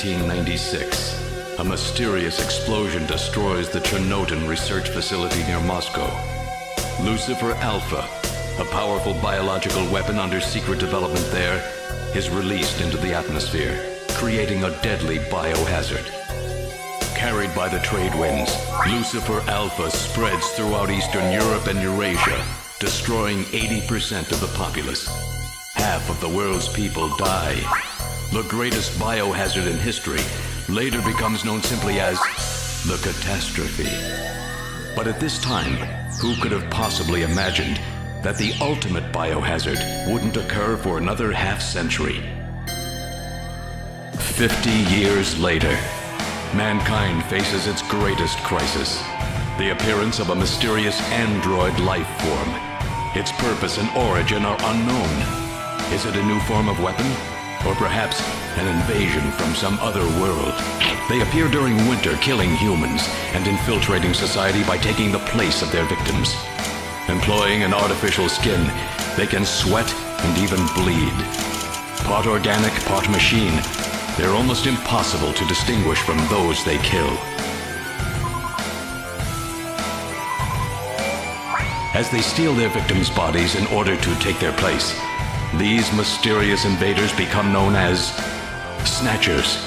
1996, a mysterious explosion destroys the Chernobyl research facility near Moscow. Lucifer Alpha, a powerful biological weapon under secret development there, is released into the atmosphere, creating a deadly biohazard. Carried by the trade winds, Lucifer Alpha spreads throughout Eastern Europe and Eurasia, destroying 80% of the populace. Half of the world's people die. The greatest biohazard in history later becomes known simply as the catastrophe. But at this time, who could have possibly imagined that the ultimate biohazard wouldn't occur for another half-century? 50 years later, mankind faces its greatest crisis, the appearance of a mysterious android life form. Its purpose and origin are unknown. Is it a new form of weapon? Or perhaps an invasion from some other world? They appear during winter, killing humans and infiltrating society by taking the place of their victims. Employing an artificial skin, they can sweat and even bleed. Part organic, part machine, they're almost impossible to distinguish from those they kill. As they steal their victims' bodies in order to take their place, these mysterious invaders become known as Snatchers.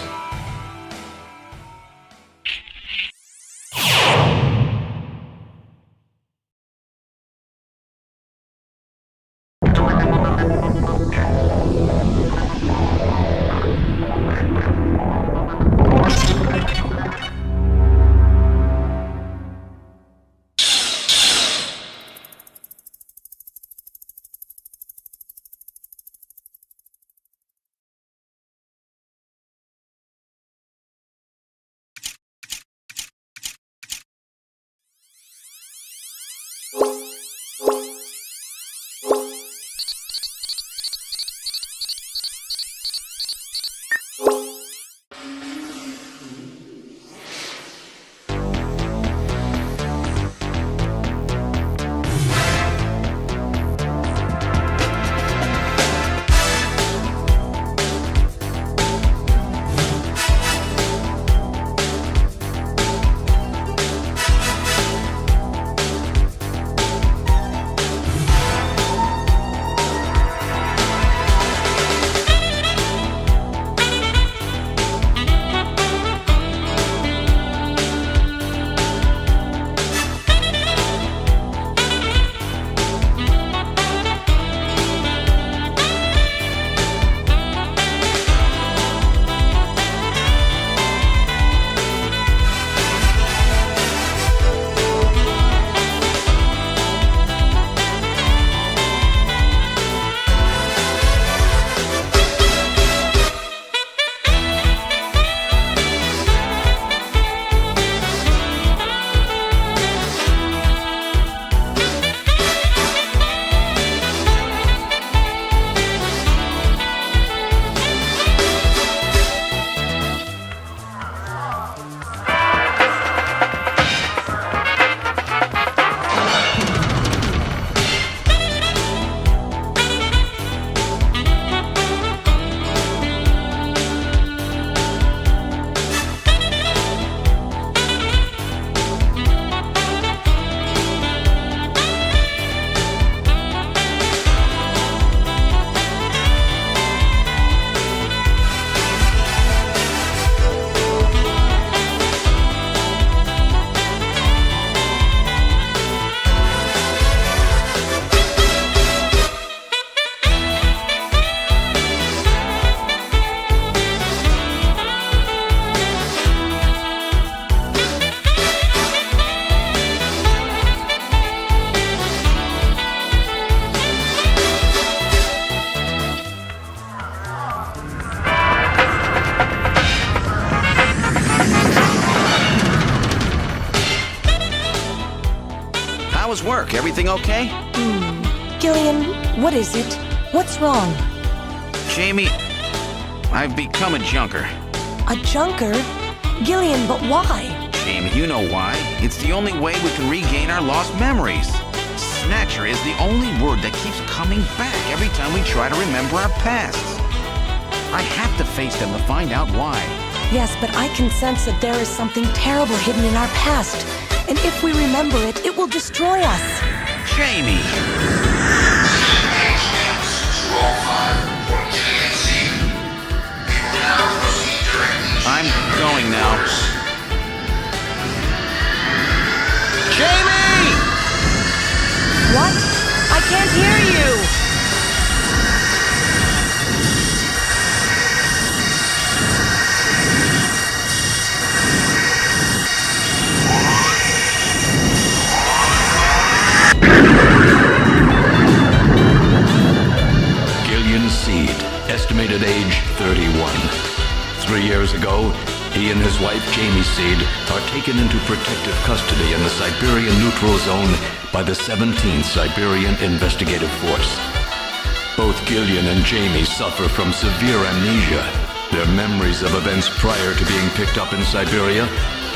Work. Everything okay? Gillian, what is it? What's wrong? Jamie, I've become a junker. A junker? Gillian, but why? Jamie, you know why. It's the only way we can regain our lost memories. Snatcher is the only word that keeps coming back every time we try to remember our pasts. I have to face them to find out why. Yes, but I can sense that there is something terrible hidden in our past. And if we remember it, it will destroy us. Jamie! I'm going now. Jamie! What? I can't hear you! Gillian Seed, estimated age 31. 3 years ago, he and his wife Jamie Seed are taken into protective custody in the Siberian Neutral Zone by the 17th Siberian Investigative Force. Both Gillian and Jamie suffer from severe amnesia, their memories of events prior to being picked up in Siberia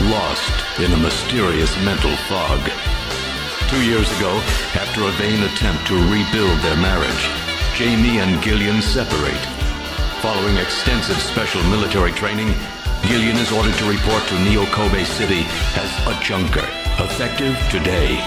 lost in a mysterious mental fog. 2 years ago, after a vain attempt to rebuild their marriage, Jamie and Gillian separate. Following extensive special military training, Gillian is ordered to report to Neo-Kobe City as a junker, effective today.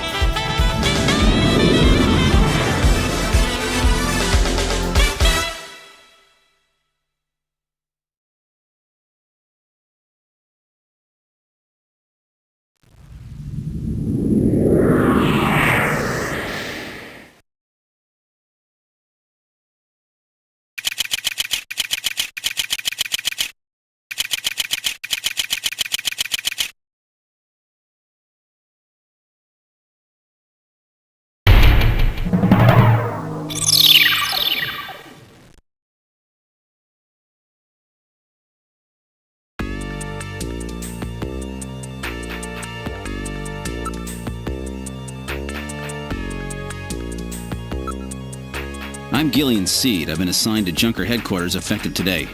I'm Gillian Seed. I've been assigned to Junker headquarters effective today.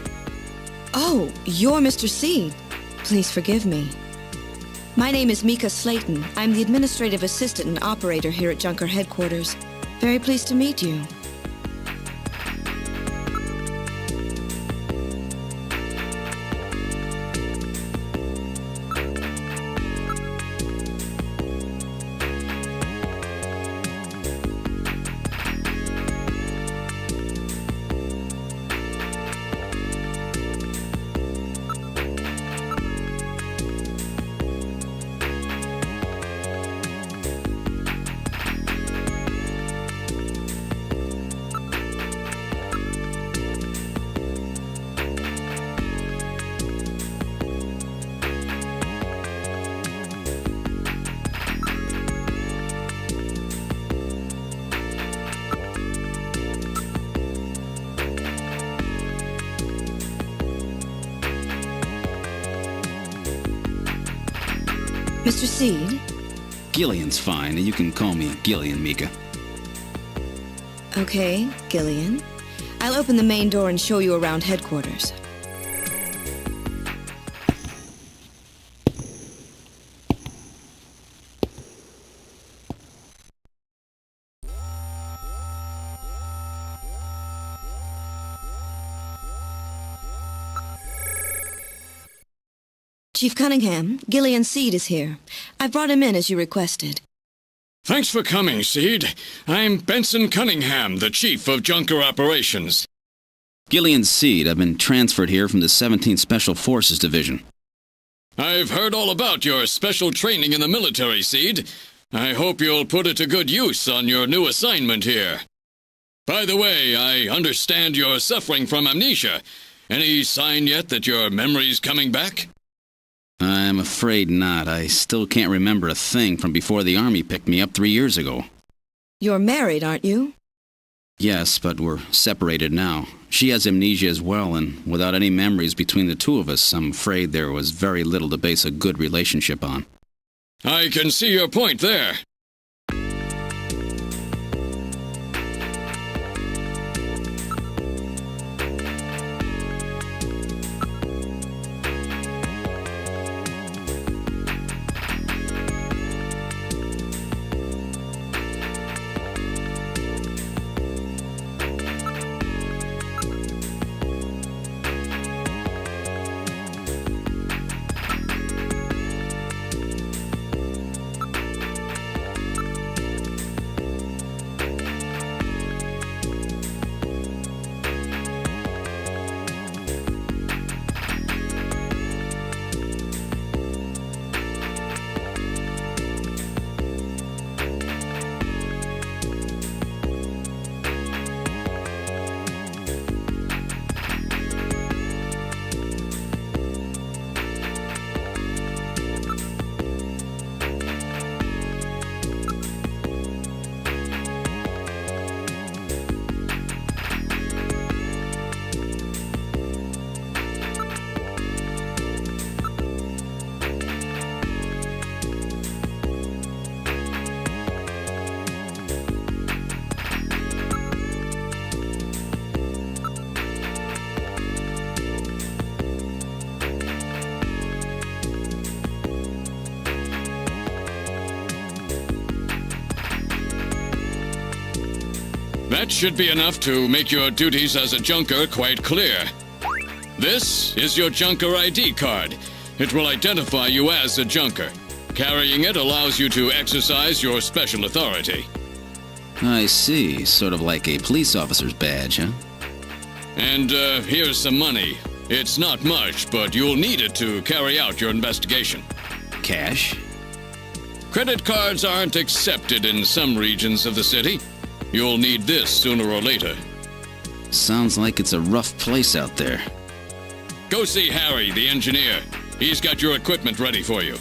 Oh, you're Mr. Seed. Please forgive me. My name is Mika Slayton. I'm the administrative assistant and operator here at Junker headquarters. Very pleased to meet you. Mr. Seed? Gillian's fine. You can call me Gillian, Mika. Okay, Gillian. I'll open the main door and show you around headquarters. Chief Cunningham, Gillian Seed is here. I brought him in as you requested. Thanks for coming, Seed. I'm Benson Cunningham, the Chief of Junker Operations. Gillian Seed. I've been transferred here from the 17th Special Forces Division. I've heard all about your special training in the military, Seed. I hope you'll put it to good use on your new assignment here. By the way, I understand you're suffering from amnesia. Any sign yet that your memory's coming back? I'm afraid not. I still can't remember a thing from before the Army picked me up 3 years ago. You're married, aren't you? Yes, but we're separated now. She has amnesia as well, and without any memories between the two of us, I'm afraid there was very little to base a good relationship on. I can see your point there. That should be enough to make your duties as a junker quite clear. This is your junker ID card. It will identify you as a junker. Carrying it allows you to exercise your special authority. I see. Sort of like a police officer's badge, huh? And here's some money. It's not much, but you'll need it to carry out your investigation. Cash? Credit cards aren't accepted in some regions of the city. You'll need this sooner or later. Sounds like it's a rough place out there. Go see Harry, the engineer. He's got your equipment ready for you.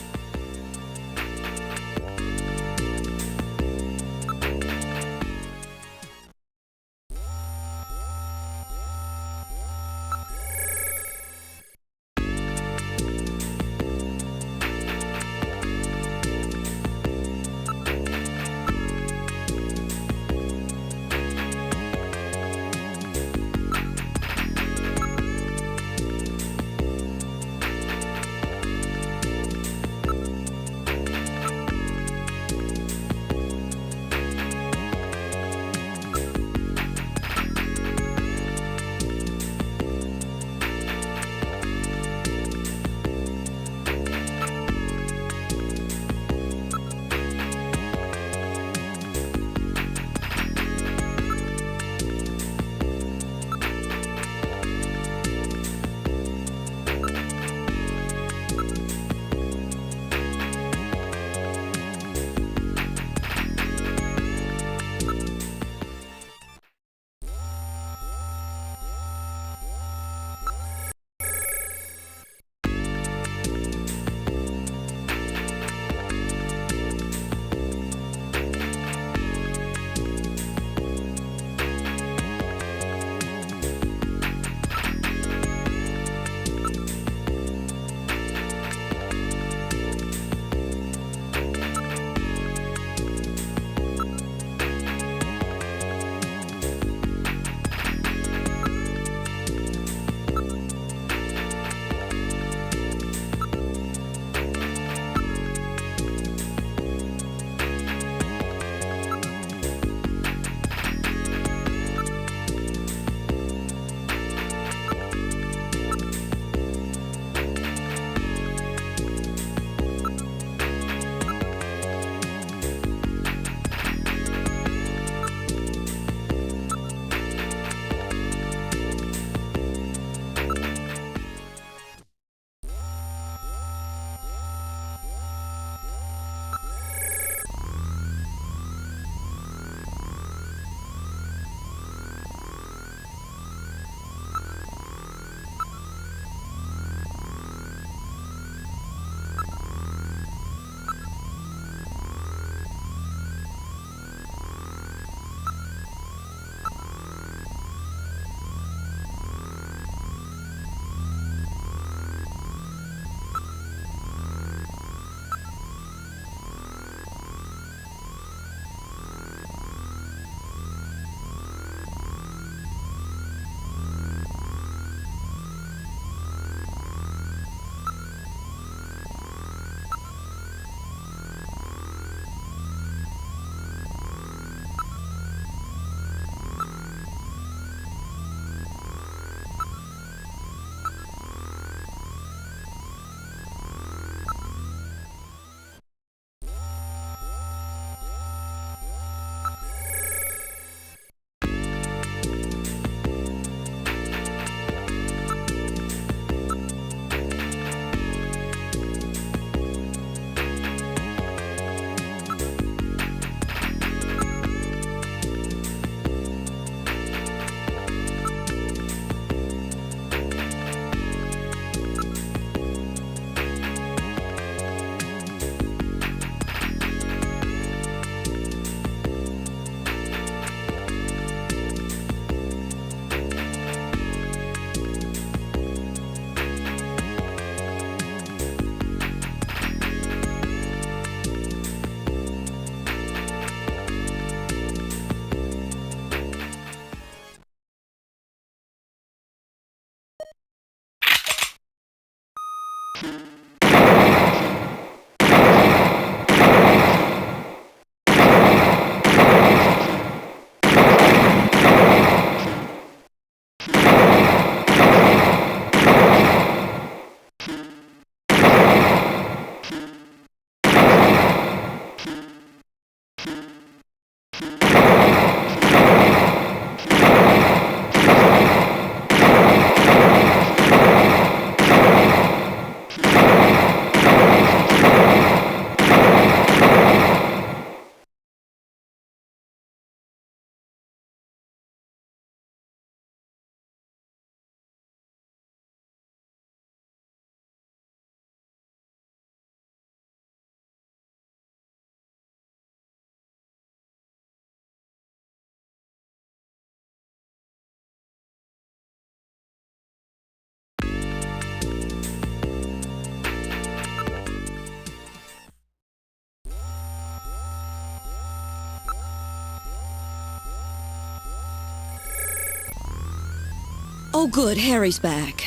Oh, good. Harry's back.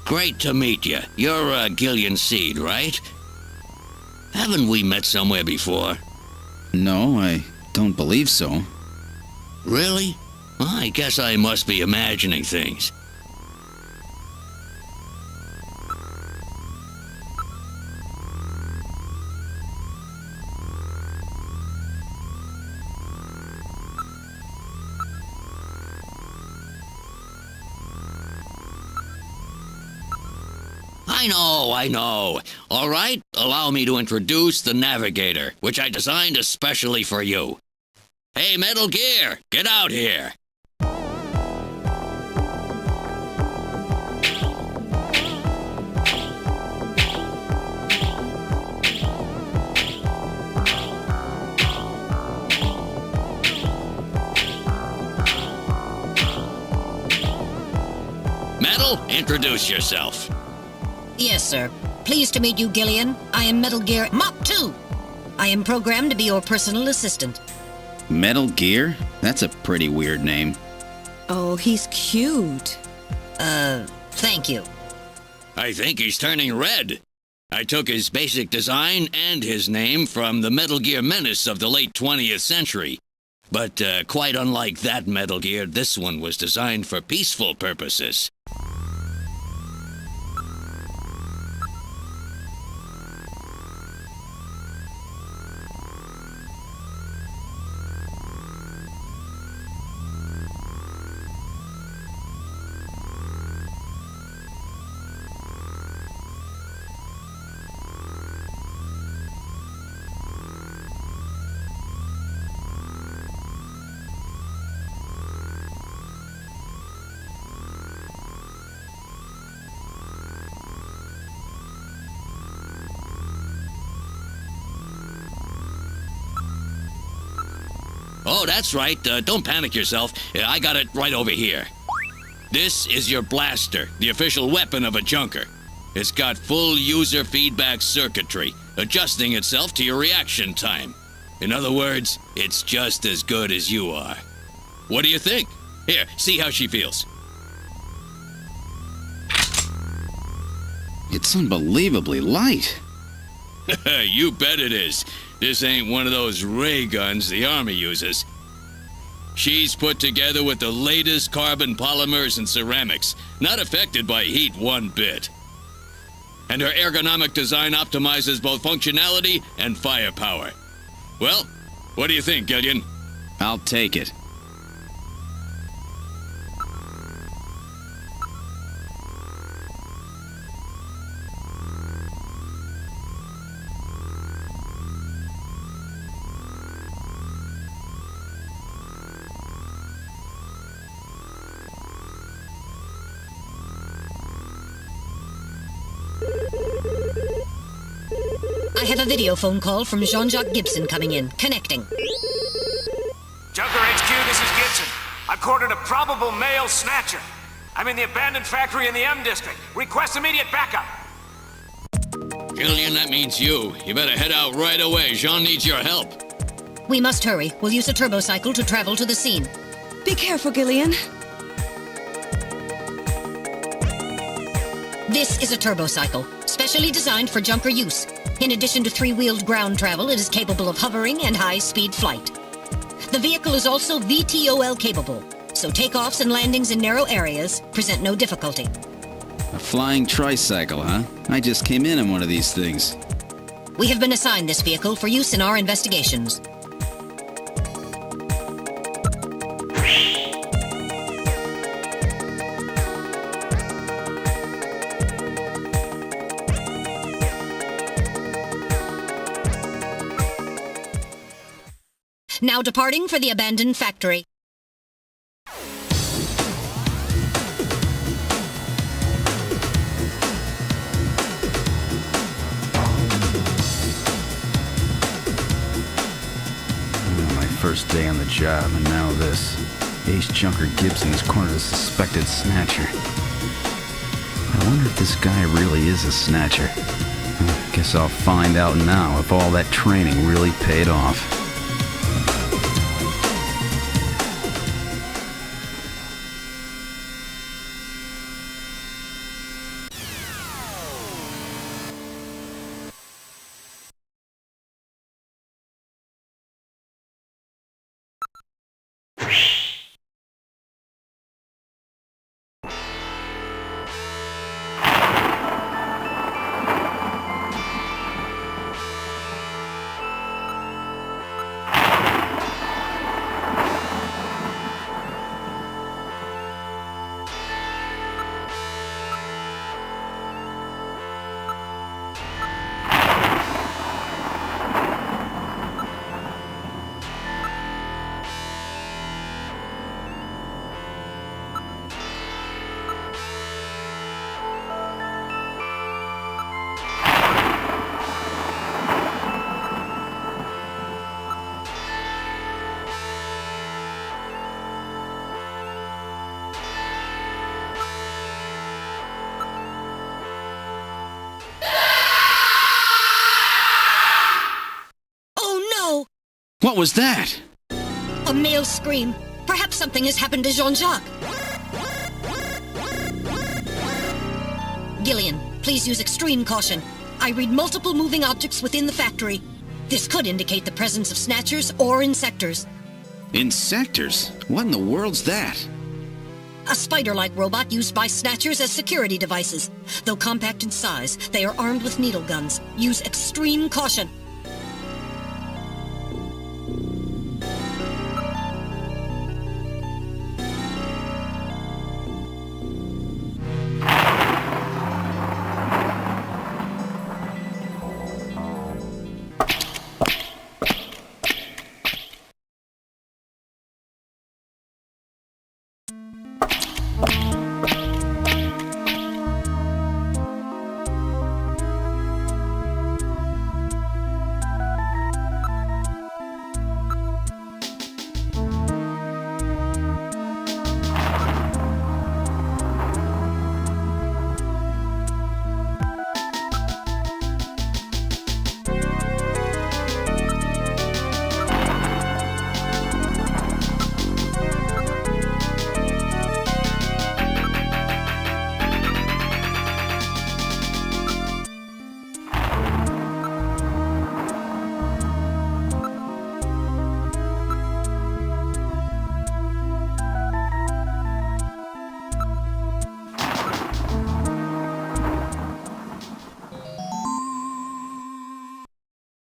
Great to meet you. You're Gillian Seed, right? Haven't we met somewhere before? No, I don't believe so. Really? Well, I guess I must be imagining things. I know. All right, allow me to introduce the Navigator, which I designed especially for you. Hey, Metal Gear, get out here. Metal, introduce yourself. Yes, sir. Pleased to meet you, Gillian. I am Metal Gear Mach 2. I am programmed to be your personal assistant. Metal Gear? That's a pretty weird name. Oh, he's cute. Thank you. I think he's turning red. I took his basic design and his name from the Metal Gear Menace of the late 20th century. But quite unlike that Metal Gear, this one was designed for peaceful purposes. Oh, that's right. Don't panic yourself. I got it right over here. This is your blaster, the official weapon of a junker. It's got full user feedback circuitry, adjusting itself to your reaction time. In other words, it's just as good as you are. What do you think? Here, see how she feels. It's unbelievably light. You bet it is. This ain't one of those ray guns the Army uses. She's put together with the latest carbon polymers and ceramics, not affected by heat one bit. And her ergonomic design optimizes both functionality and firepower. Well, what do you think, Gillian? I'll take it. I have a video phone call from Jean-Jacques Gibson coming in. Connecting. Junker HQ, this is Gibson. I've cornered a probable male snatcher. I'm in the abandoned factory in the M district. Request immediate backup. Gillian, that means you. You better head out right away. Jean needs your help. We must hurry. We'll use a turbocycle to travel to the scene. Be careful, Gillian. This is a turbocycle, specially designed for junker use. In addition to three-wheeled ground travel, it is capable of hovering and high-speed flight. The vehicle is also VTOL capable, so takeoffs and landings in narrow areas present no difficulty. A flying tricycle, huh? I just came in one of these things. We have been assigned this vehicle for use in our investigations. Now departing for the abandoned factory. My first day on the job, and now this. Ace Junker Gibson has cornered a suspected snatcher. I wonder if this guy really is a snatcher. Guess I'll find out now if all that training really paid off. What was that? A male scream. Perhaps something has happened to Jean-Jacques. Gillian, please use extreme caution. I read multiple moving objects within the factory. This could indicate the presence of Snatchers or Insectors. Insectors? What in the world's that? A spider-like robot used by Snatchers as security devices. Though compact in size, they are armed with needle guns. Use extreme caution.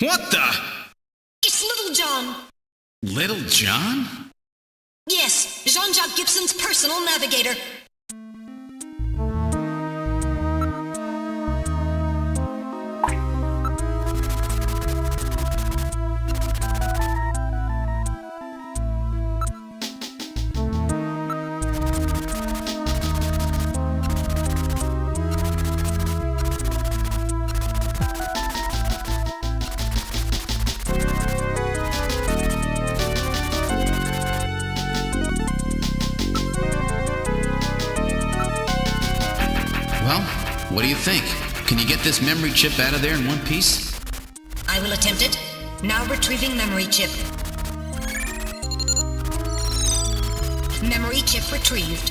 What the? It's Little John. Little John? Yes, Jean-Jacques Gibson's personal navigator. Well, what do you think? Can you get this memory chip out of there in one piece? I will attempt it. Now retrieving memory chip. Memory chip retrieved.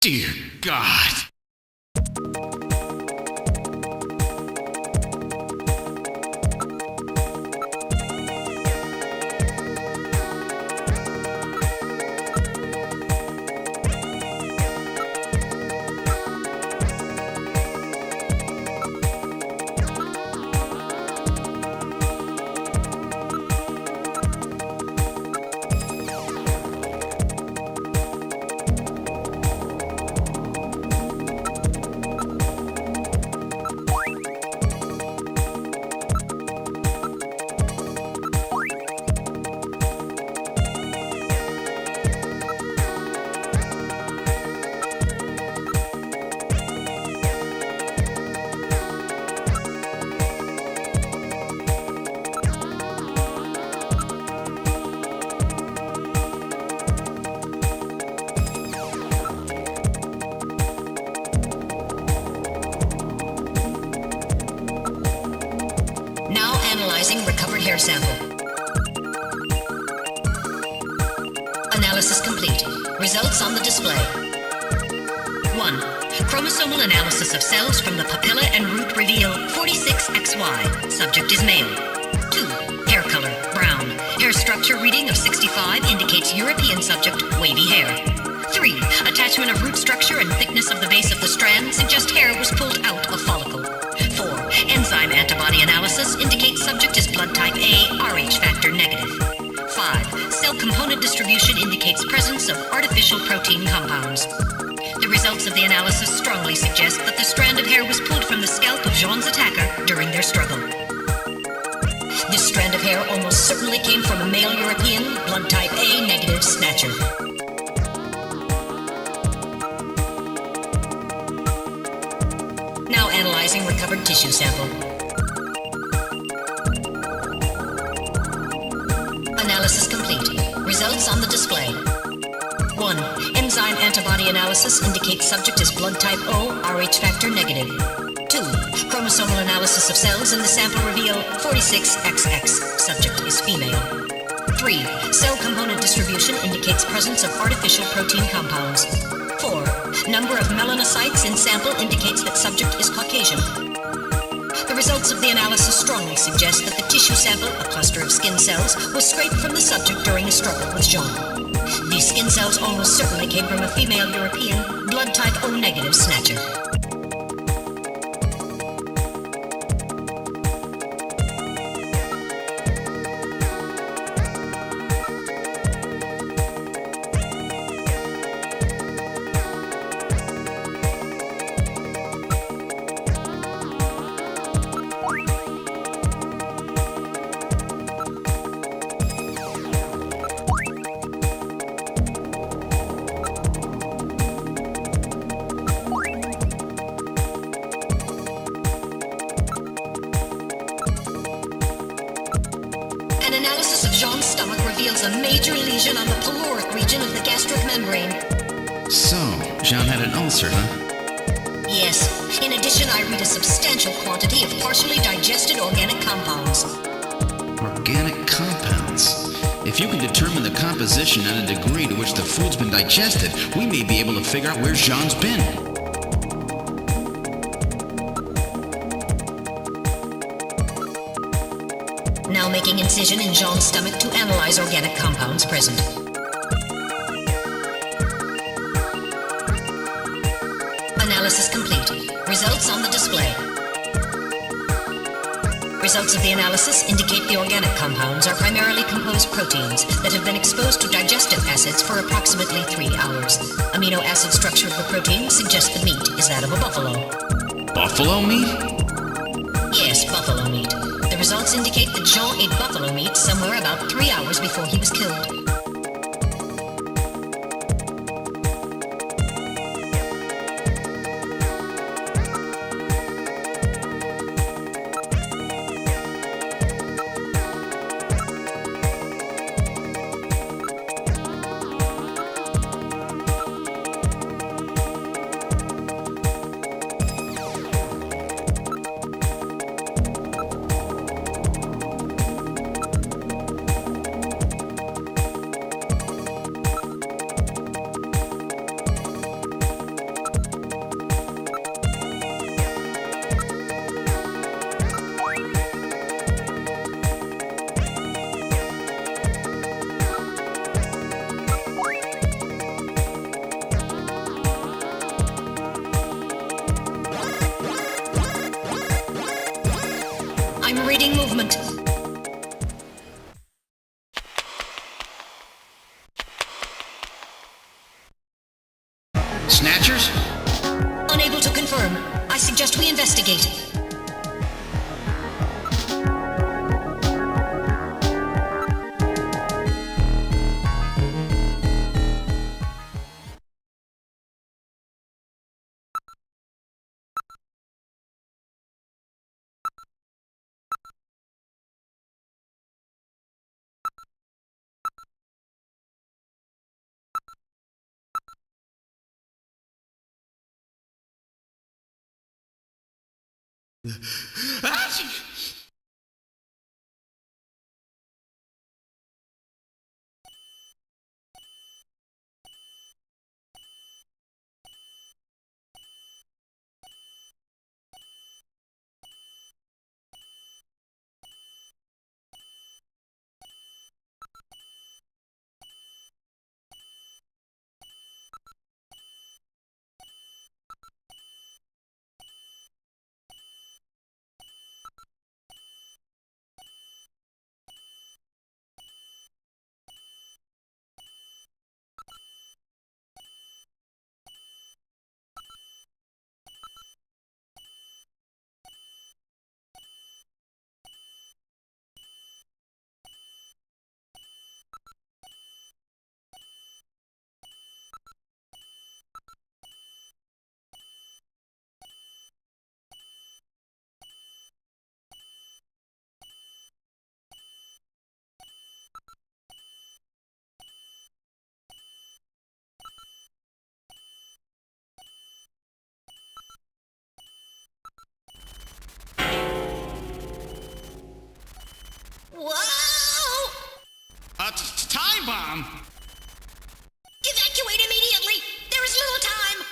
Dear God. Now analyzing recovered hair sample. Analysis complete. Results on the display. 1. Chromosomal analysis of cells from the papilla and root reveal 46XY. Subject is male. 2. Hair color, brown. Hair structure reading of 65 indicates European subject, wavy hair. 3. Attachment of root structure and thickness of the base of the strand suggest hair was pulled out of follicle. 4. Enzyme antibody analysis indicates subject is blood type A, Rh factor negative. 5. Cell component distribution indicates presence of artificial protein compounds. The results of the analysis strongly suggest that the strand of hair was pulled from the scalp of Jean's attacker during their struggle. This strand of hair almost certainly came from a male European, blood type A negative Snatcher. Now analyzing recovered tissue sample. Analysis complete. Results on the display. 1. Enzyme antibody analysis indicates subject is blood type O, Rh factor negative. 2. Chromosomal analysis of cells in the sample reveal 46XX. Subject is female. 3. Cell component distribution indicates presence of artificial protein compounds. 4. Number of melanocytes in sample indicates that subject is Caucasian. The results of the analysis strongly suggest that the tissue sample, a cluster of skin cells, was scraped from the subject during a struggle with Jean. These skin cells almost certainly came from a female European, blood type O negative Snatcher. An analysis of Jean's stomach reveals a major lesion on the caloric region of the gastric membrane. So, Jean had an ulcer, huh? Yes. In addition, I read a substantial quantity of partially digested organic compounds. Organic compounds. If you can determine the composition and the degree to which the food's been digested, we may be able to figure out where Jean's been. Now making incision in Jean's stomach to analyze organic compounds present. Analysis complete. Results on the display. Results of the analysis indicate the organic compounds are primarily composed proteins that have been exposed to digestive acids for approximately 3 hours. Amino acid structure of the protein suggests the meat is that of a buffalo. Buffalo meat? Yes, buffalo meat. The results indicate that Jean ate buffalo meat somewhere about 3 hours before he was killed. moment. Snatchers? Unable to confirm. I suggest we investigate. Whoa! Time bomb? Evacuate immediately! There is little time!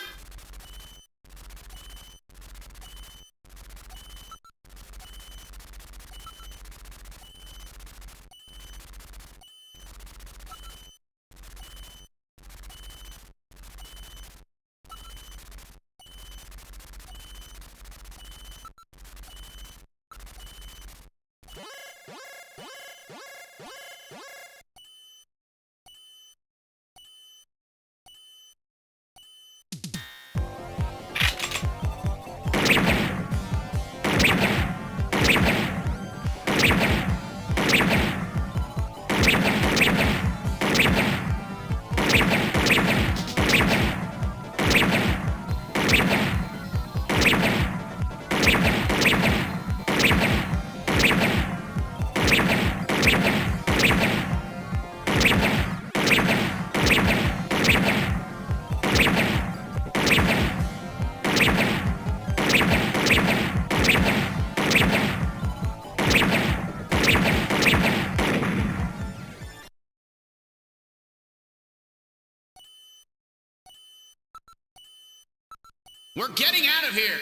We're getting out of here!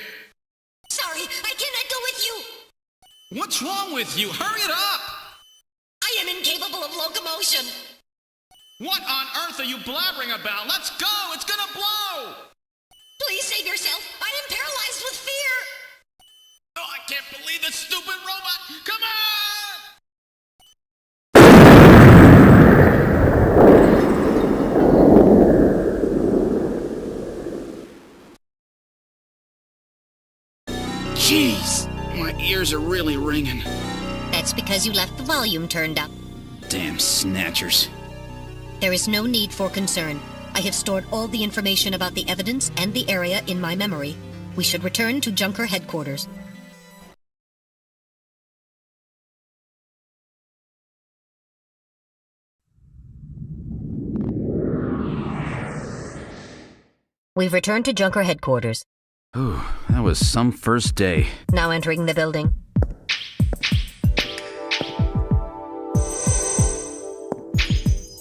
Sorry, I cannot go with you! What's wrong with you? Hurry it up! I am incapable of locomotion! What on earth are you blabbering about? Let's go! It's gonna blow! Please save yourself! I am paralyzed with fear! Oh, I can't believe this stupid robot! Come on! Jeez, my ears are really ringing. That's because you left the volume turned up. Damn snatchers. There is no need for concern. I have stored all the information about the evidence and the area in my memory. We should return to Junker headquarters. We've returned to Junker headquarters. Ooh, that was some first day. Now entering the building.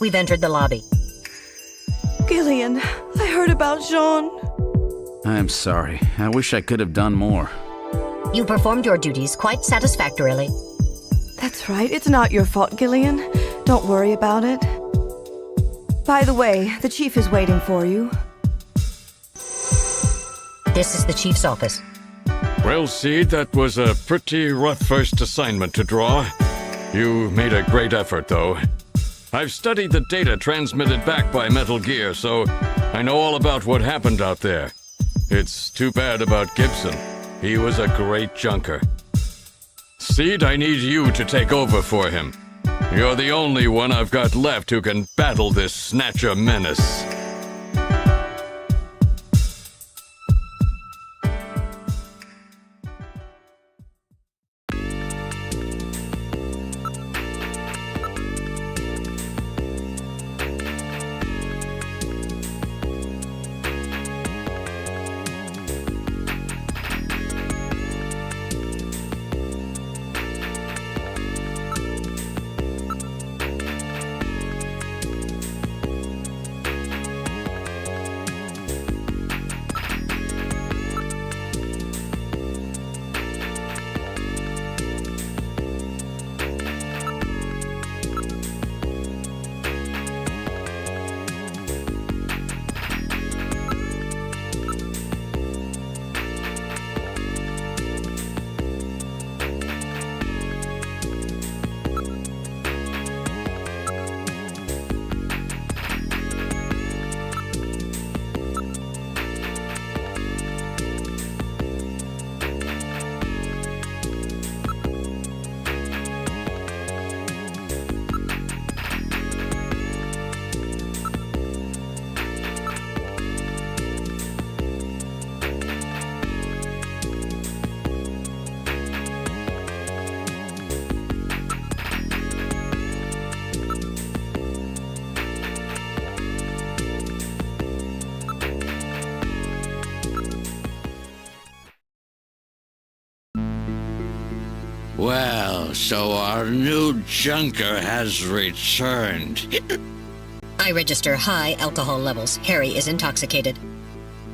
We've entered the lobby. Gillian, I heard about Jean. I'm sorry. I wish I could have done more. You performed your duties quite satisfactorily. That's right. It's not your fault, Gillian. Don't worry about it. By the way, the chief is waiting for you. This is the chief's office. Well, Seed, that was a pretty rough first assignment to draw. You made a great effort, though. I've studied the data transmitted back by Metal Gear, so I know all about what happened out there. It's too bad about Gibson. He was a great junker. Seed, I need you to take over for him. You're the only one I've got left who can battle this Snatcher menace. Well, so our new junker has returned. I register high alcohol levels. Harry is intoxicated.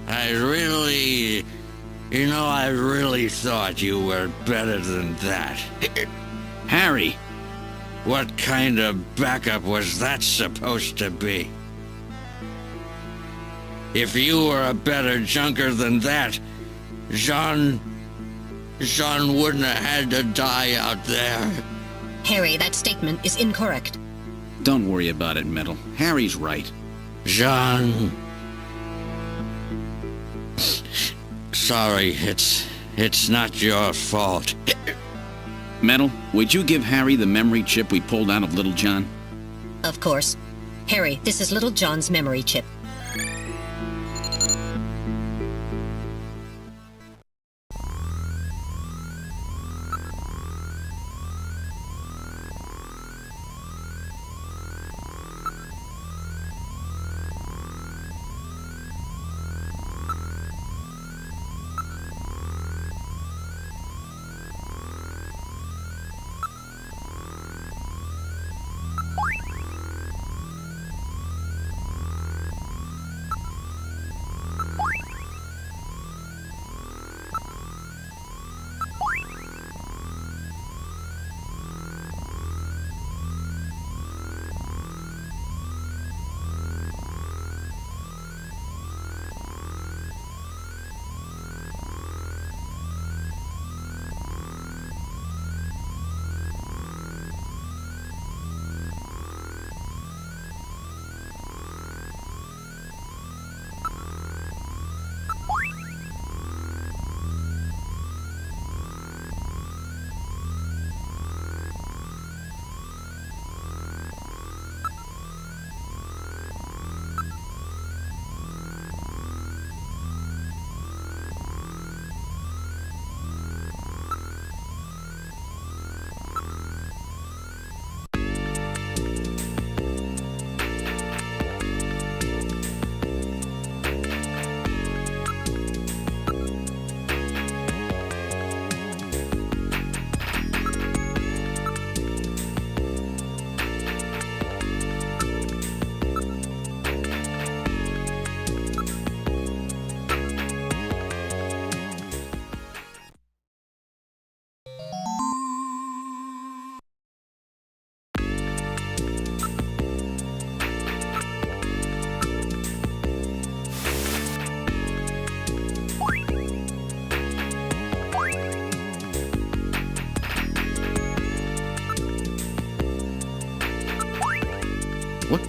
I really thought you were better than that. Harry! What kind of backup was that supposed to be? If you were a better junker than that, Jean wouldn't have had to die out there. Harry, that statement is incorrect. Don't worry about it, Metal. Harry's right. Jean. Sorry, it's not your fault. Metal, would you give Harry the memory chip we pulled out of Little John? Of course. Harry, this is Little John's memory chip.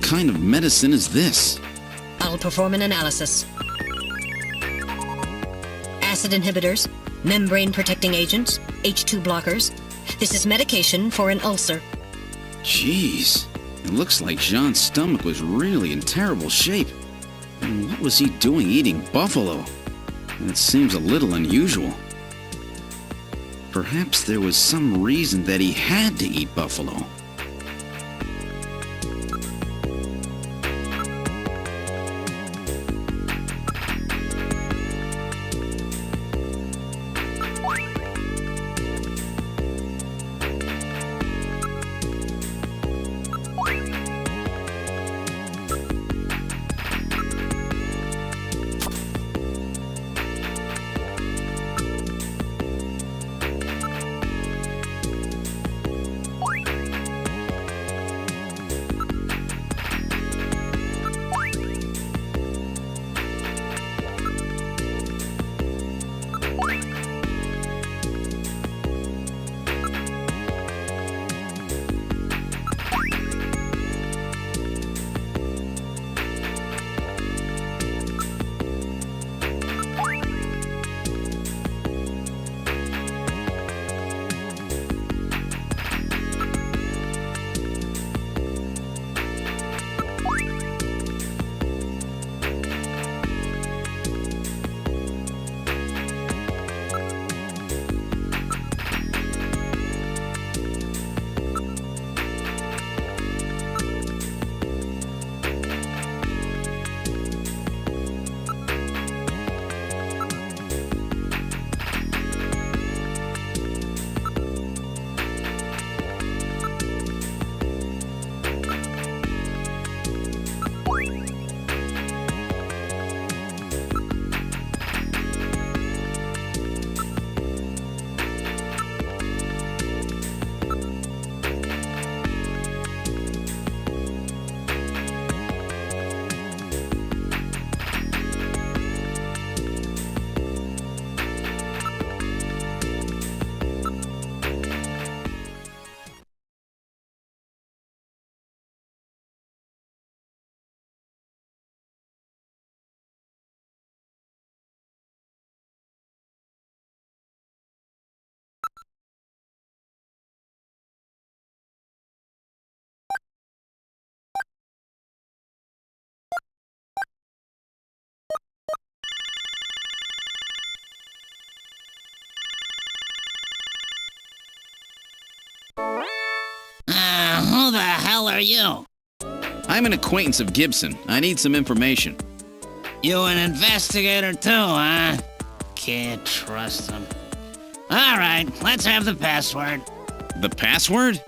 kind of medicine is this? I'll perform an analysis. Acid inhibitors, membrane-protecting agents, H2 blockers. This is medication for an ulcer. Jeez, it looks like Jean's stomach was really in terrible shape. And what was he doing eating buffalo? It seems a little unusual. Perhaps there was some reason that he had to eat buffalo. Who the hell are you? I'm an acquaintance of Gibson. I need some information. You an investigator too, huh? Can't trust him. All right, let's have the password. The password?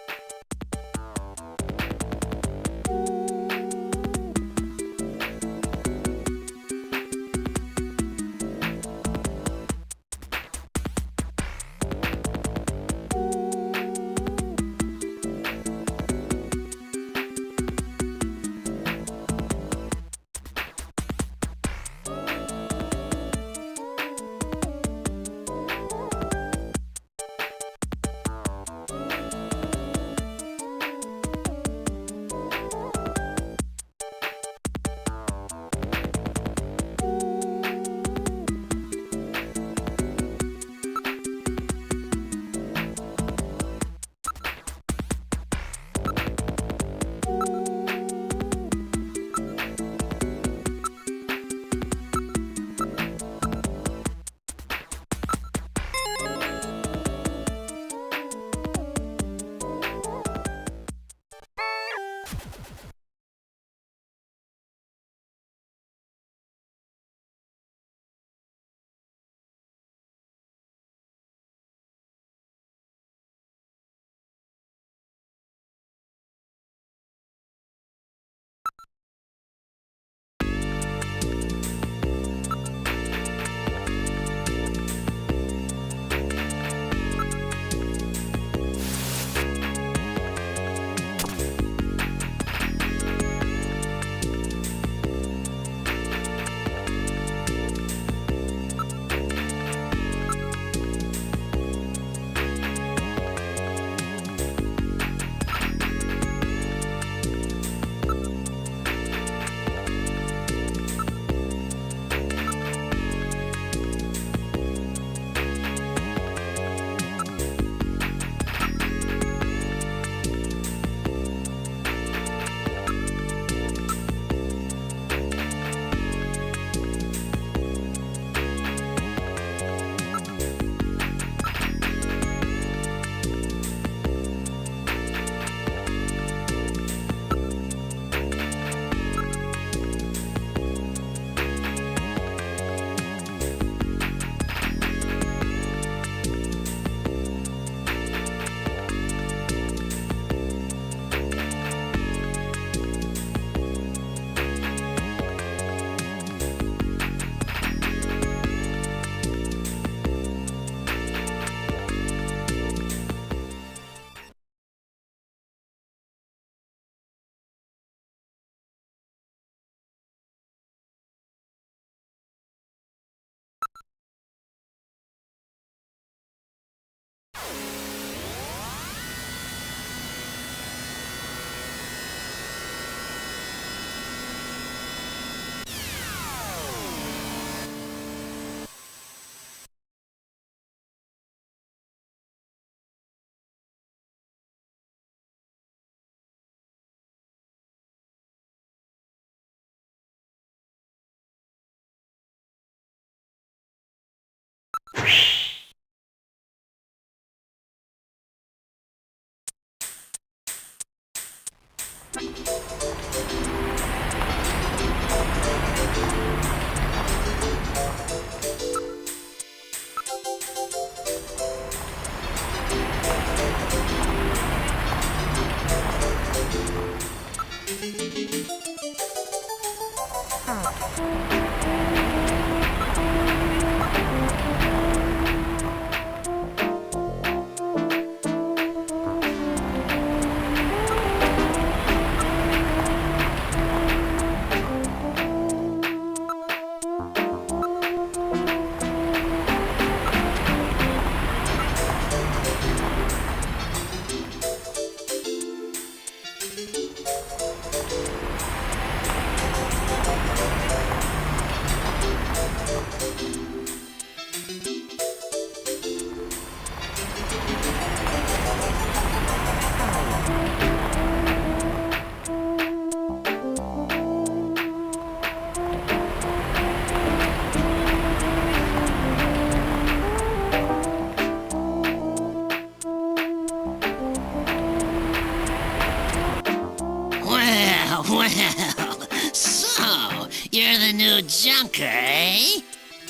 Well, so, you're the new junker, eh?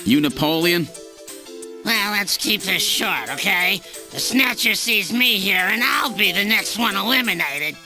You Napoleon? Well, let's keep this short, okay? The Snatcher sees me here, and I'll be the next one eliminated.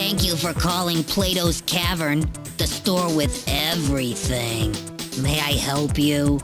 Thank you for calling Plato's Cavern, the store with everything. May I help you?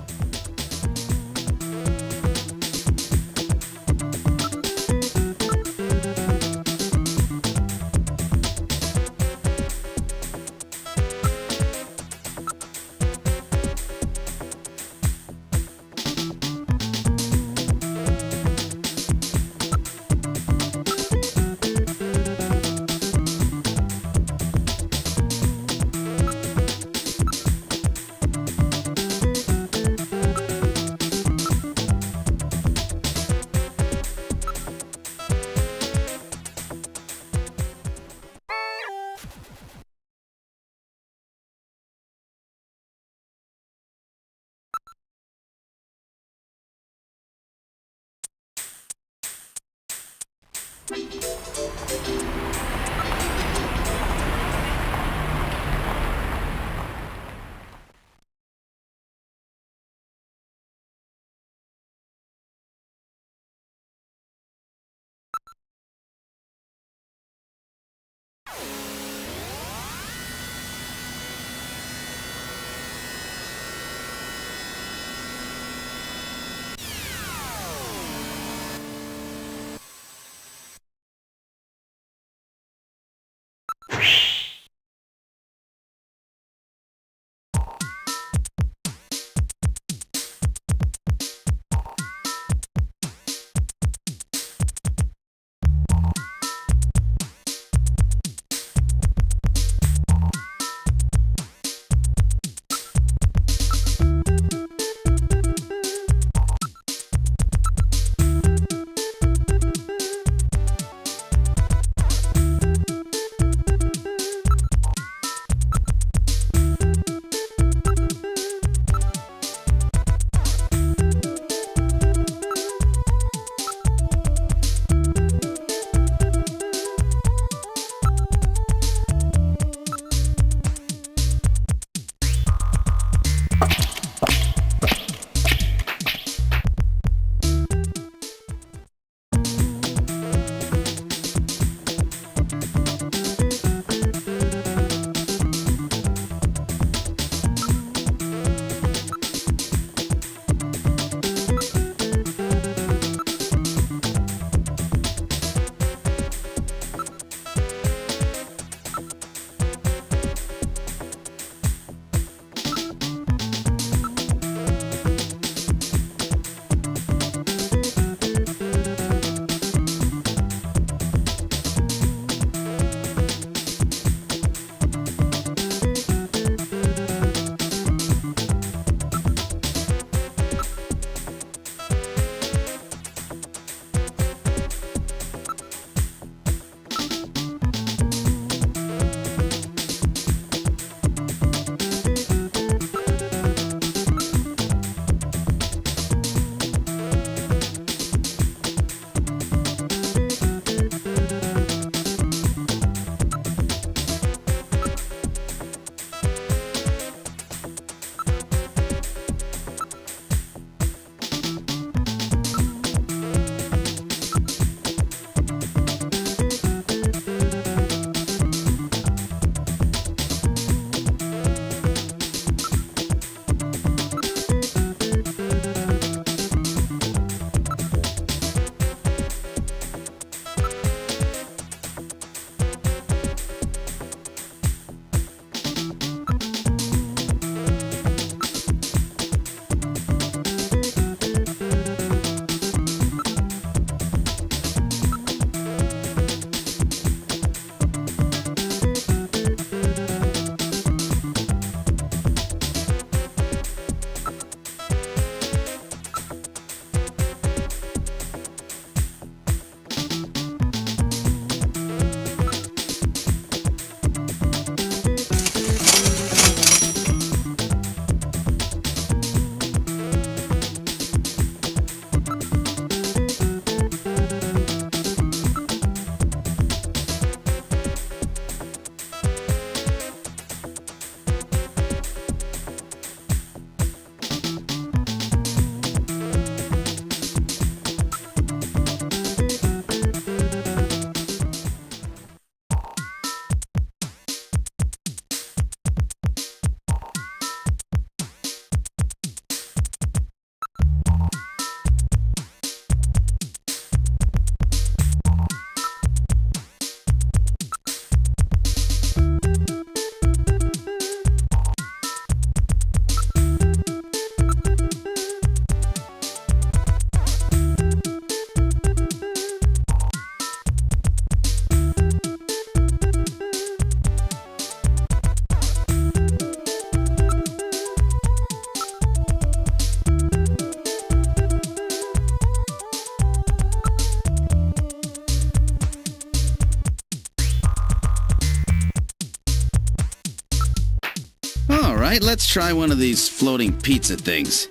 right, let's try one of these floating pizza things.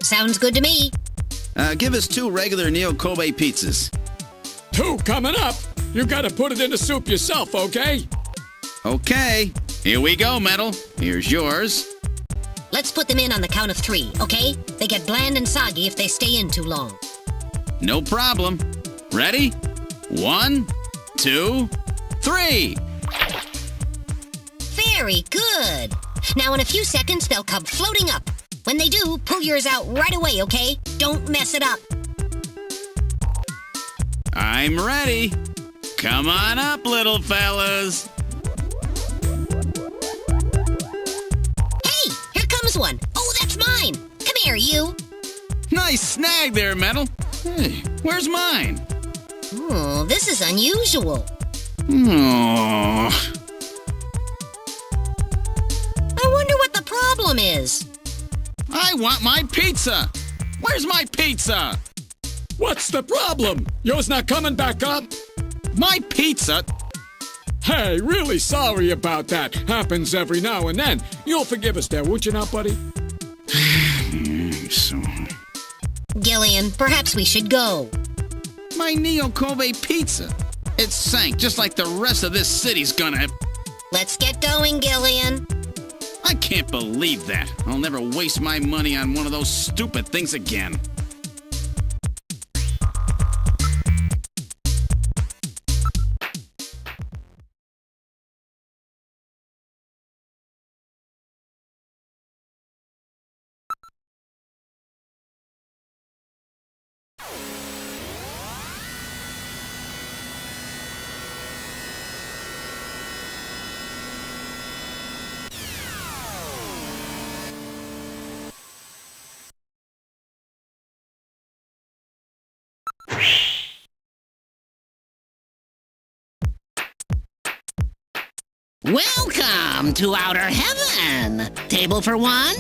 Sounds good to me. Give us 2 regular Neo Kobe pizzas. 2 coming up. You gotta put it in the soup yourself, okay? Okay, here we go, Metal. Here's yours. Let's put them in on the count of 3, okay? They get bland and soggy if they stay in too long. No problem. Ready? 1, 2, 3. Very good. Now in a few seconds, they'll come floating up. When they do, pull yours out right away, okay? Don't mess it up. I'm ready. Come on up, little fellas. Hey, here comes one. Oh, that's mine. Come here, you. Nice snag there, Metal. Hey, where's mine? Oh, this is unusual. Oh. I wonder what the problem is. I want my pizza. Where's my pizza? What's the problem? Yours not coming back up? My pizza? Hey, really sorry about that. Happens every now and then. You'll forgive us there, won't you now, buddy? So... Gillian, perhaps we should go. My Neo Kobe pizza. It sank just like the rest of this city's gonna. Let's get going, Gillian. I can't believe that. I'll never waste my money on one of those stupid things again. Welcome to Outer Heaven. Table for 1?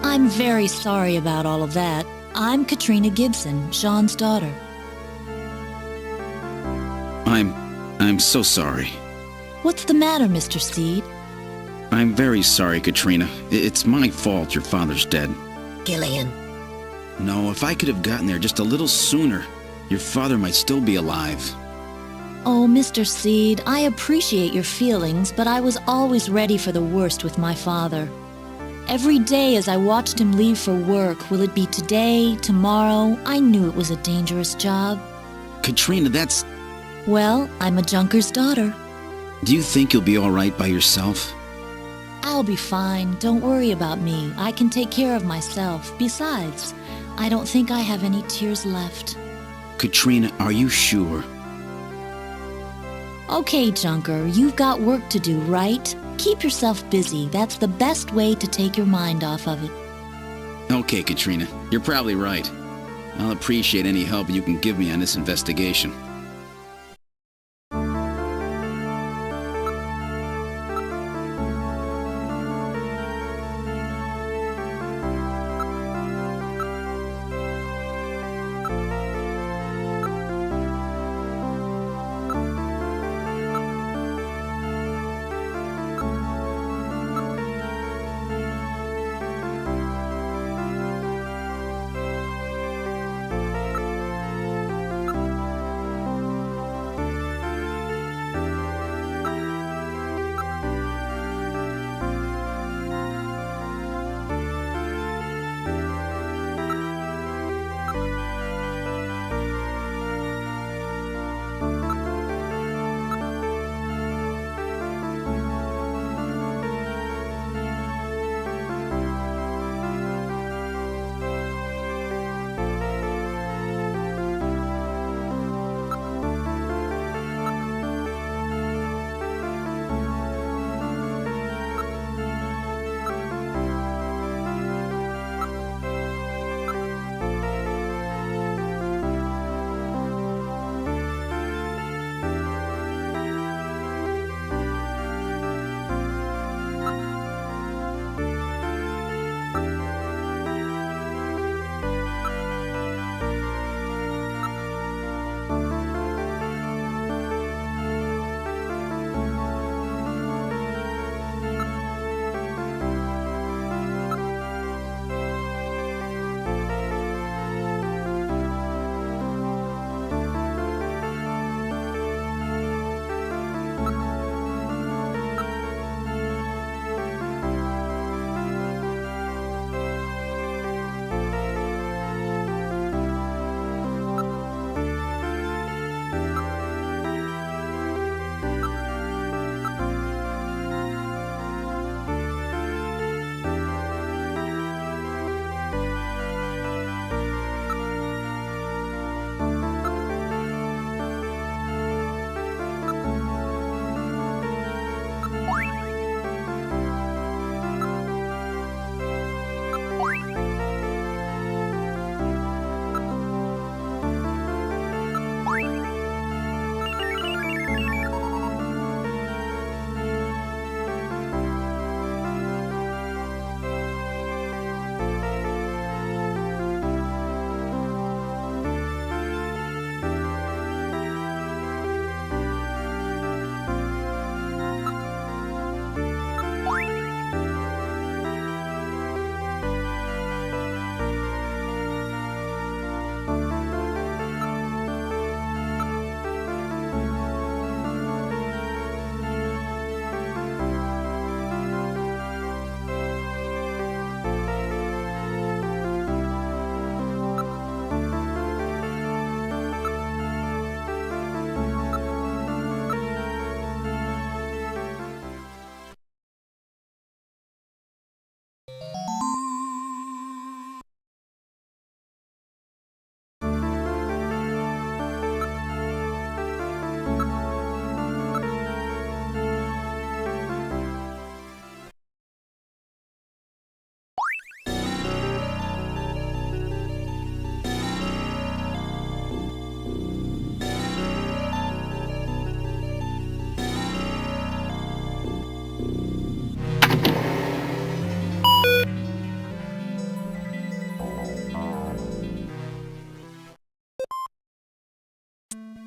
I'm very sorry about all of that. I'm Katrina Gibson, Sean's daughter. I'm so sorry. What's the matter, Mr. Seed? I'm very sorry, Katrina. It's my fault your father's dead. Gillian. No, if I could have gotten there just a little sooner, your father might still be alive. Oh, Mr. Seed, I appreciate your feelings, but I was always ready for the worst with my father. Every day as I watched him leave for work, will it be today, tomorrow? I knew it was a dangerous job. Katrina, that's... Well, I'm a junker's daughter. Do you think you'll be all right by yourself? I'll be fine. Don't worry about me. I can take care of myself. Besides, I don't think I have any tears left. Katrina, are you sure? Okay, Junker, you've got work to do, right? Keep yourself busy. That's the best way to take your mind off of it. Okay, Katrina, you're probably right. I'll appreciate any help you can give me on this investigation.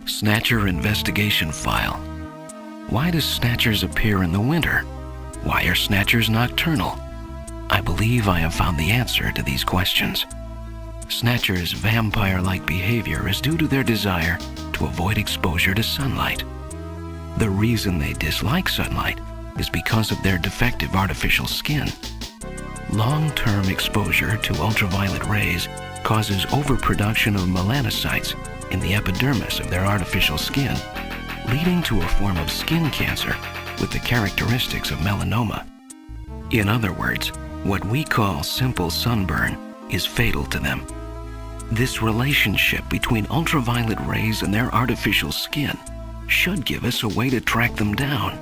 Snatcher investigation file. Why do Snatchers appear in the winter? Why are Snatchers nocturnal? I believe I have found the answer to these questions. Snatchers' vampire-like behavior is due to their desire to avoid exposure to sunlight. The reason they dislike sunlight is because of their defective artificial skin. Long-term exposure to ultraviolet rays causes overproduction of melanocytes in the epidermis of their artificial skin, leading to a form of skin cancer with the characteristics of melanoma. In other words, what we call simple sunburn is fatal to them. This relationship between ultraviolet rays and their artificial skin should give us a way to track them down.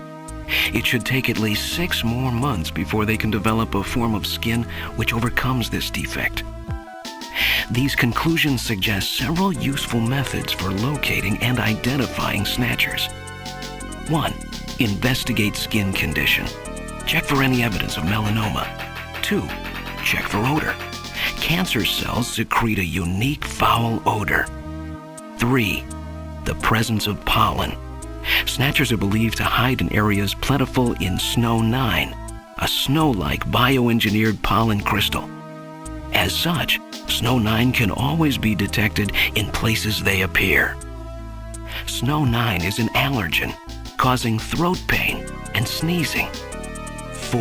It should take at least 6 more months before they can develop a form of skin which overcomes this defect. These conclusions suggest several useful methods for locating and identifying Snatchers. 1. Investigate skin condition. Check for any evidence of melanoma. 2. Check for odor. Cancer cells secrete a unique foul odor. 3. The presence of pollen. Snatchers are believed to hide in areas plentiful in Snow 9, a snow-like bioengineered pollen crystal. As such, Snow 9 can always be detected in places they appear. Snow 9 is an allergen, causing throat pain and sneezing. 4.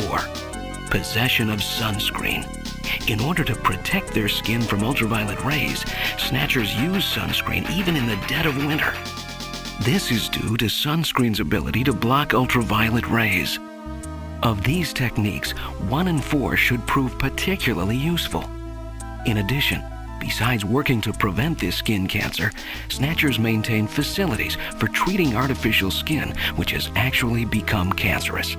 Possession of sunscreen. In order to protect their skin from ultraviolet rays, Snatchers use sunscreen even in the dead of winter. This is due to sunscreen's ability to block ultraviolet rays. Of these techniques, 1 and 4 should prove particularly useful. In addition, besides working to prevent this skin cancer, Snatchers maintain facilities for treating artificial skin which has actually become cancerous.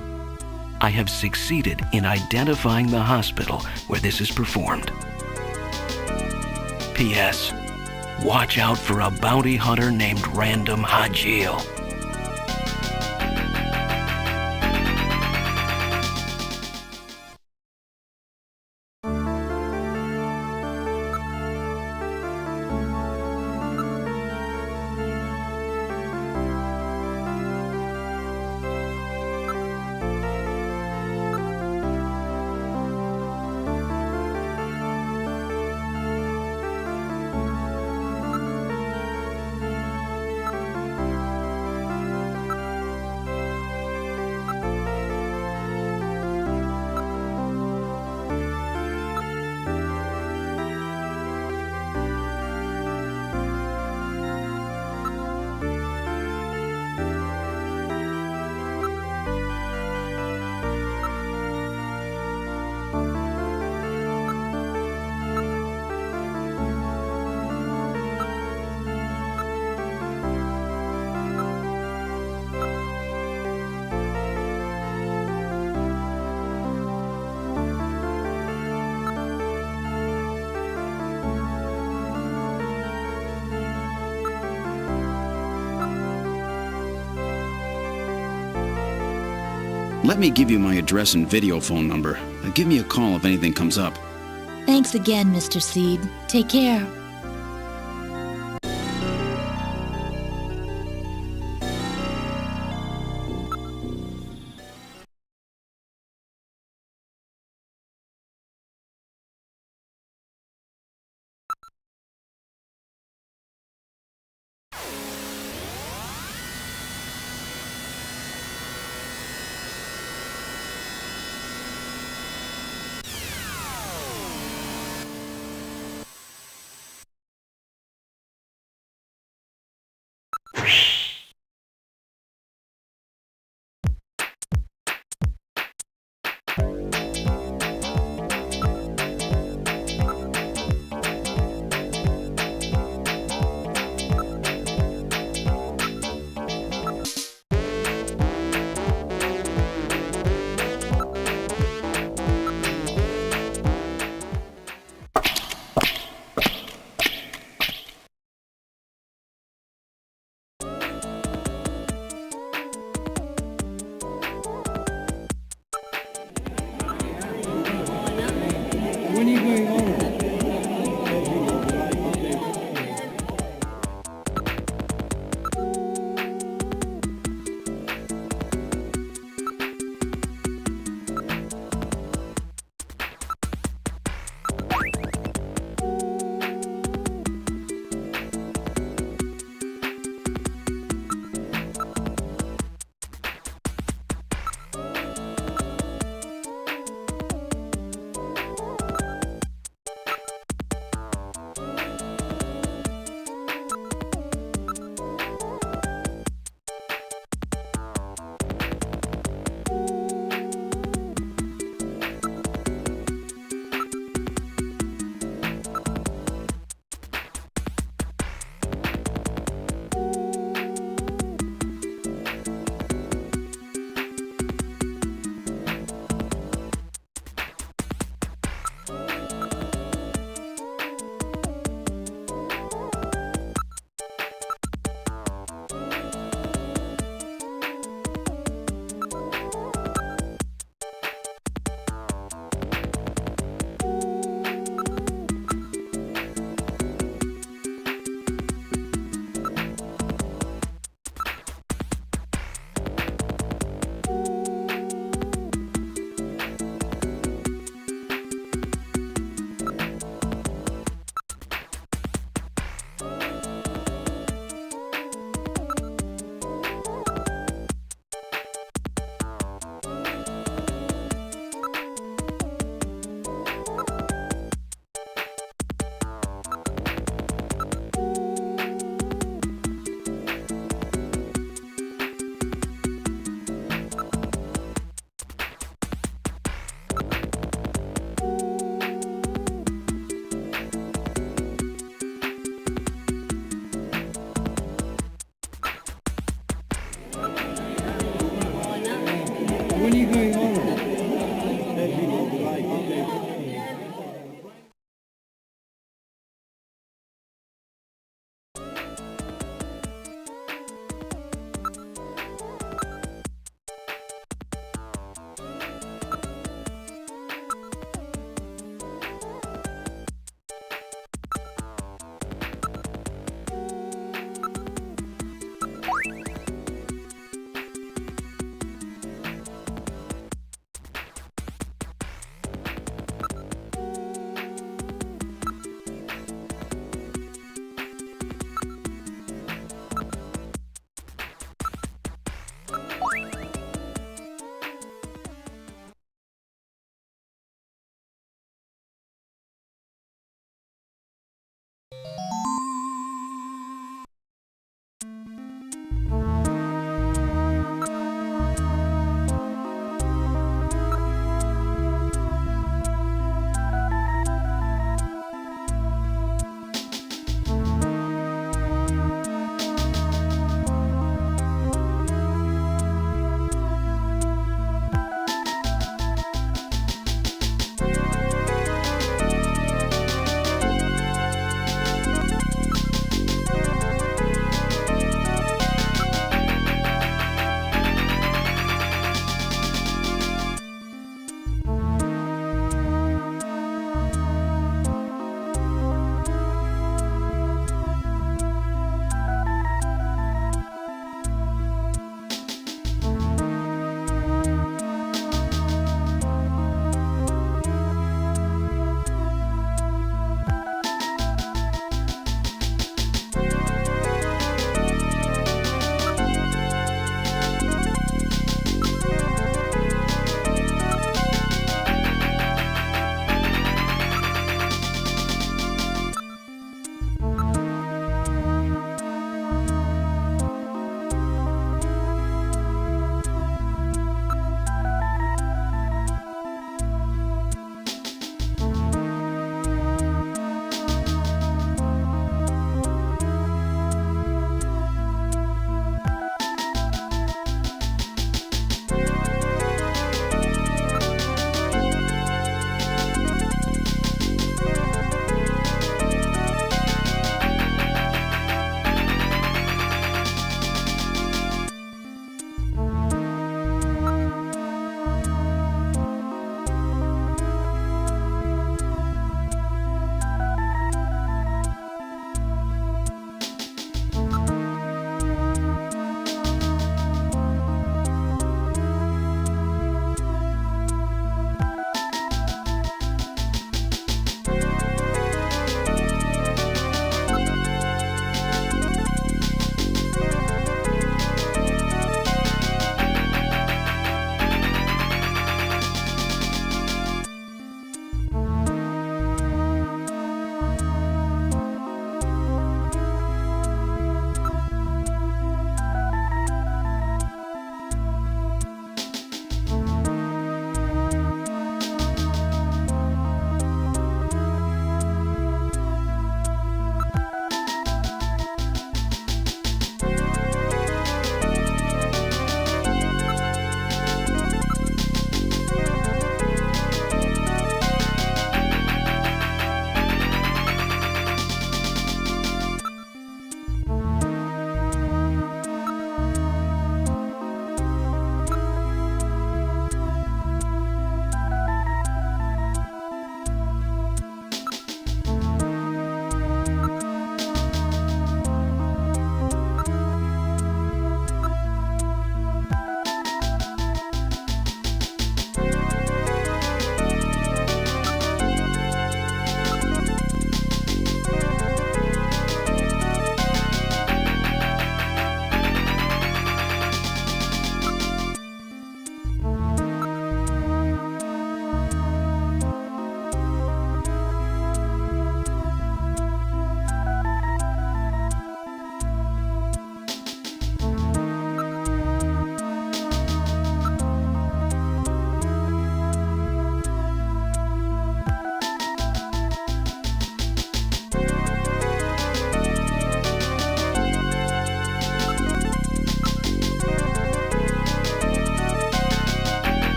I have succeeded in identifying the hospital where this is performed. P.S. Watch out for a bounty hunter named Random Hajil. Let me give you my address and video phone number. Give me a call if anything comes up. Thanks again, Mr. Seed. Take care.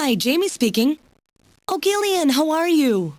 Hi, Jamie speaking. Oh, Gillian, how are you?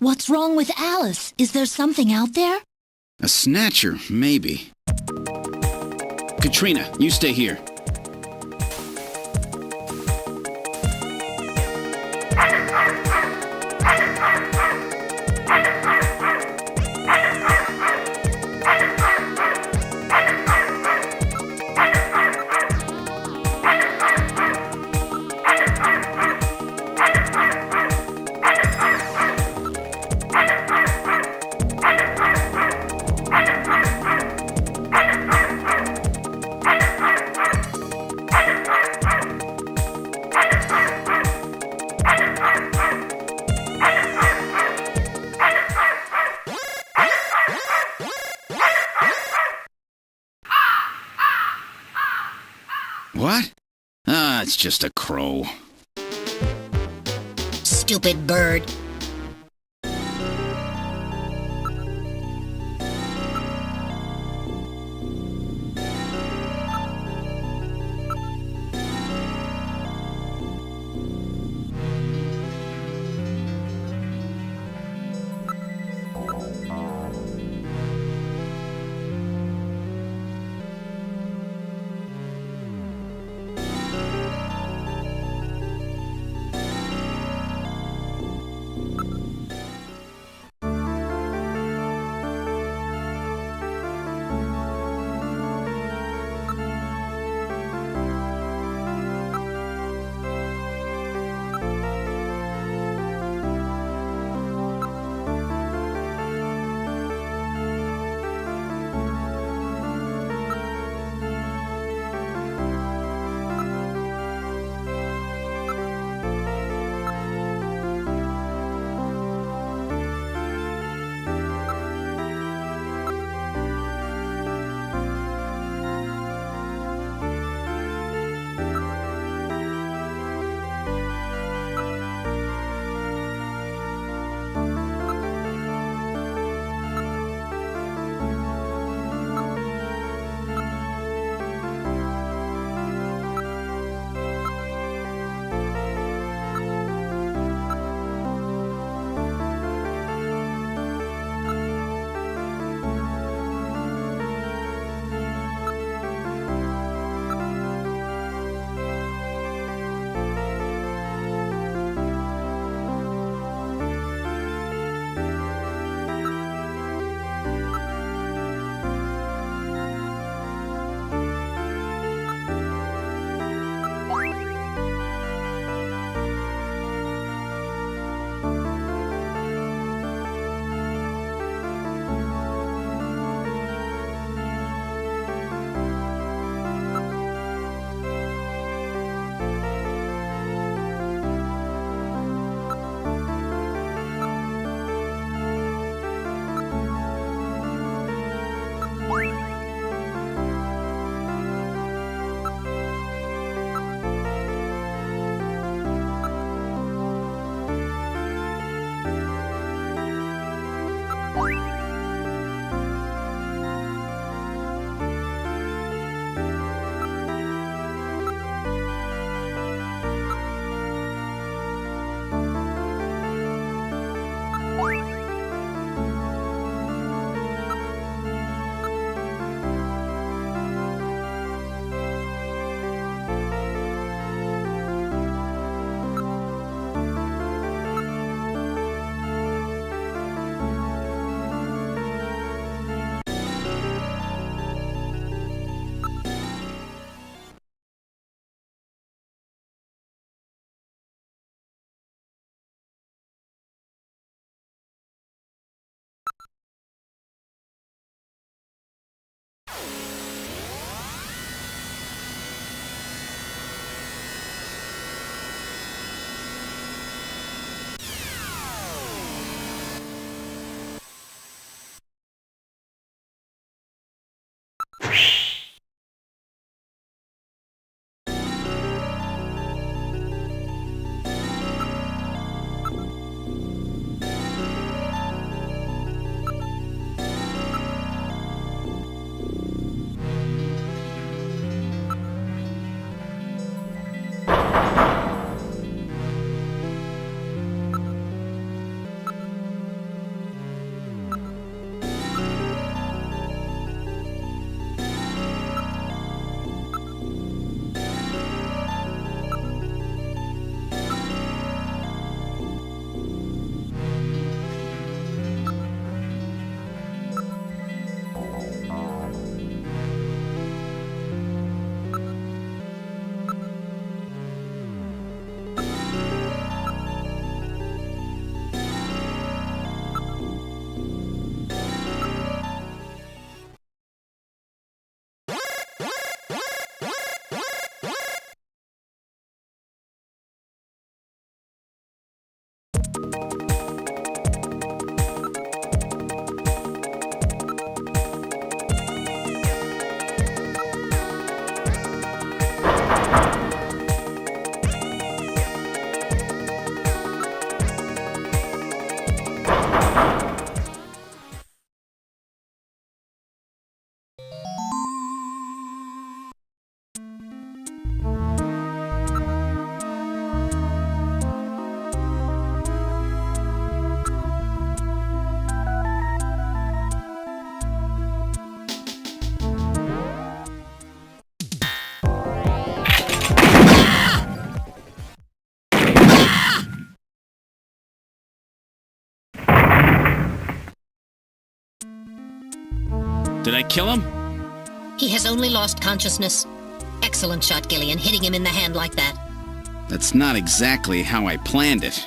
What's wrong with Alice? Is there something out there? A snatcher, maybe. Katrina, you stay here. What? Ah, it's just a crow. Stupid bird. gonna kill him? He has only lost consciousness. Excellent shot, Gillian, hitting him in the hand like that. That's not exactly how I planned it.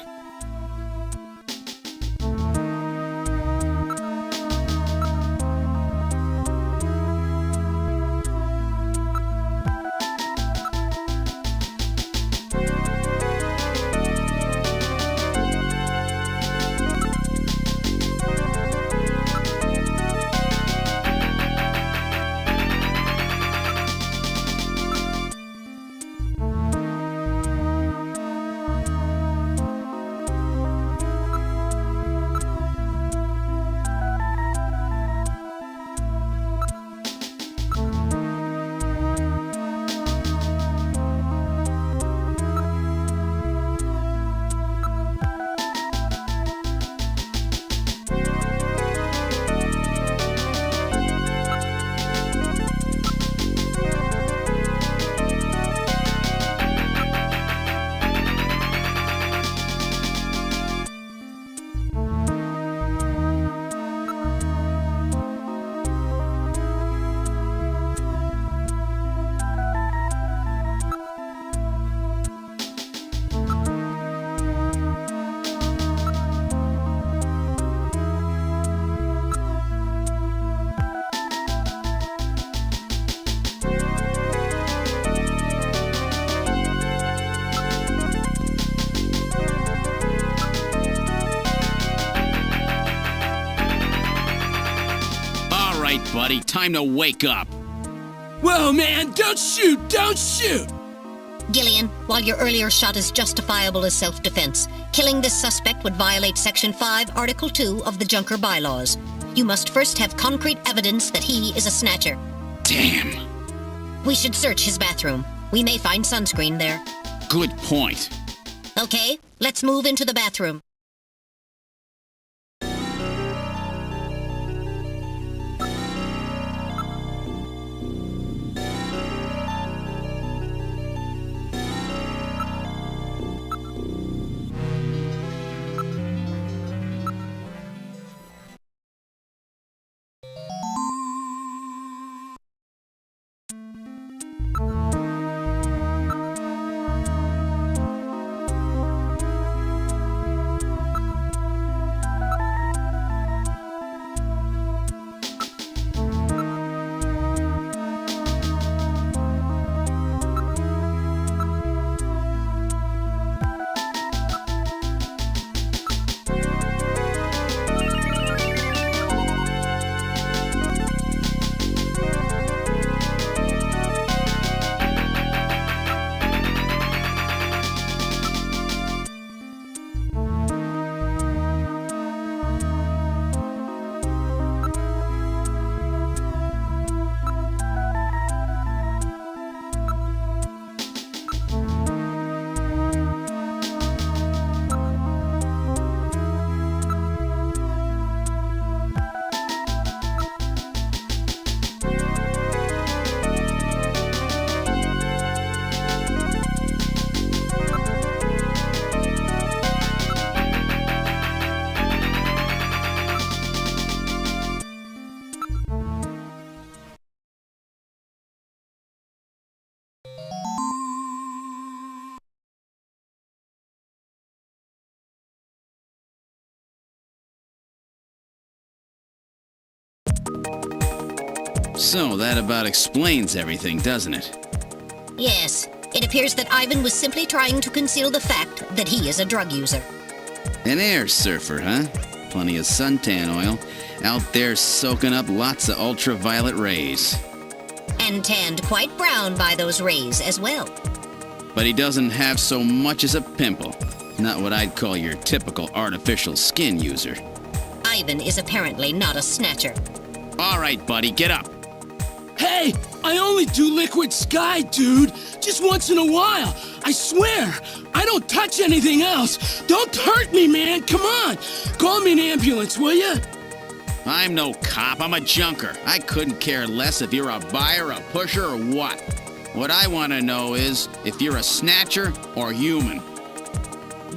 Buddy, time to wake up. Whoa, man, don't shoot! Don't shoot! Gillian, while your earlier shot is justifiable as self-defense, killing this suspect would violate Section 5, Article 2 of the Junker Bylaws. You must first have concrete evidence that he is a snatcher. Damn. We should search his bathroom. We may find sunscreen there. Good point. Okay, let's move into the bathroom. So that about explains everything, doesn't it? Yes, it appears that Ivan was simply trying to conceal the fact that he is a drug user. An air surfer, huh? Plenty of suntan oil. Out there soaking up lots of ultraviolet rays. And tanned quite brown by those rays as well. But he doesn't have so much as a pimple. Not what I'd call your typical artificial skin user. Ivan is apparently not a snatcher. All right, buddy, get up. Hey, I only do liquid sky, dude. Just once in a while. I swear. I don't touch anything else. Don't hurt me, man. Come on. Call me an ambulance, will you? I'm no cop. I'm a junker. I couldn't care less if you're a buyer, a pusher, or what. What I want to know is if you're a snatcher or human.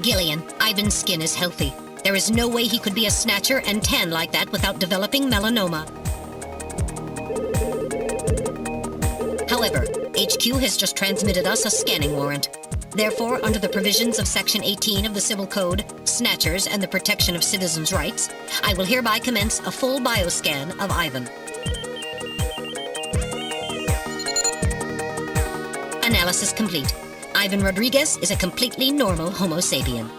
Gillian, Ivan's skin is healthy. There is no way he could be a snatcher and tan like that without developing melanoma. However, HQ has just transmitted us a scanning warrant. Therefore, under the provisions of Section 18 of the Civil Code, Snatchers and the Protection of Citizens' Rights, I will hereby commence a full bioscan of Ivan. Analysis complete. Ivan Rodriguez is a completely normal Homo sapien.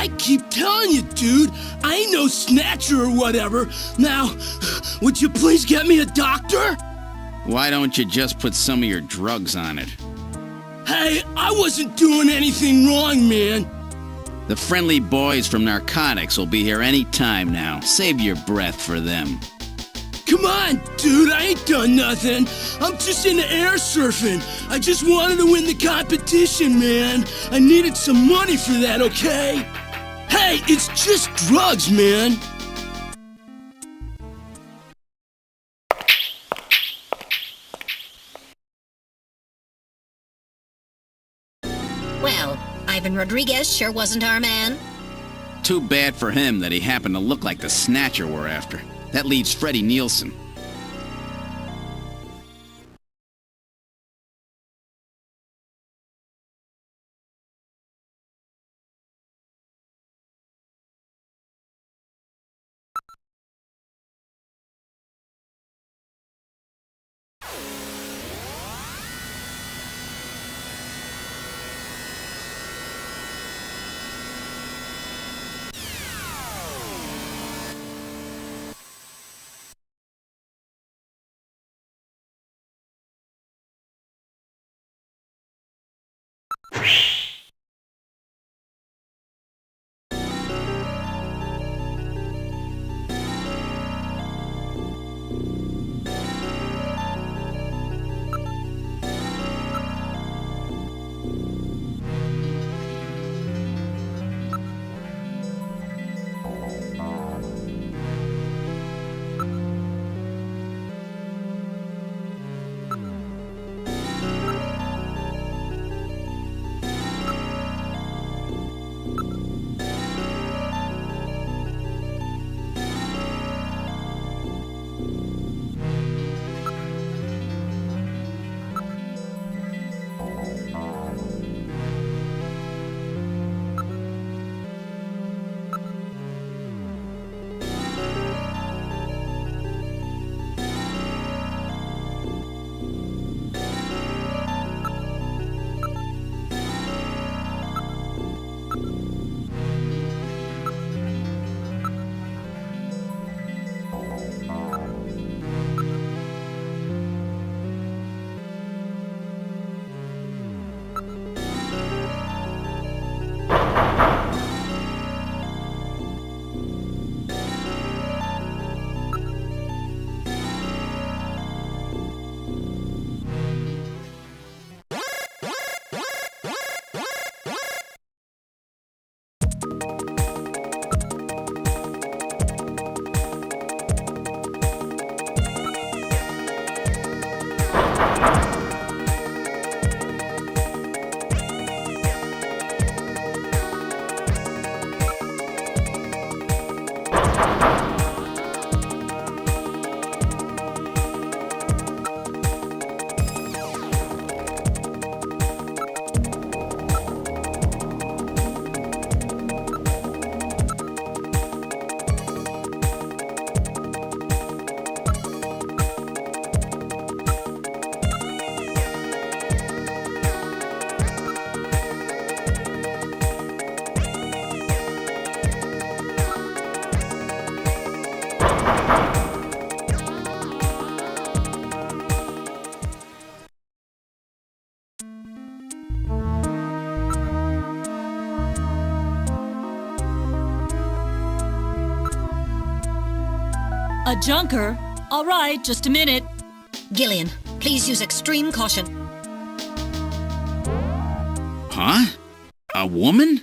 I keep telling you, dude, I ain't no snatcher or whatever. Now, would you please get me a doctor? Why don't you just put some of your drugs on it? Hey, I wasn't doing anything wrong, man. The friendly boys from narcotics will be here any time now. Save your breath for them. Come on, dude, I ain't done nothing. I'm just into air surfing. I just wanted to win the competition, man. I needed some money for that, okay? Hey, it's just drugs, man. Well, Ivan Rodriguez sure wasn't our man. Too bad for him that he happened to look like the Snatcher we're after. That leaves Freddie Nielsen. A junker? All right, just a minute. Gillian, please use extreme caution. Huh? A woman?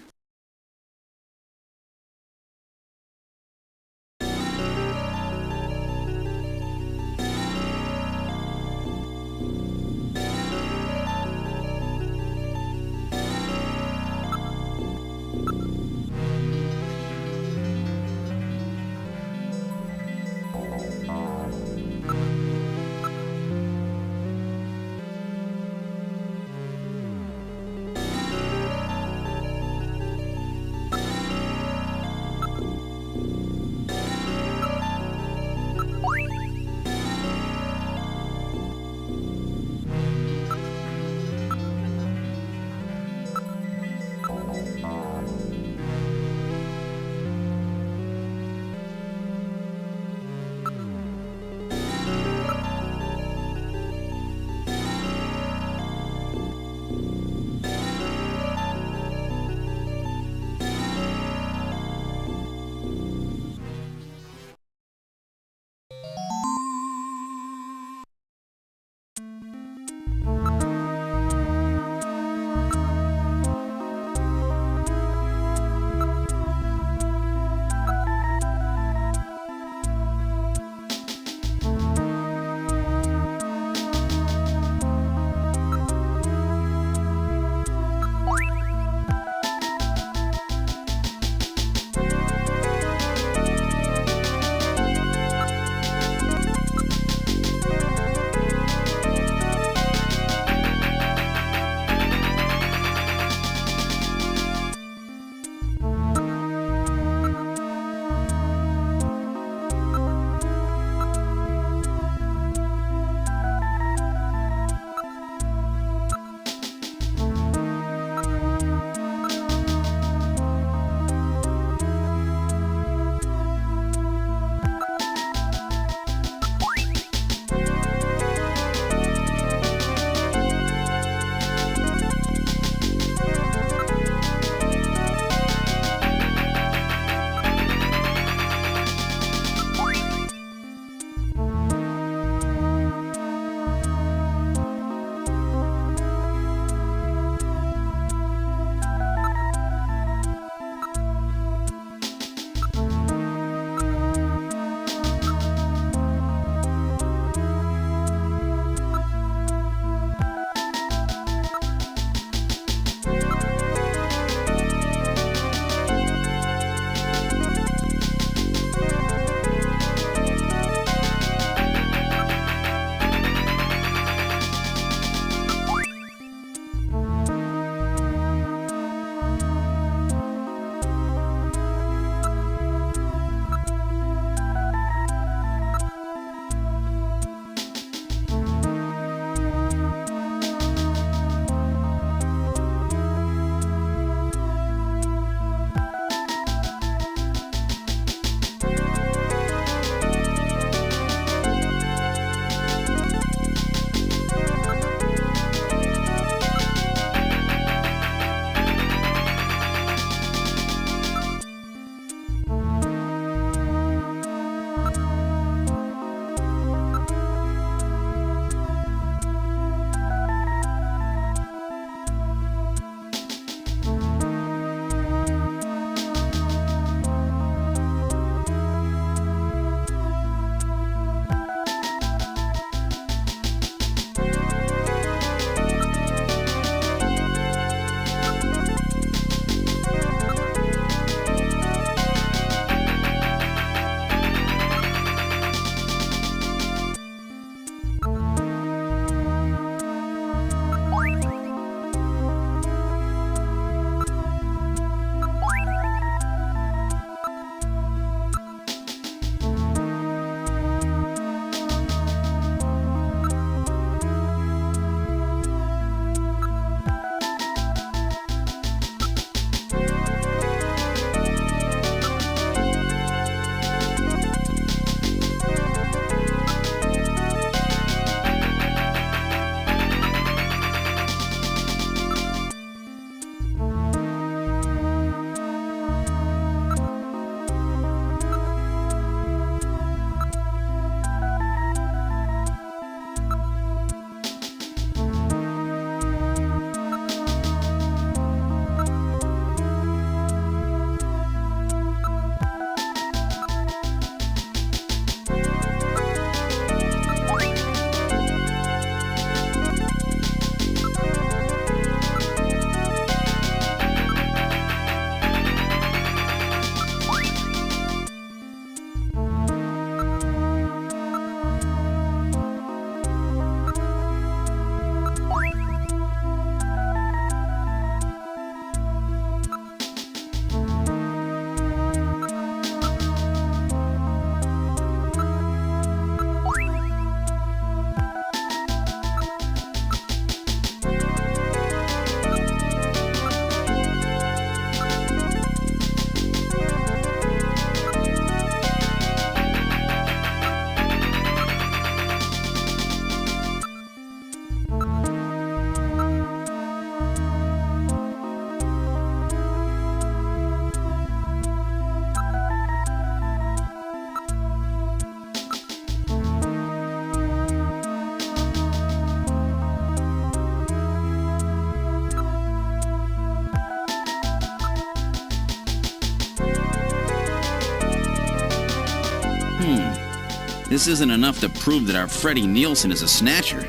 This isn't enough to prove that our Freddie Nielsen is a snatcher.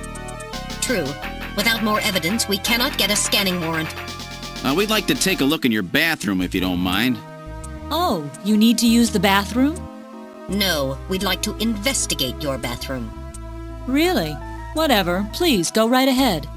True. Without more evidence, we cannot get a scanning warrant. We'd like to take a look in your bathroom if you don't mind. Oh, you need to use the bathroom? No, we'd like to investigate your bathroom. Really? Whatever. Please, go right ahead.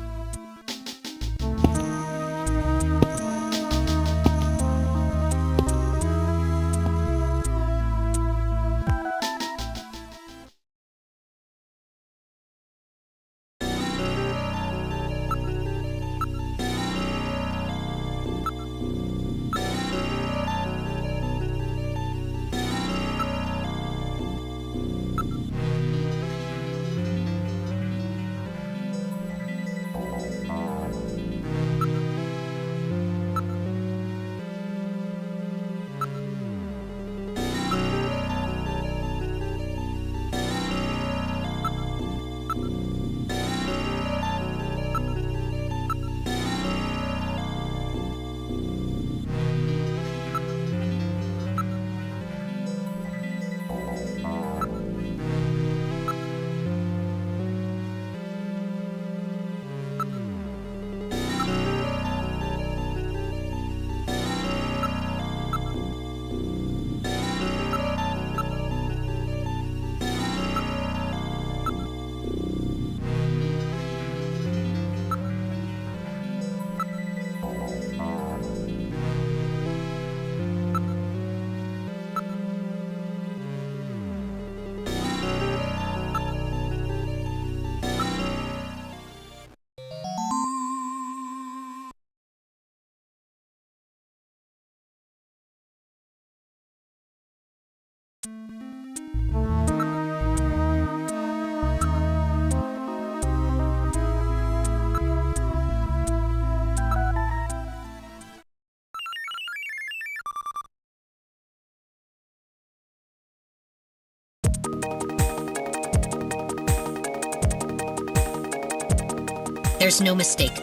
There's no mistake.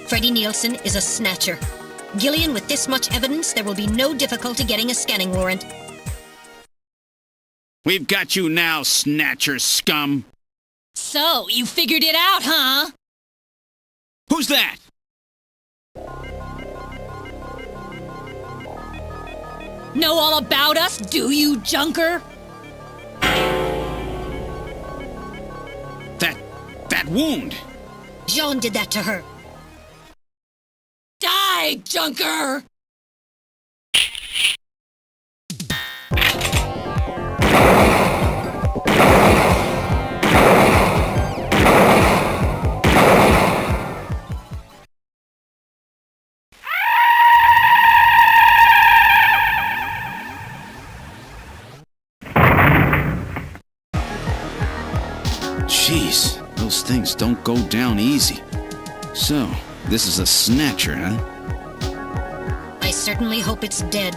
Freddie Nielsen is a snatcher. Gillian, with this much evidence, there will be no difficulty getting a scanning warrant. We've got you now, snatcher scum. So, you figured it out, huh? Who's that? Know all about us, do you, junker? That wound. Jean did that to her. Die, junker! Jeez, those things don't go down easy. So, this is a snatcher, huh? I certainly hope it's dead.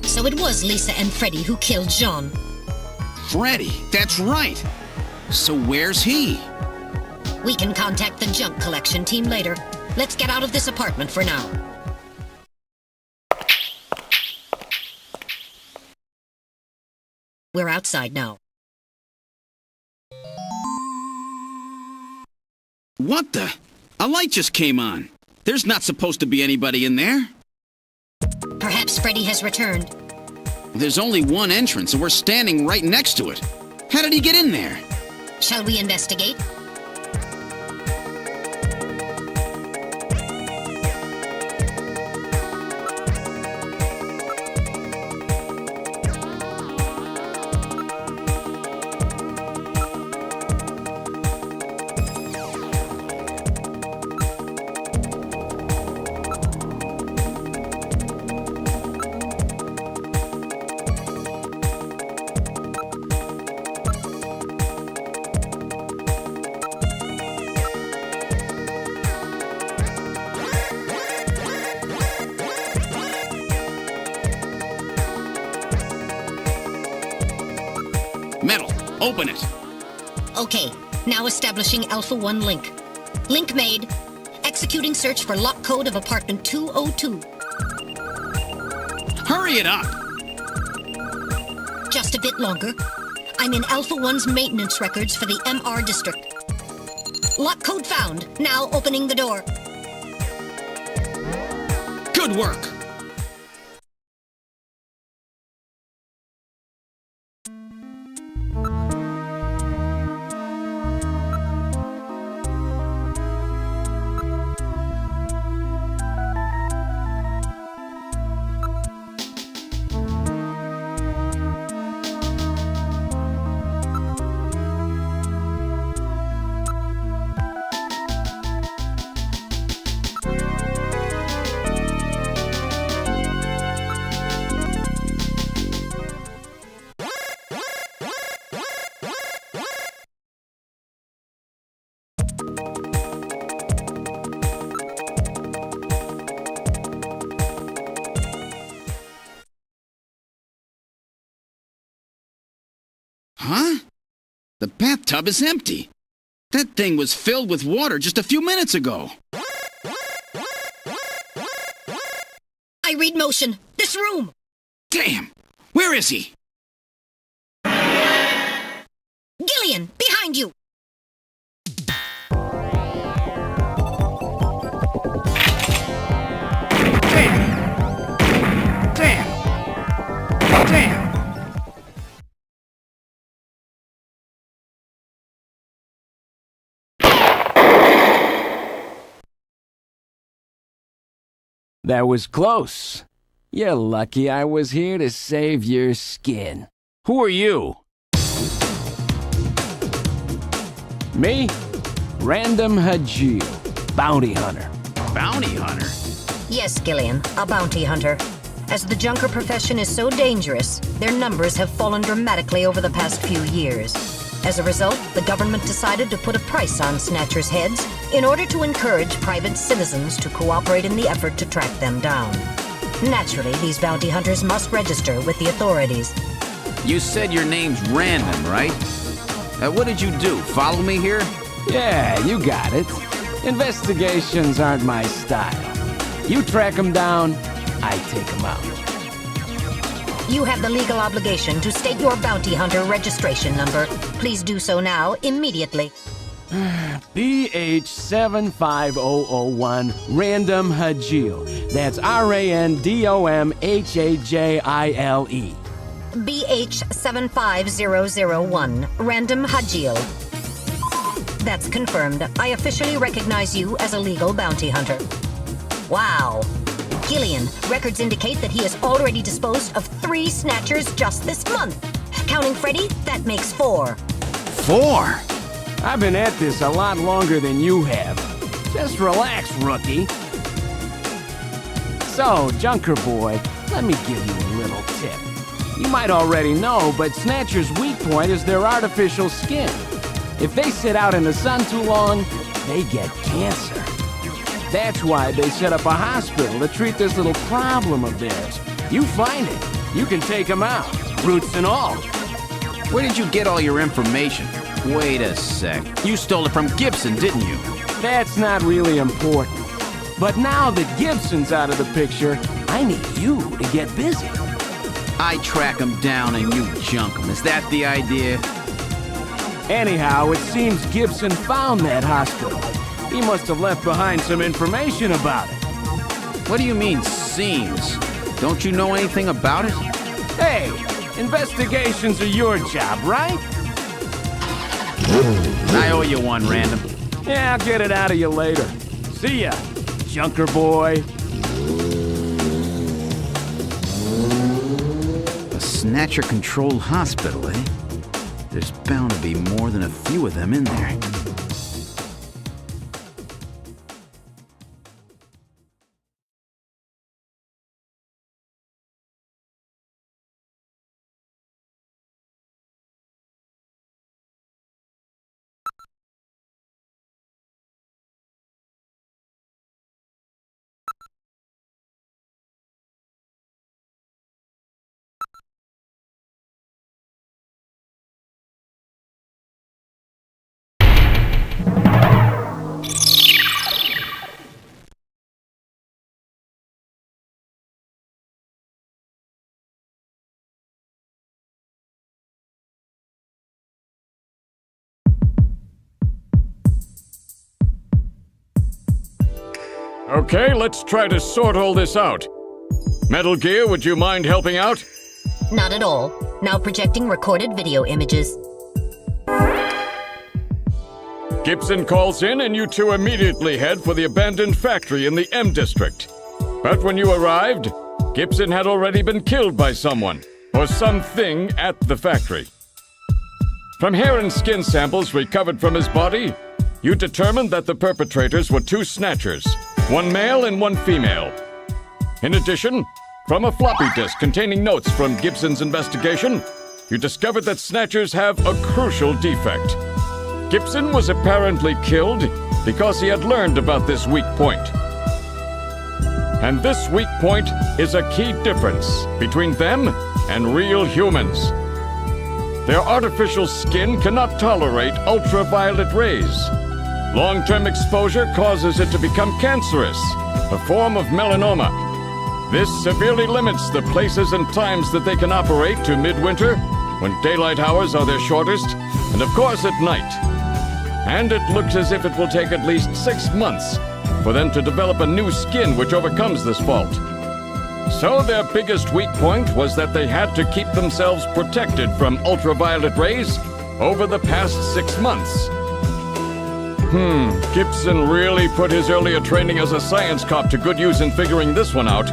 So it was Lisa and Freddie who killed Jean. Freddie, that's right. So where's he? We can contact the junk collection team later. Let's get out of this apartment for now. We're outside now. What the? A light just came on. There's not supposed to be anybody in there. Perhaps Freddie has returned. There's only one entrance, and we're standing right next to it. How did he get in there? Shall we investigate? Metal, open it. Okay, now establishing Alpha 1 link. Link made. Executing search for lock code of apartment 202. Hurry it up. Just a bit longer. I'm in Alpha 1's maintenance records for the MR district. Lock code found. Now opening the door. Good work. Huh? The bathtub is empty. That thing was filled with water just a few minutes ago. I read motion. This room. Damn! Where is he? Gillian, behind you. Damn! That was close. You're lucky I was here to save your skin. Who are you? Me? Random Hajil, bounty hunter. Bounty hunter? Yes, Gillian, a bounty hunter. As the junker profession is so dangerous, their numbers have fallen dramatically over the past few years. As a result, the government decided to put a price on Snatcher's heads in order to encourage private citizens to cooperate in the effort to track them down. Naturally, these bounty hunters must register with the authorities. You said your name's Random, right? What did you do? Follow me here? Yeah, you got it. Investigations aren't my style. You track them down, I take them out. You have the legal obligation to state your bounty hunter registration number. Please do so now, immediately. BH75001, Random Hajil. That's RANDOMHAJILE. BH75001, Random Hajil. That's confirmed. I officially recognize you as a legal bounty hunter. Wow. Gillian, records indicate that he has already disposed of 3 snatchers just this month. Counting Freddy, that makes 4. 4? I've been at this a lot longer than you have. Just relax, rookie. So, Junker Boy, let me give you a little tip. You might already know, but Snatcher's weak point is their artificial skin. If they sit out in the sun too long, they get cancer. That's why they set up a hospital to treat this little problem of theirs. You find it, you can take them out, roots and all. Where did you get all your information? Wait a sec. You stole it from Gibson, didn't you? That's not really important. But now that Gibson's out of the picture, I need you to get busy. I track him down and you junk him. Is that the idea? Anyhow, it seems Gibson found that hospital. He must have left behind some information about it. What do you mean, seems? Don't you know anything about it? Hey, investigations are your job, right? I owe you one, Random. Yeah, I'll get it out of you later. See ya, Junker Boy. A Snatcher-controlled hospital, eh? There's bound to be more than a few of them in there. Okay, let's try to sort all this out. Metal Gear, would you mind helping out? Not at all. Now projecting recorded video images. Gibson calls in and you two immediately head for the abandoned factory in the M District. But when you arrived, Gibson had already been killed by someone, or something at the factory. From hair and skin samples recovered from his body, you determined that the perpetrators were two Snatchers, one male and one female. In addition, from a floppy disk containing notes from Gibson's investigation, you discovered that Snatchers have a crucial defect. Gibson was apparently killed because he had learned about this weak point. And this weak point is a key difference between them and real humans. Their artificial skin cannot tolerate ultraviolet rays. Long-term exposure causes it to become cancerous, a form of melanoma. This severely limits the places and times that they can operate to midwinter, when daylight hours are their shortest, and of course at night. And it looks as if it will take at least 6 months for them to develop a new skin which overcomes this fault. So their biggest weak point was that they had to keep themselves protected from ultraviolet rays over the past 6 months. Gibson really put his earlier training as a science cop to good use in figuring this one out.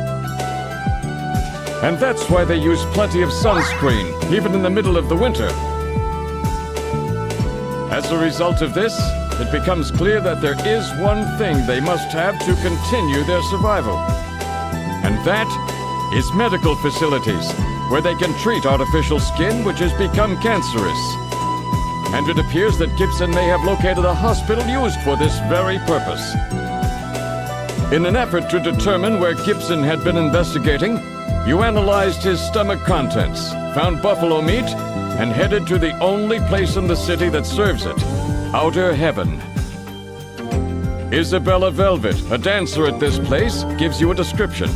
And that's why they use plenty of sunscreen, even in the middle of the winter. As a result of this, it becomes clear that there is one thing they must have to continue their survival. And that is medical facilities, where they can treat artificial skin which has become cancerous. And it appears that Gibson may have located a hospital used for this very purpose. In an effort to determine where Gibson had been investigating, you analyzed his stomach contents, found buffalo meat, and headed to the only place in the city that serves it, Outer Heaven. Isabella Velvet, a dancer at this place, gives you a description,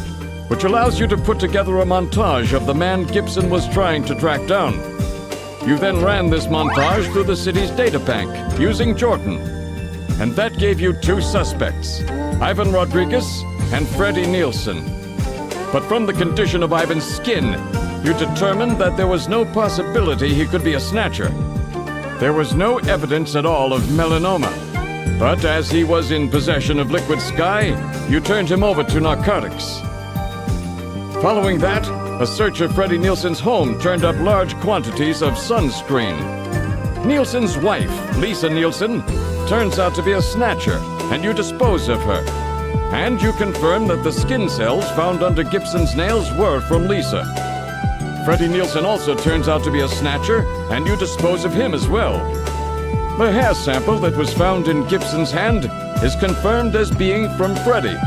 which allows you to put together a montage of the man Gibson was trying to track down. You then ran this montage through the city's data bank, using Jordan. And that gave you two suspects, Ivan Rodriguez and Freddie Nielsen. But from the condition of Ivan's skin, you determined that there was no possibility he could be a Snatcher. There was no evidence at all of melanoma. But as he was in possession of liquid sky, you turned him over to narcotics. Following that, a search of Freddie Nielsen's home turned up large quantities of sunscreen. Nielsen's wife, Lisa Nielsen, turns out to be a Snatcher, and you dispose of her. And you confirm that the skin cells found under Gibson's nails were from Lisa. Freddie Nielsen also turns out to be a Snatcher, and you dispose of him as well. The hair sample that was found in Gibson's hand is confirmed as being from Freddie.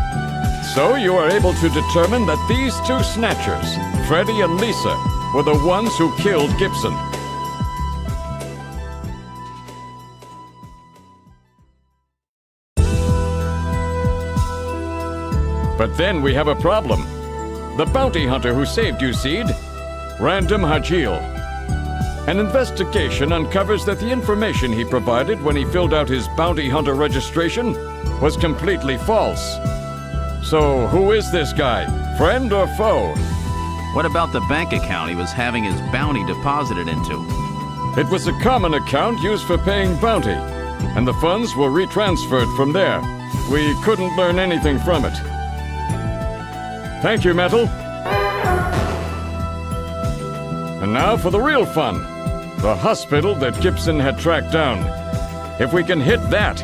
So you are able to determine that these two Snatchers, Freddie and Lisa, were the ones who killed Gibson. But then we have a problem. The bounty hunter who saved you, Seed, Random Hajil. An investigation uncovers that the information he provided when he filled out his bounty hunter registration was completely false. So who is this guy? Friend or foe? What about the bank account he was having his bounty deposited into? It was a common account used for paying bounty, and the funds were retransferred from there. We couldn't learn anything from it. Thank you, Metal. And now for the real fun. The hospital that Gibson had tracked down. If we can hit that,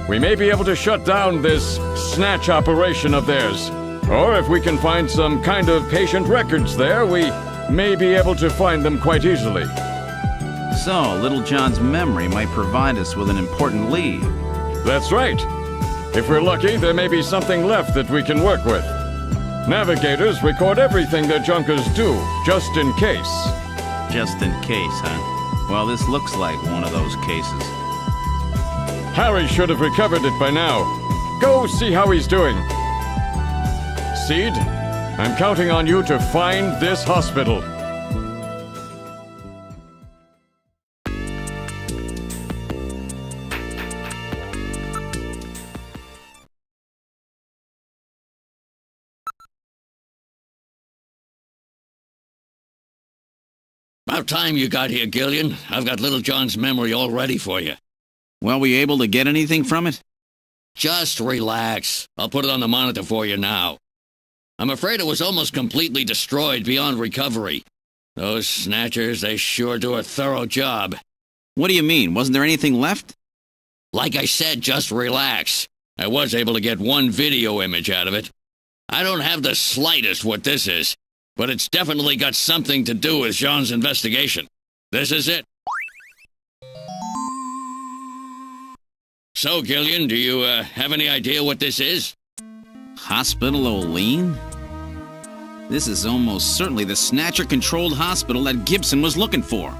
we may be able to shut down this snatch operation of theirs. Or if we can find some kind of patient records there, we may be able to find them quite easily. So, Little John's memory might provide us with an important lead. That's right. If we're lucky, there may be something left that we can work with. Navigators record everything their junkers do, just in case. Just in case, huh? Well, this looks like one of those cases. Harry should have recovered it by now. Go see how he's doing. Seed, I'm counting on you to find this hospital. About time you got here, Gillian. I've got Little John's memory all ready for you. Well, were you able to get anything from it? Just relax. I'll put it on the monitor for you now. I'm afraid it was almost completely destroyed beyond recovery. Those Snatchers, they sure do a thorough job. What do you mean? Wasn't there anything left? Like I said, just relax. I was able to get one video image out of it. I don't have the slightest what this is, but it's definitely got something to do with Jean's investigation. This is it. So, Gillian, do you have any idea what this is? Hospital O'Lean? This is almost certainly the Snatcher-controlled hospital that Gibson was looking for.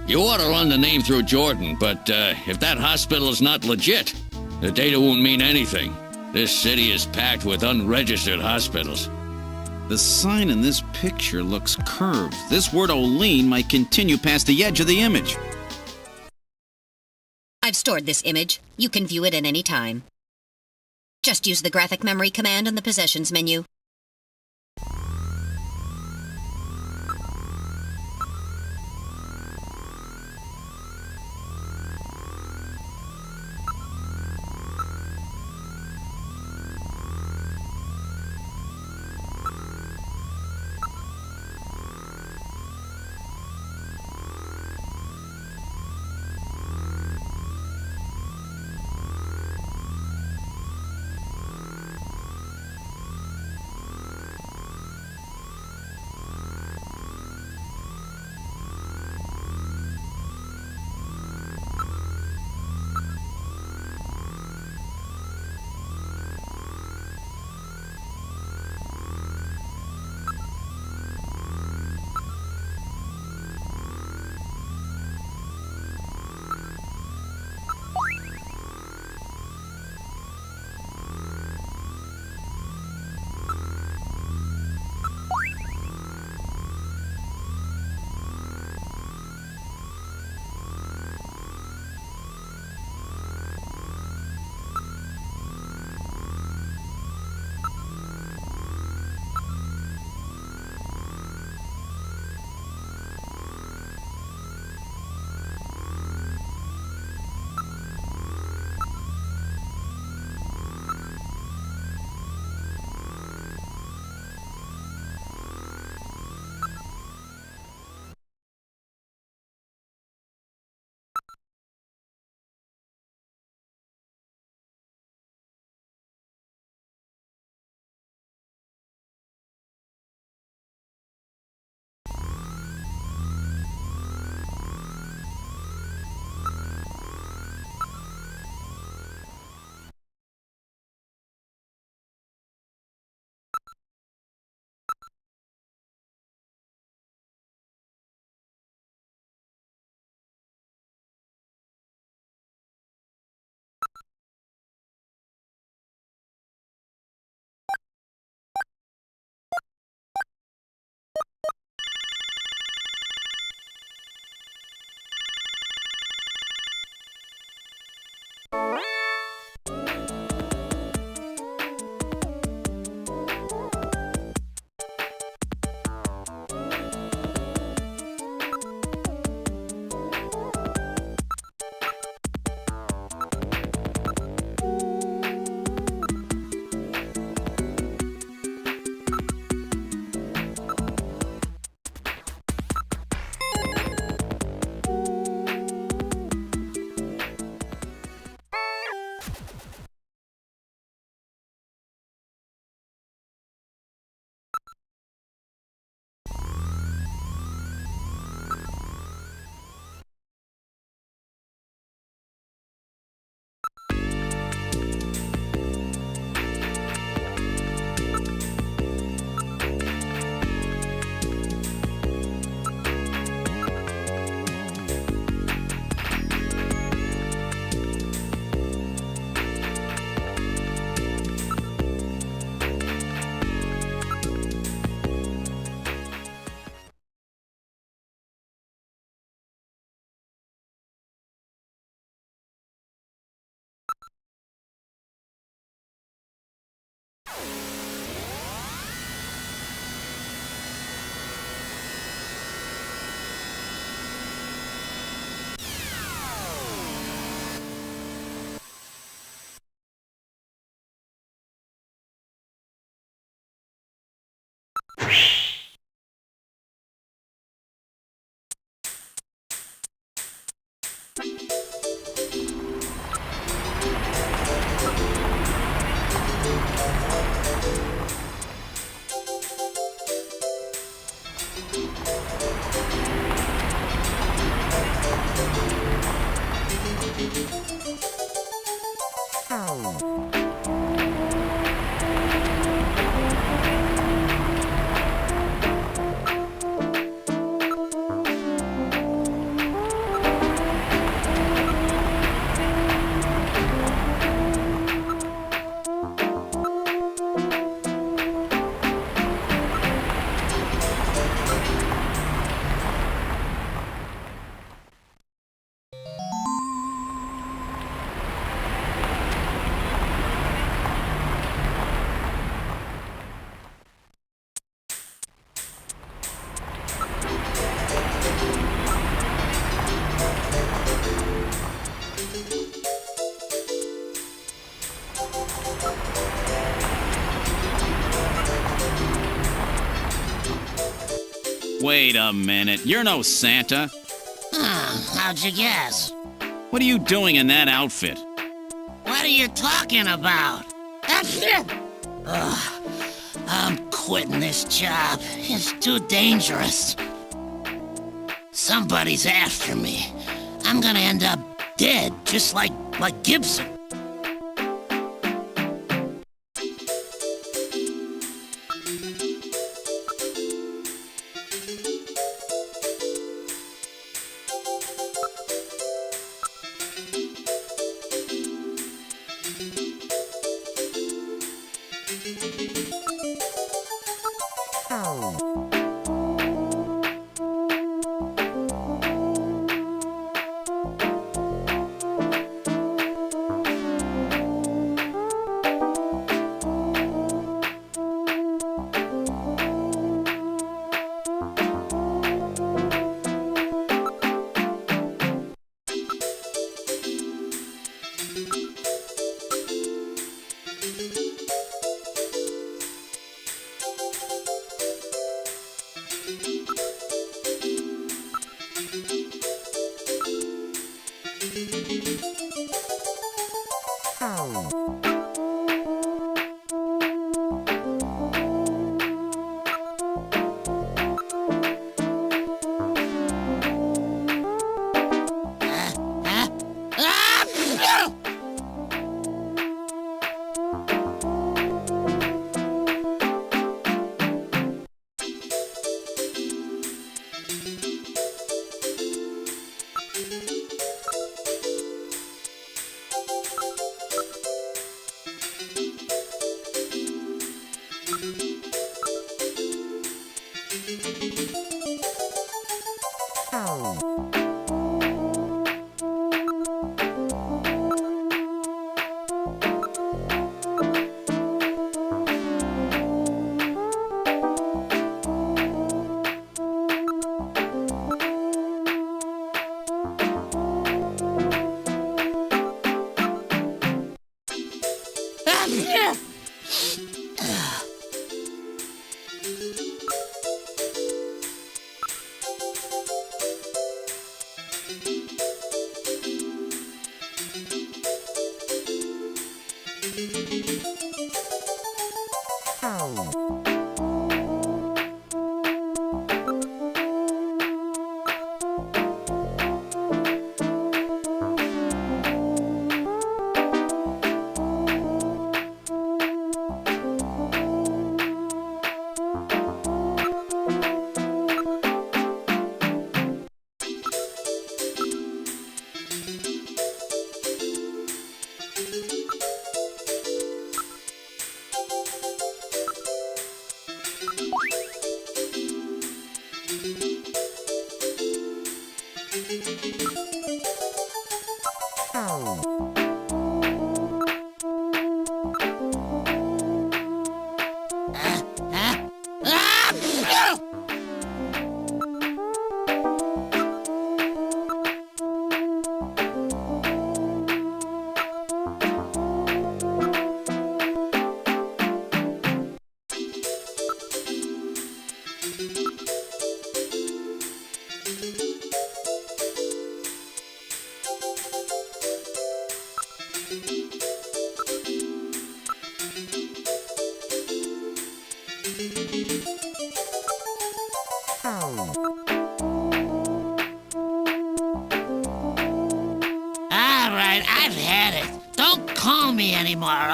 You ought to run the name through Jordan, but if that hospital is not legit, the data won't mean anything. This city is packed with unregistered hospitals. The sign in this picture looks curved. This word O'Lean might continue past the edge of the image. I've stored this image. You can view it at any time. Just use the graphic memory command in the Possessions menu. Wait a minute. You're no Santa. How'd you guess? What are you doing in that outfit? What are you talking about? Ugh, I'm quitting this job. It's too dangerous. Somebody's after me. I'm gonna end up dead, just like Gibson.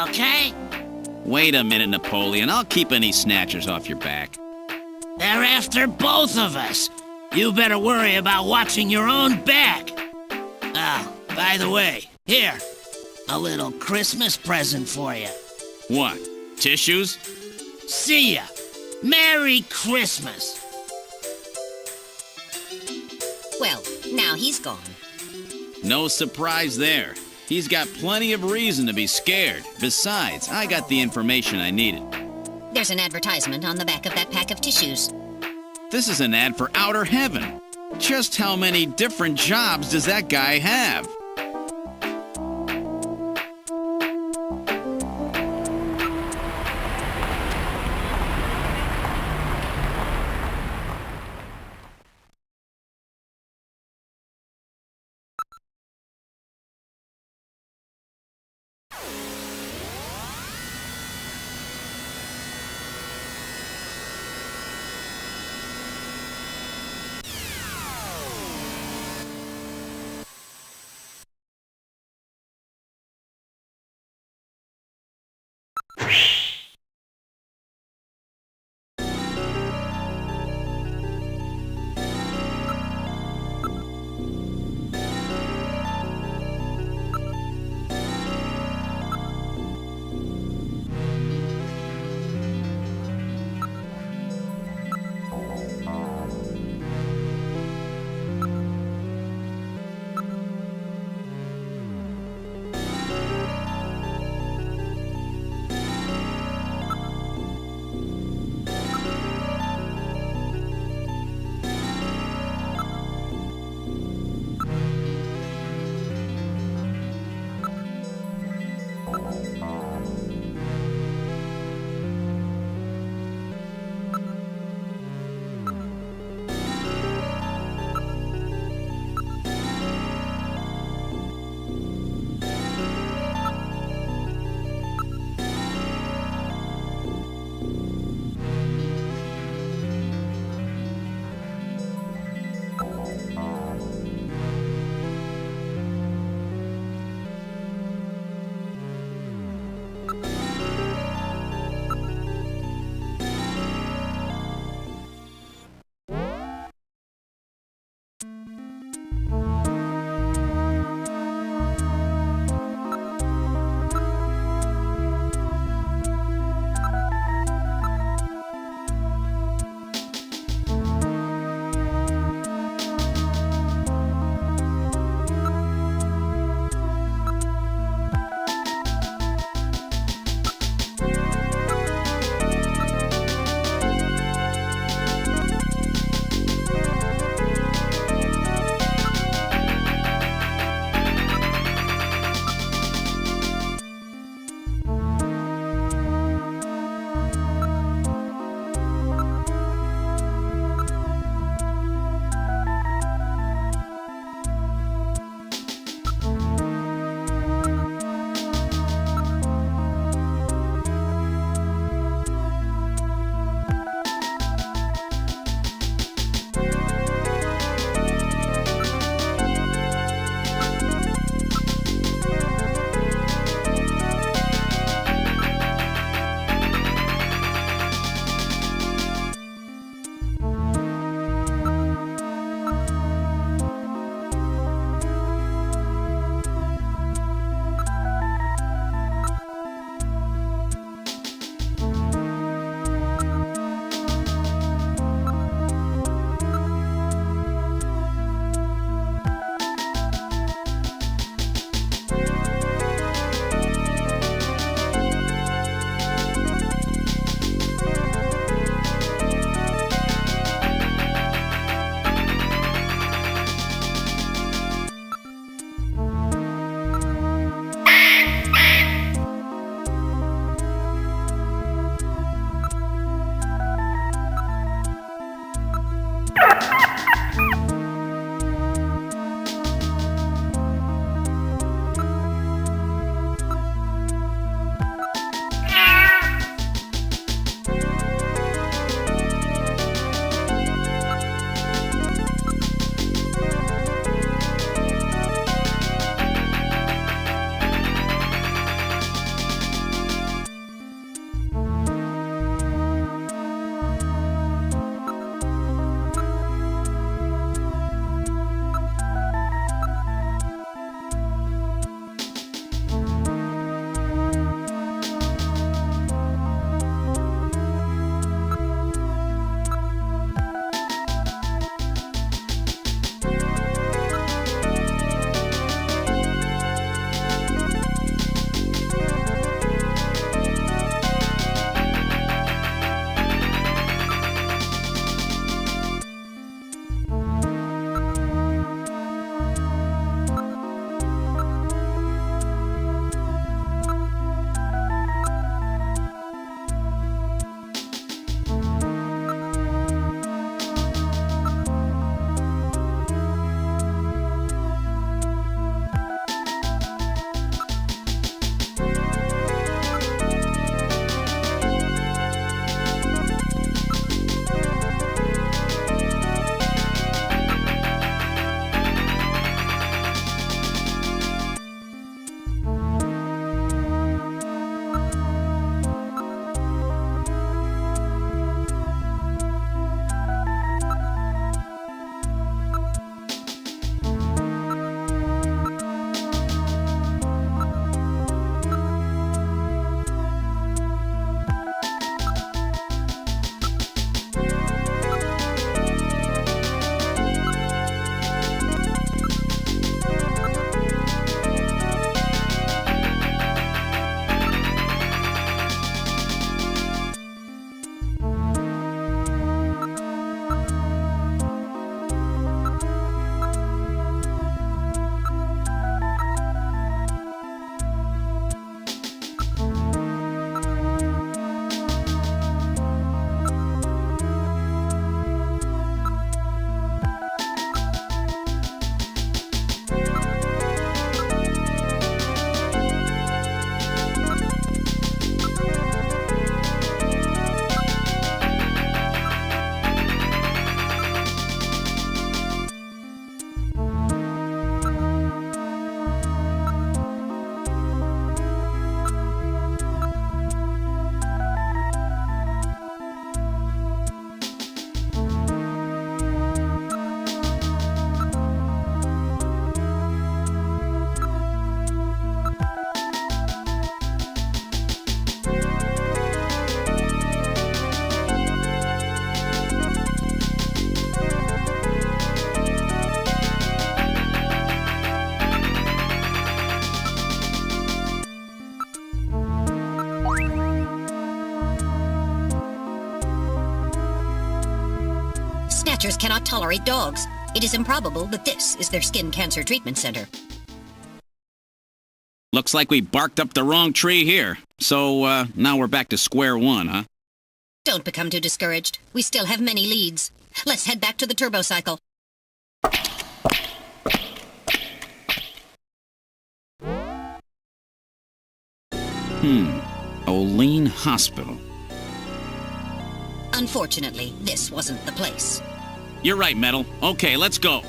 Okay? Wait a minute, Napoleon. I'll keep any snatchers off your back. They're after both of us. You better worry about watching your own back. Oh, by the way, here, a little Christmas present for you. What? Tissues? See ya. Merry Christmas. Well, now he's gone. No surprise there. He's got plenty of reason to be scared. Besides, I got the information I needed. There's an advertisement on the back of that pack of tissues. This is an ad for outer heaven. Just how many different jobs does that guy have? Snatchers cannot tolerate dogs. It is improbable that this is their skin cancer treatment center. Looks like we barked up the wrong tree here. So, now we're back to square one, huh? Don't become too discouraged. We still have many leads. Let's head back to the turbocycle. Olean Hospital. Unfortunately, this wasn't the place. You're right, Metal. Okay, let's go.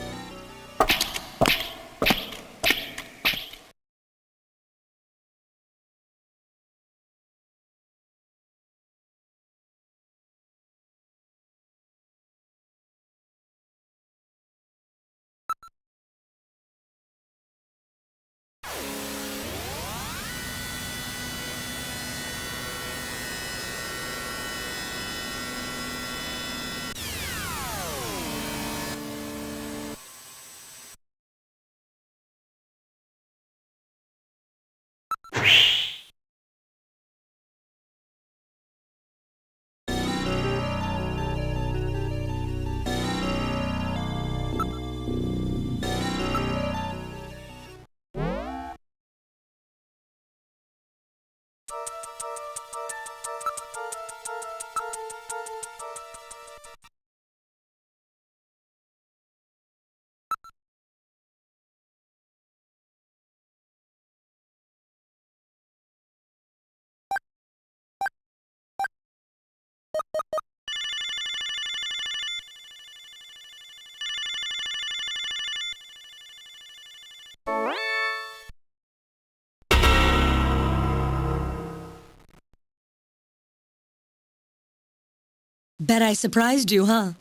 Bet I surprised you, huh?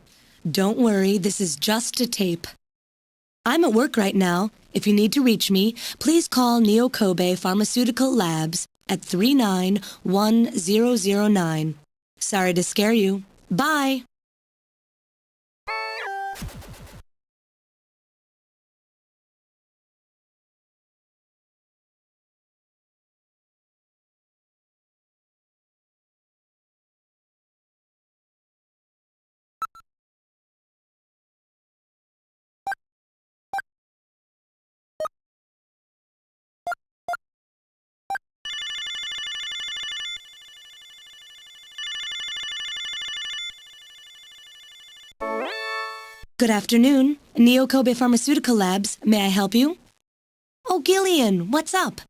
Don't worry, this is just a tape. I'm at work right now. If you need to reach me, please call Neo Kobe Pharmaceutical Labs at 391009. Sorry to scare you. Bye! Good afternoon. Neo Kobe Pharmaceutical Labs. May I help you? Oh, Gillian, what's up?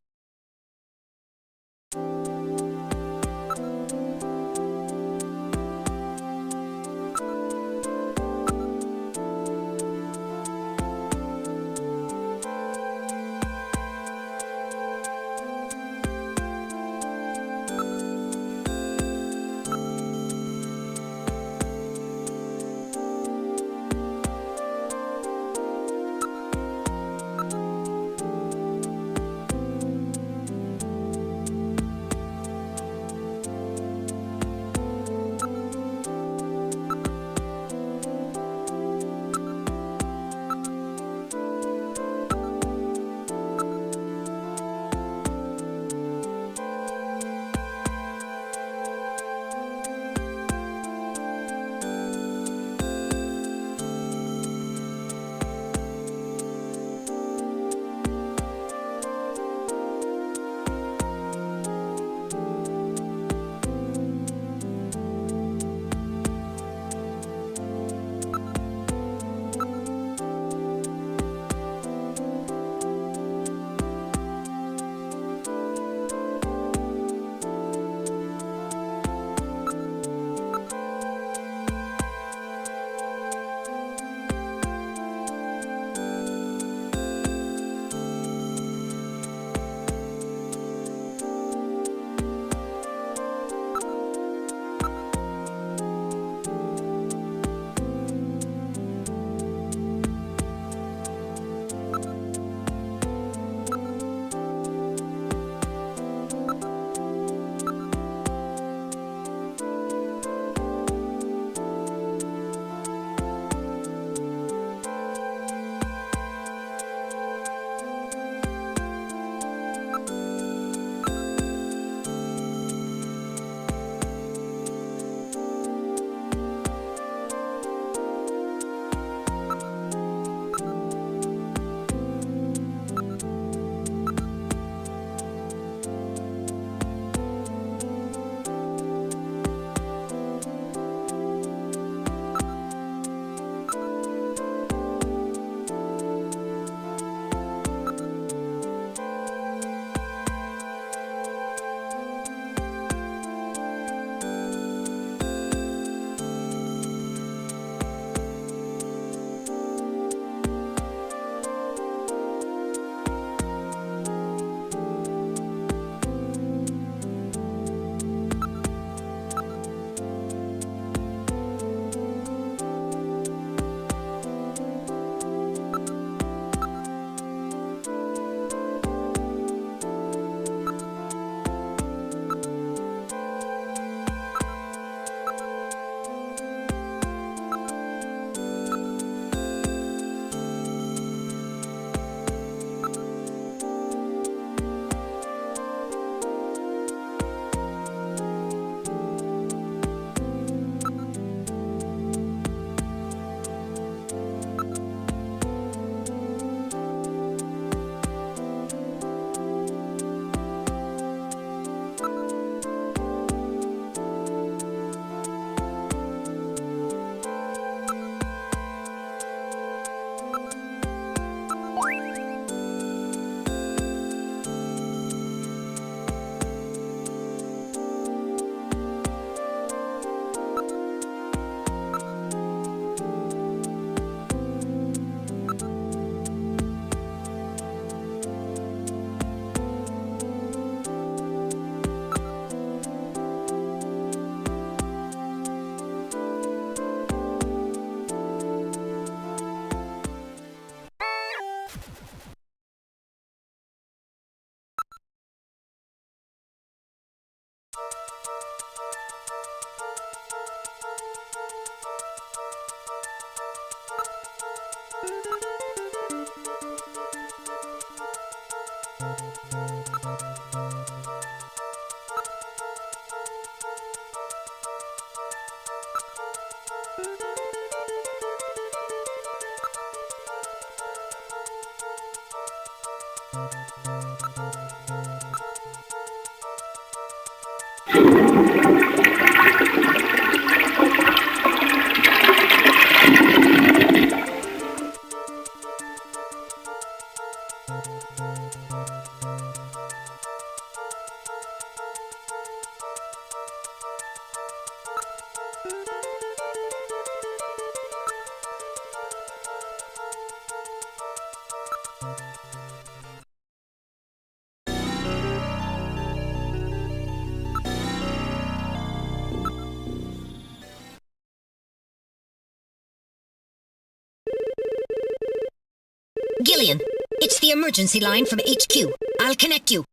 Gillian, it's the emergency line from HQ. I'll connect you.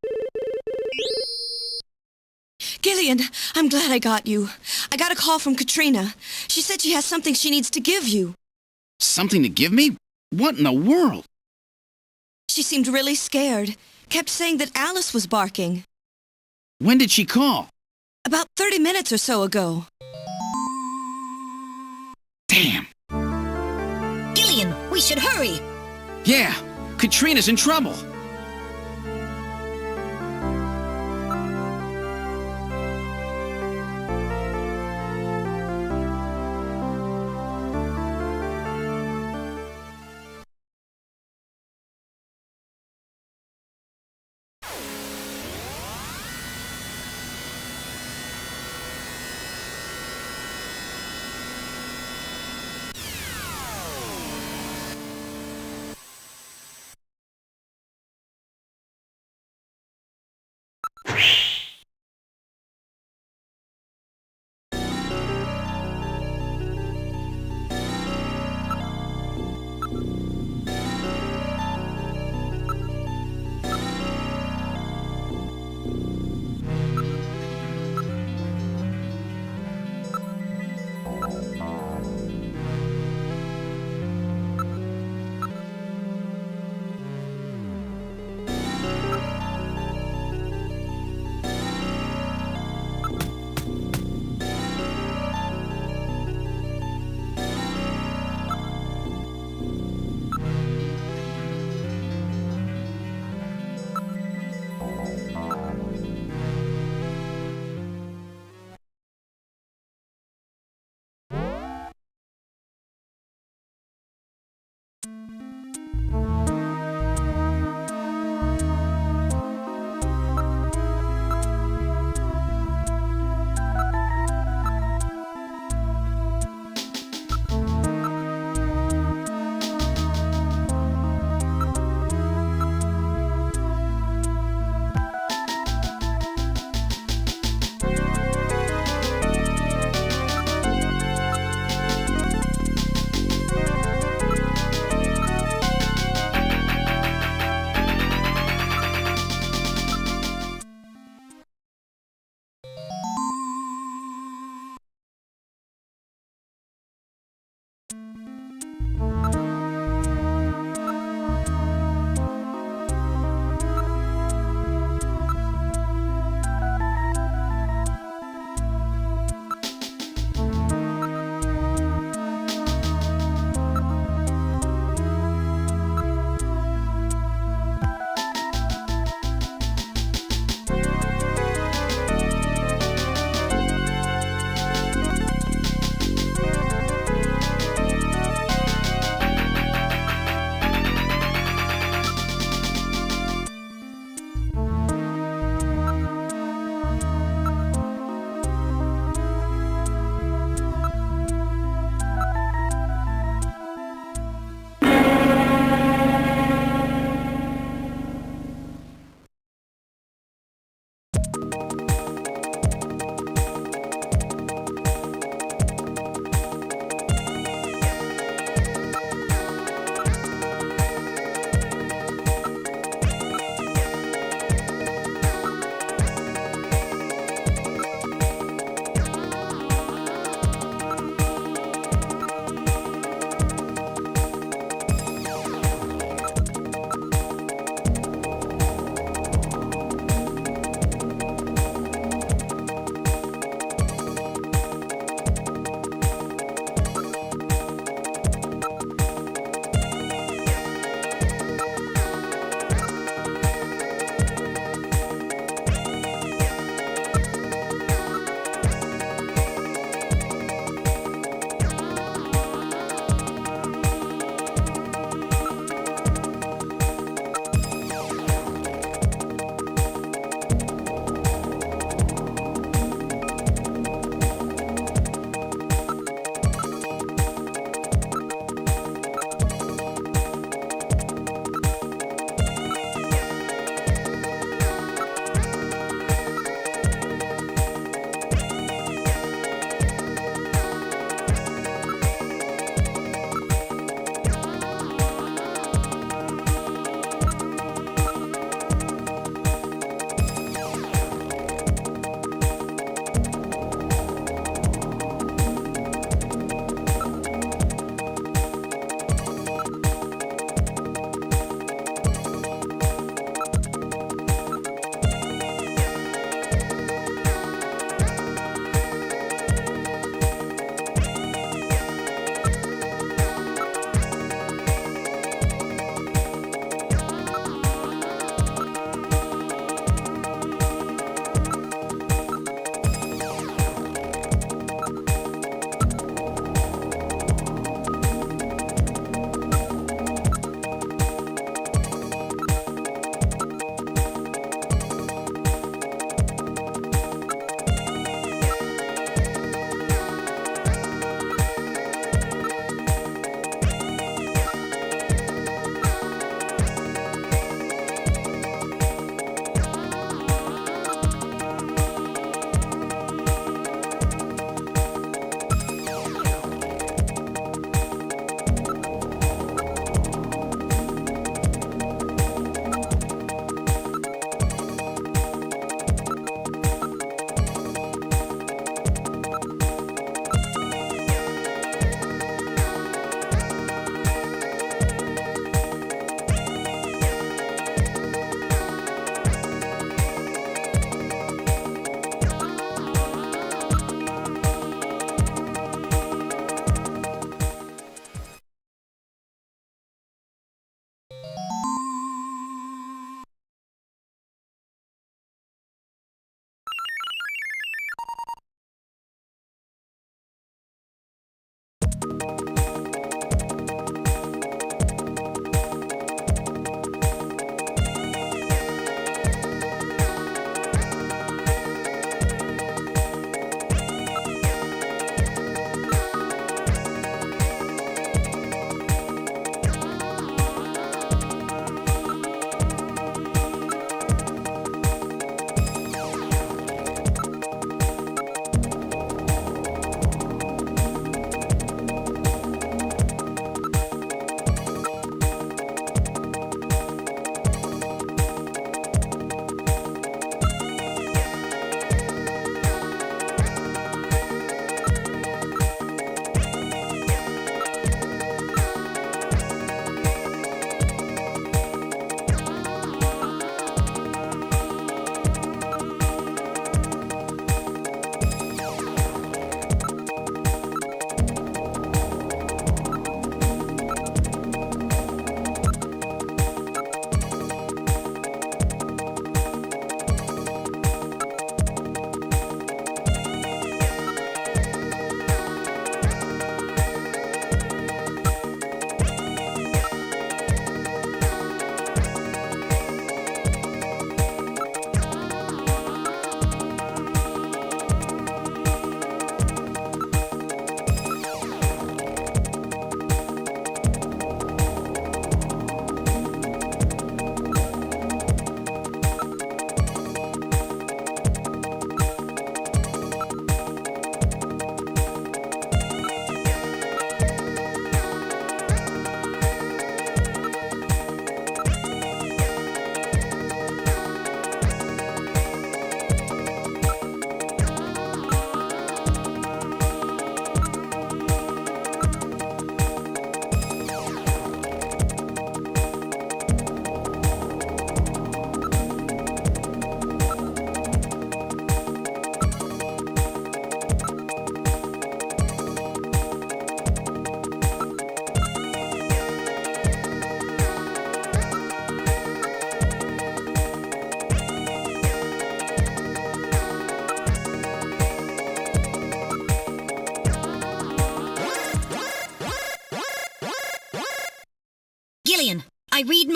Gillian, I'm glad I got you. I got a call from Katrina. She said she has something she needs to give you. Something to give me? What in the world? She seemed really scared. Kept saying that Alice was barking. When did she call? About 30 minutes or so ago. Damn. Gillian, we should hurry. Yeah, Katrina's in trouble.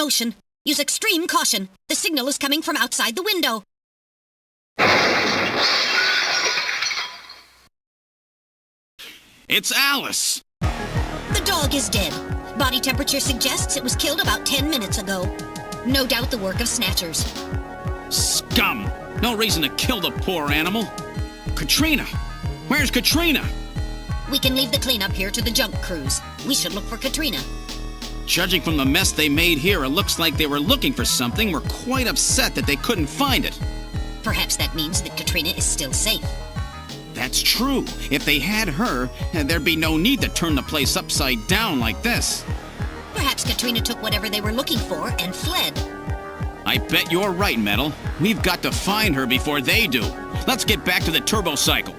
motion. Use extreme caution. The signal is coming from outside the window. It's Alice! The dog is dead. Body temperature suggests it was killed about 10 minutes ago. No doubt the work of Snatchers. Scum! No reason to kill the poor animal. Katrina! Where's Katrina? We can leave the cleanup here to the junk crews. We should look for Katrina. Judging from the mess they made here, it looks like they were looking for something. We're quite upset that they couldn't find it. Perhaps that means that Katrina is still safe. That's true. If they had her, there'd be no need to turn the place upside down like this. Perhaps Katrina took whatever they were looking for and fled. I bet you're right, Metal. We've got to find her before they do. Let's get back to the turbo cycle.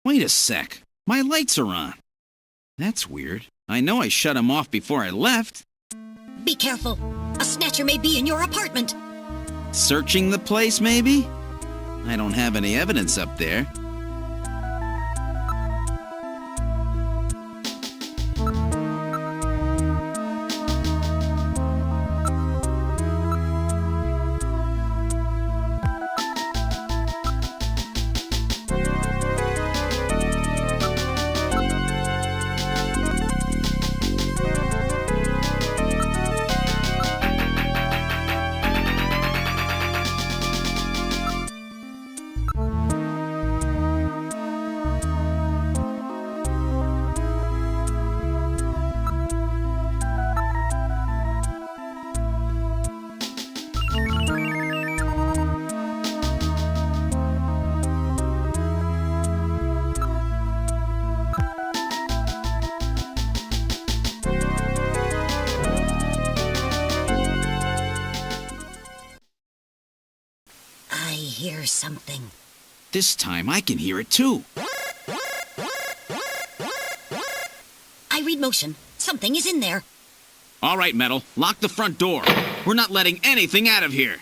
Wait a sec. My lights are on. That's weird. I know I shut them off before I left. Be careful. A snatcher may be in your apartment. Searching the place, maybe? I don't have any evidence up there. Hear something. This time I can hear it too. I read motion. Something is in there. All right, Metal. Lock the front door. We're not letting anything out of here.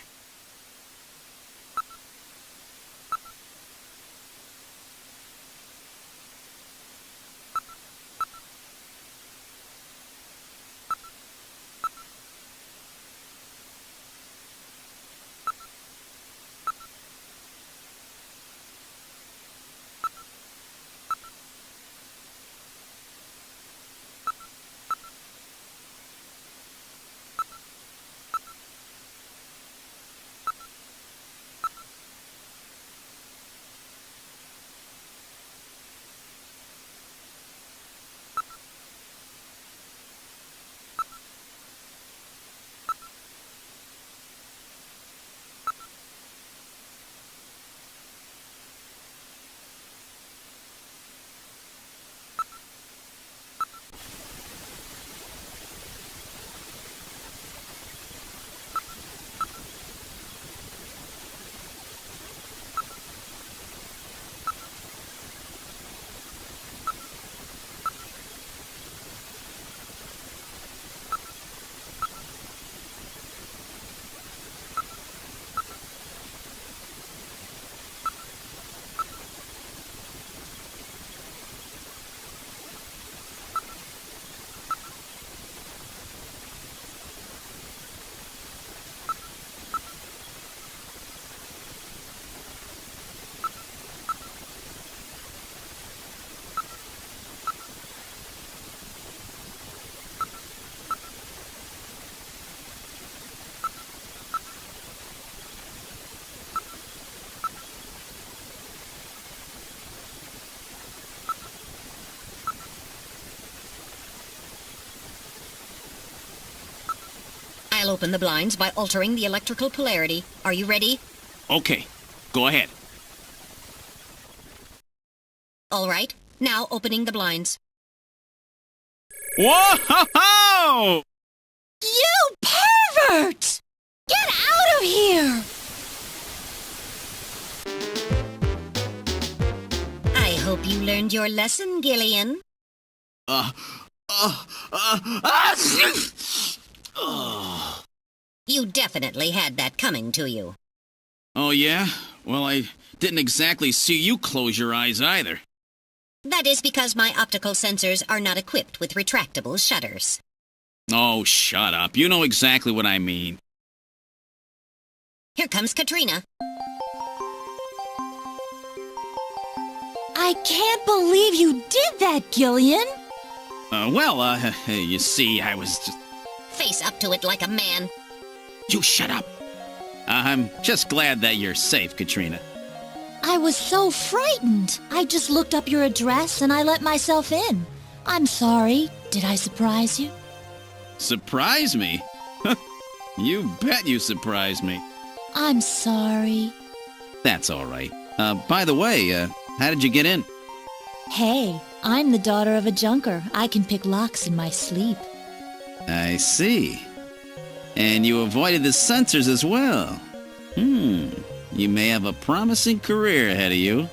I'll open the blinds by altering the electrical polarity. Are you ready? Okay, go ahead. All right. Now opening the blinds. Whoa! You pervert! Get out of here! I hope you learned your lesson, Gillian. You definitely had that coming to you. Oh, yeah? Well, I didn't exactly see you close your eyes either. That is because my optical sensors are not equipped with retractable shutters. Oh, shut up. You know exactly what I mean. Here comes Katrina. I can't believe you did that, Gillian! You see, I was just... Face up to it like a man. You shut up. I'm just glad that you're safe, Katrina. I was so frightened. I just looked up your address and I let myself in. I'm sorry. Did I surprise you? Surprise me? You bet you surprised me. I'm sorry. That's all right. By the way, how did you get in? Hey, I'm the daughter of a junker. I can pick locks in my sleep. I see. And you avoided the sensors as well. You may have a promising career ahead of you.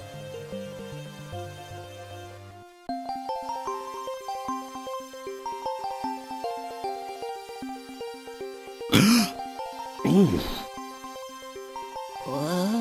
Ooh. Whoa.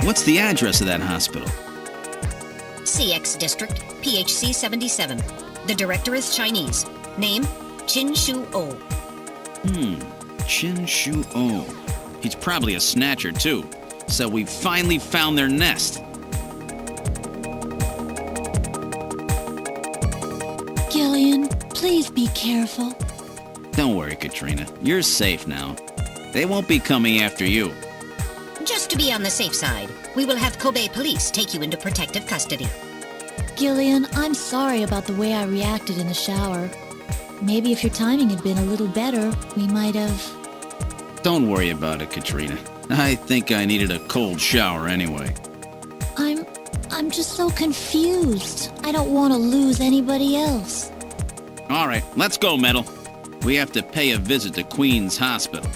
What's the address of that hospital? CX District, PHC 77. The director is Chinese. Name, Chin Shu Oh. Chin Shu Oh. He's probably a snatcher, too. So we finally found their nest. Gillian, please be careful. Don't worry, Katrina. You're safe now. They won't be coming after you. Just to be on the safe side, we will have Kobe police take you into protective custody. Gillian, I'm sorry about the way I reacted in the shower. Maybe if your timing had been a little better, we might have... Don't worry about it, Katrina. I think I needed a cold shower anyway. I'm just so confused. I don't want to lose anybody else. All right, let's go, Metal. We have to pay a visit to Queen's Hospital.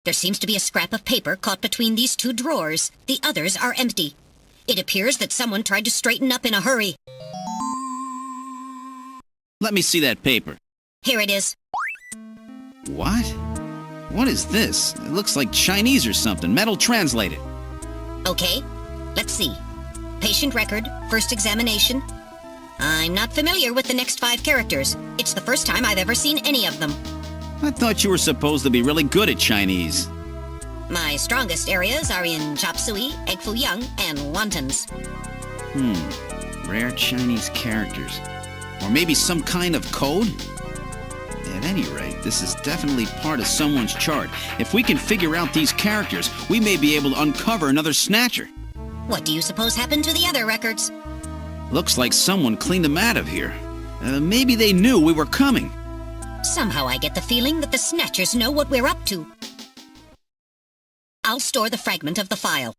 There seems to be a scrap of paper caught between these two drawers. The others are empty. It appears that someone tried to straighten up in a hurry. Let me see that paper. Here it is. What? What is this? It looks like Chinese or something. Metal translated. Okay, let's see. Patient record, first examination. I'm not familiar with the next 5 characters. It's the first time I've ever seen any of them. I thought you were supposed to be really good at Chinese. My strongest areas are in chop suey, egg foo young, and wontons. Rare Chinese characters. Or maybe some kind of code? At any rate, this is definitely part of someone's chart. If we can figure out these characters, we may be able to uncover another Snatcher. What do you suppose happened to the other records? Looks like someone cleaned them out of here. Maybe they knew we were coming. Somehow I get the feeling that the Snatchers know what we're up to. I'll store the fragment of the file.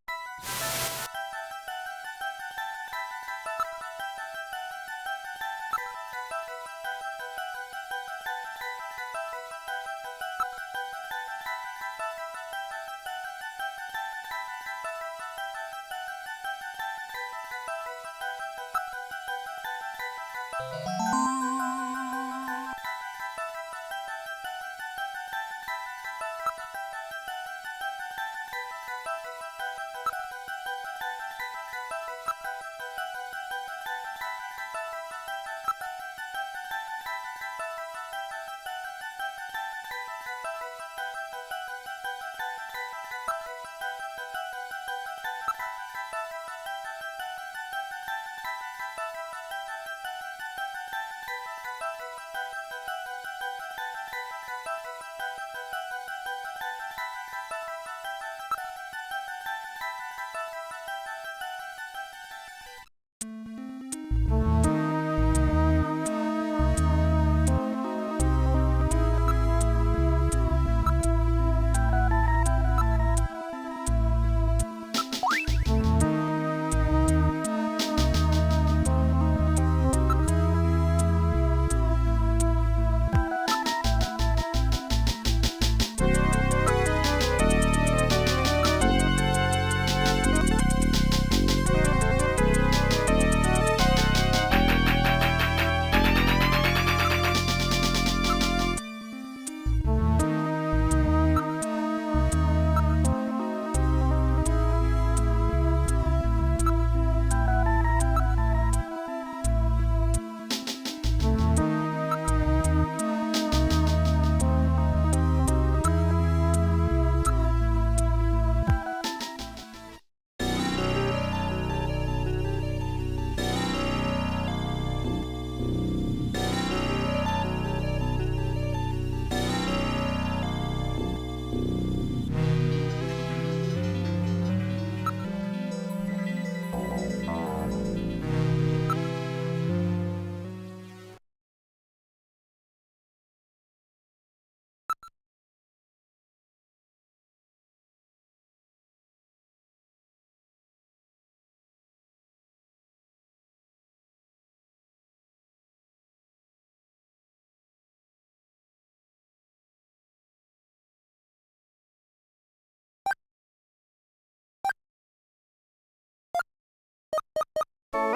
The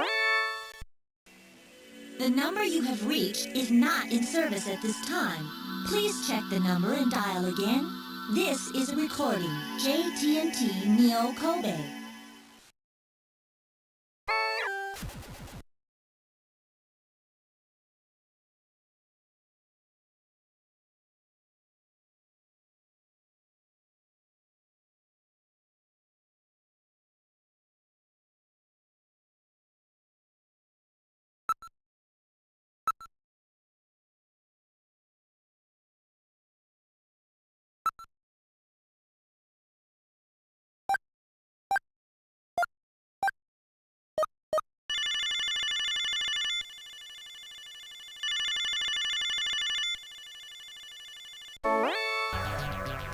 number you have reached is not in service at this time. Please check the number and dial again. This is a recording. JT&T Neo Kobe.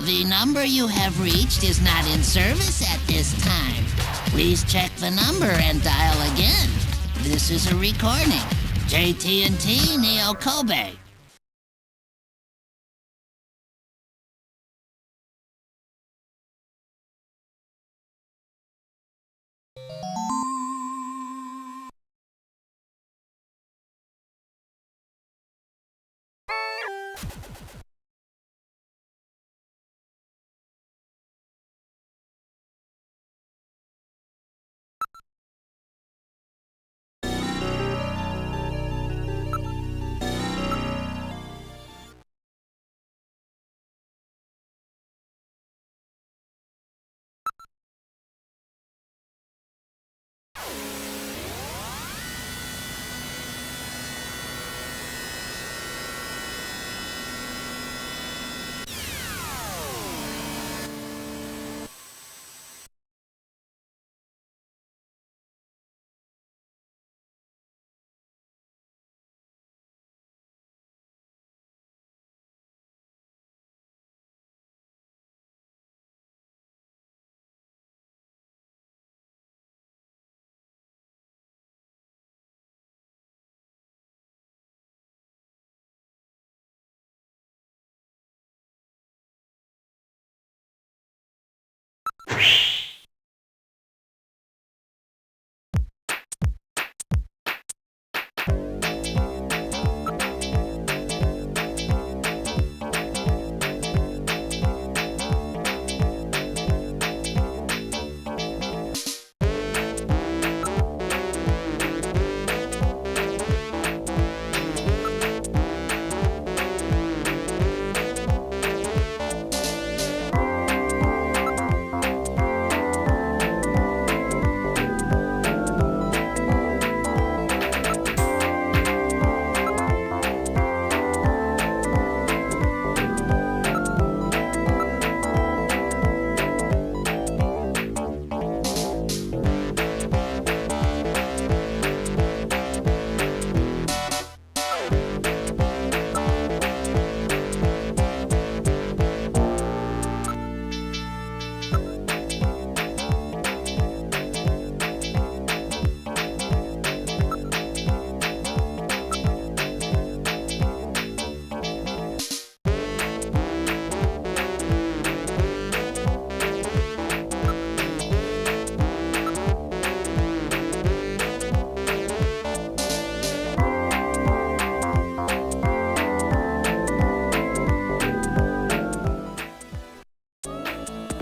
The number you have reached is not in service at this time. Please check the number and dial again. This is a recording. JT&T Neo Kobe.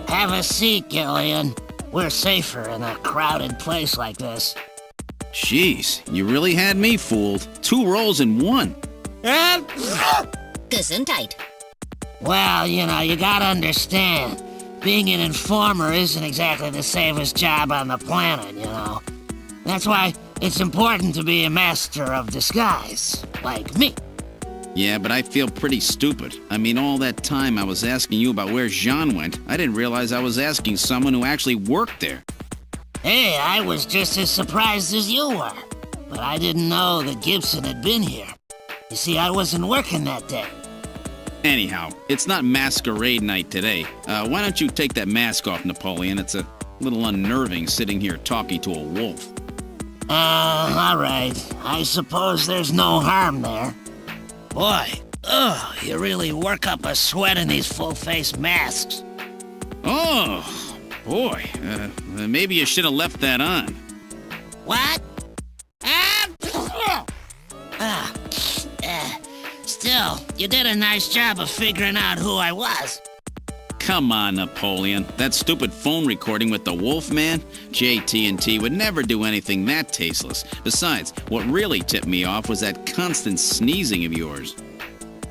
Have a seat, Gillian. We're safer in a crowded place like this. Jeez, you really had me fooled. 2 roles in 1. Gesundheit. Well, you gotta understand. Being an informer isn't exactly the safest job on the planet, That's why it's important to be a master of disguise, like me. Yeah, but I feel pretty stupid. I mean, all that time I was asking you about where Jean went, I didn't realize I was asking someone who actually worked there. Hey, I was just as surprised as you were. But I didn't know that Gibson had been here. You see, I wasn't working that day. Anyhow, it's not masquerade night today. Why don't you take that mask off, Napoleon? It's a little unnerving sitting here talking to a wolf. All right. I suppose there's no harm there. Boy, you really work up a sweat in these full-face masks. Oh, boy. Maybe you should have left that on. What? Still, you did a nice job of figuring out who I was. Come on, Napoleon. That stupid phone recording with the Wolfman? JT&T would never do anything that tasteless. Besides, what really tipped me off was that constant sneezing of yours.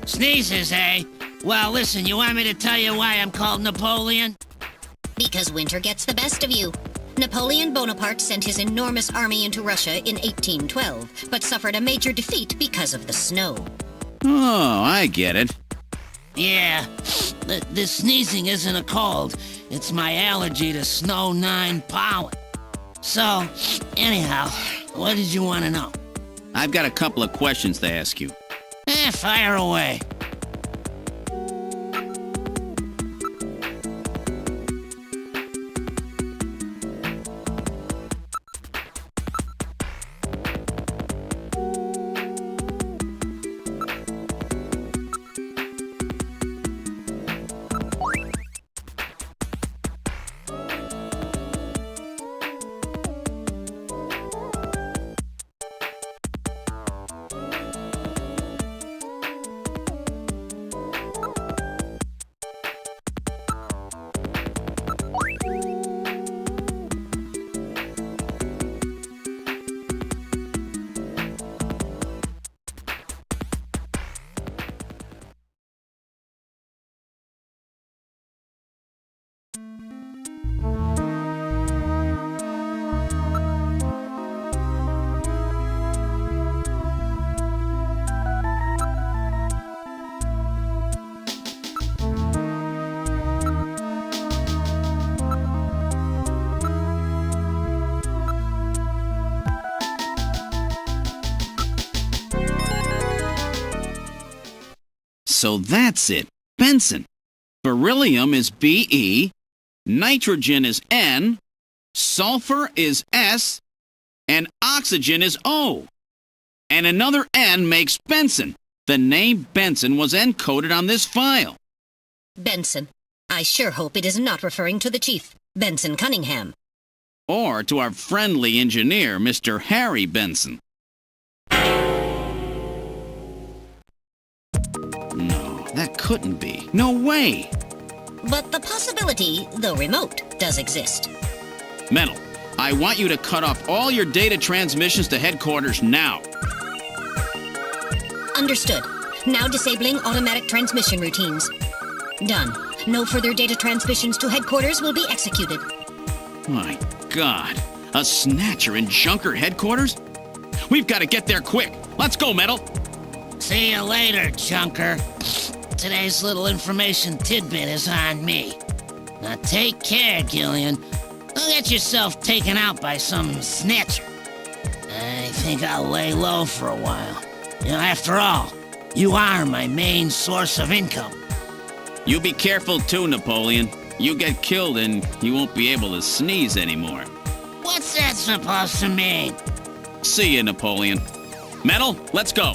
Sneezes, eh? Well, listen, you want me to tell you why I'm called Napoleon? Because winter gets the best of you. Napoleon Bonaparte sent his enormous army into Russia in 1812, but suffered a major defeat because of the snow. Oh, I get it. Yeah, the sneezing isn't a cold. It's my allergy to Snow 9 pollen. So, anyhow, what did you want to know? I've got a couple of questions to ask you. Fire away. So that's it. Benson. Beryllium is Be, nitrogen is N, sulfur is S, and oxygen is O. And another N makes Benson. The name Benson was encoded on this file. Benson. I sure hope it is not referring to the chief, Benson Cunningham. Or to our friendly engineer, Mr. Harry Benson. No, that couldn't be. No way! But the possibility, though remote, does exist. Metal, I want you to cut off all your data transmissions to headquarters now. Understood. Now disabling automatic transmission routines. Done. No further data transmissions to headquarters will be executed. My God. A Snatcher in Junker headquarters? We've got to get there quick. Let's go, Metal. See you later, Junker. Today's little information tidbit is on me. Now take care, Gillian. Don't get yourself taken out by some snatcher. I think I'll lay low for a while. You know, after all, you are my main source of income. You be careful too, Napoleon. You get killed and you won't be able to sneeze anymore. What's that supposed to mean? See you, Napoleon. Metal, let's go.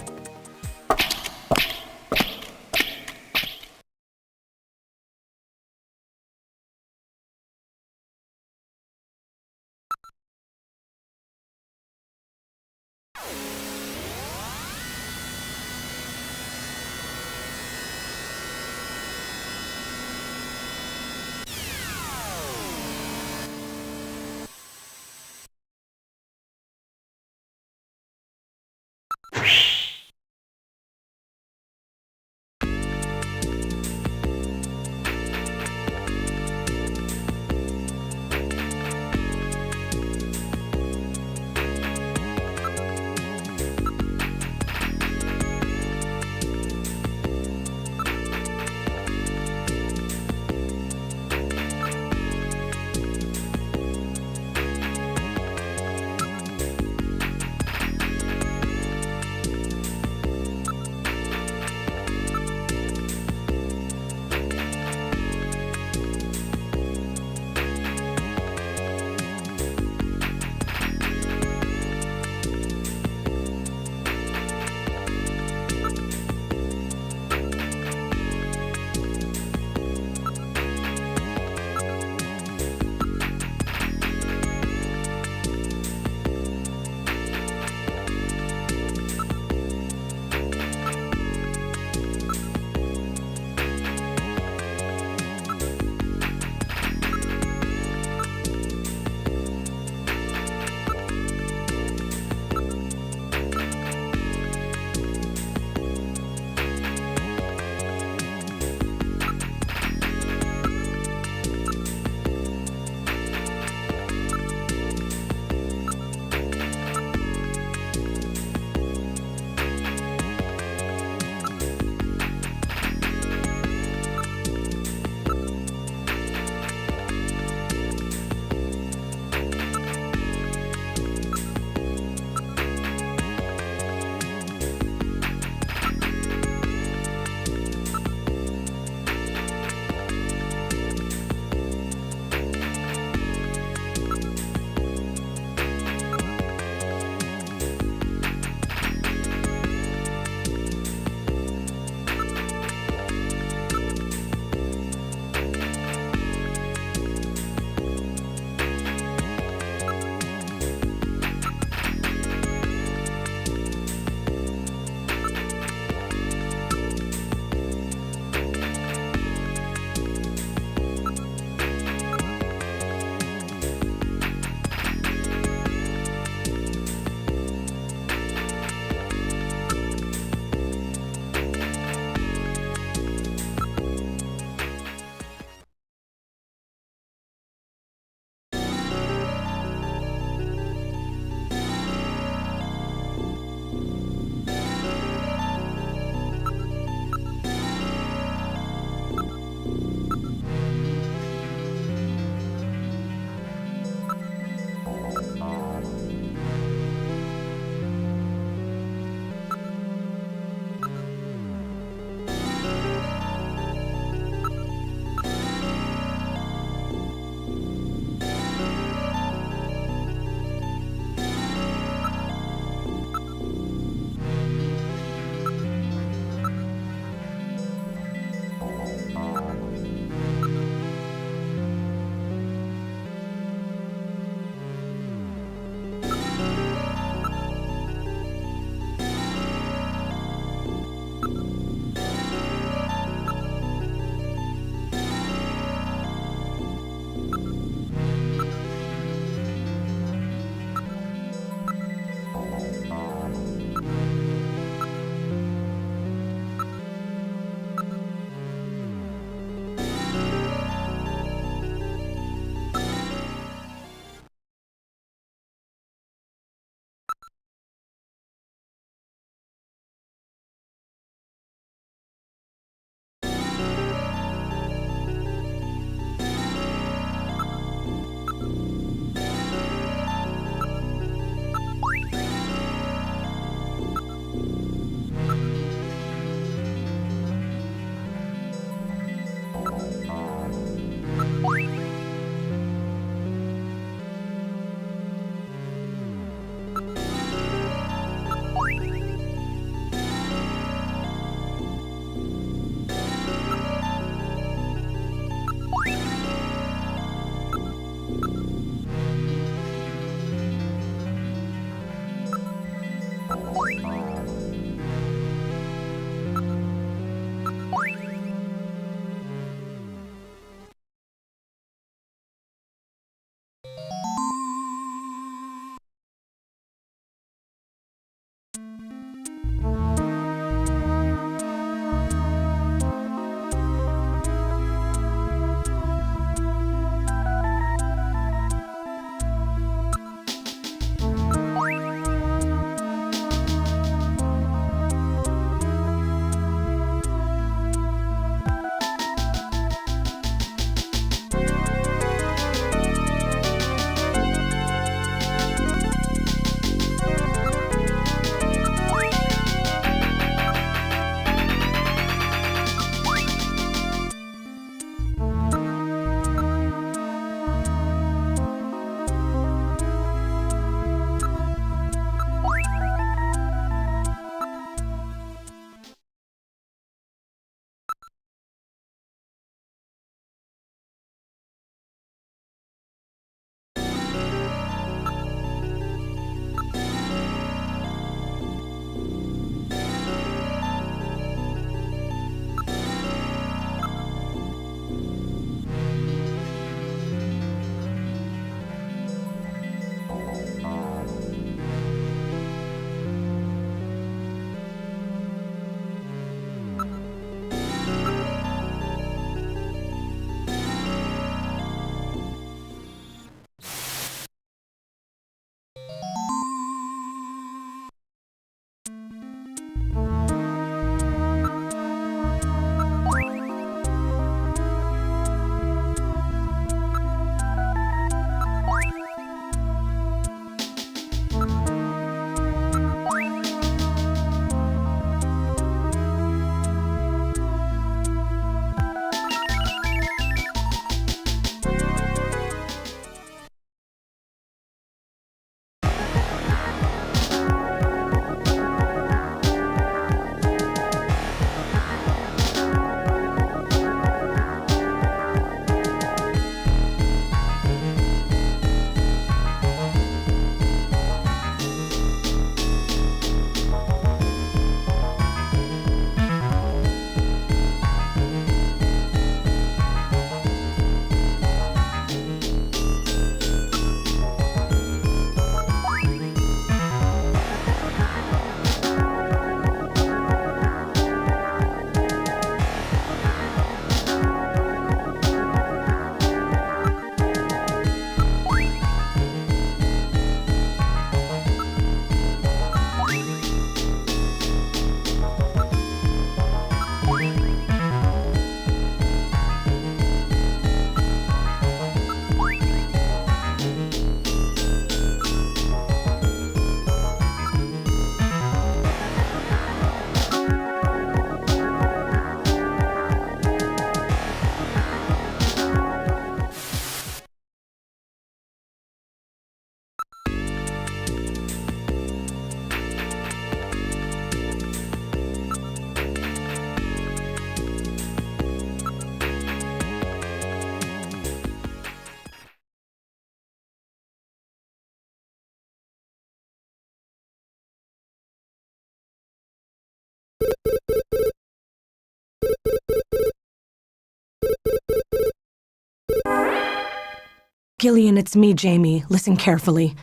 Gillian, it's me, Jamie. Listen carefully.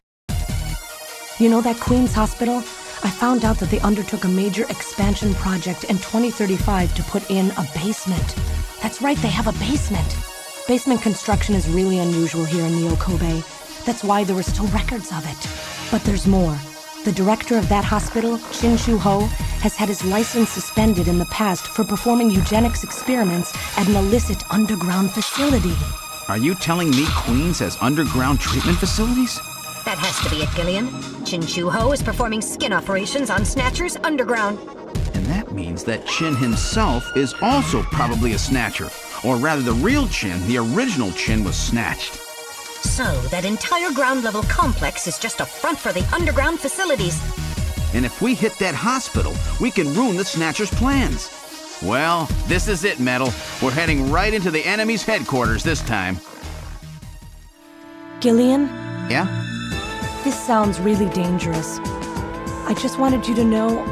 You know that Queen's Hospital? I found out that they undertook a major expansion project in 2035 to put in a basement. That's right, they have a basement. Basement construction is really unusual here in Neo Kobe. That's why there are still records of it. But there's more. The director of that hospital, Shin Shu-ho, has had his license suspended in the past for performing eugenics experiments at an illicit underground facility. Are you telling me Queens has underground treatment facilities? That has to be it, Gillian. Shin Shu-ho is performing skin operations on Snatchers underground. And that means that Chin himself is also probably a Snatcher. Or rather, the real Chin, the original Chin, was snatched. So, that entire ground-level complex is just a front for the underground facilities. And if we hit that hospital, we can ruin the Snatcher's plans. Well, this is it, Metal. We're heading right into the enemy's headquarters this time. Gillian? Yeah? This sounds really dangerous. I just wanted you to know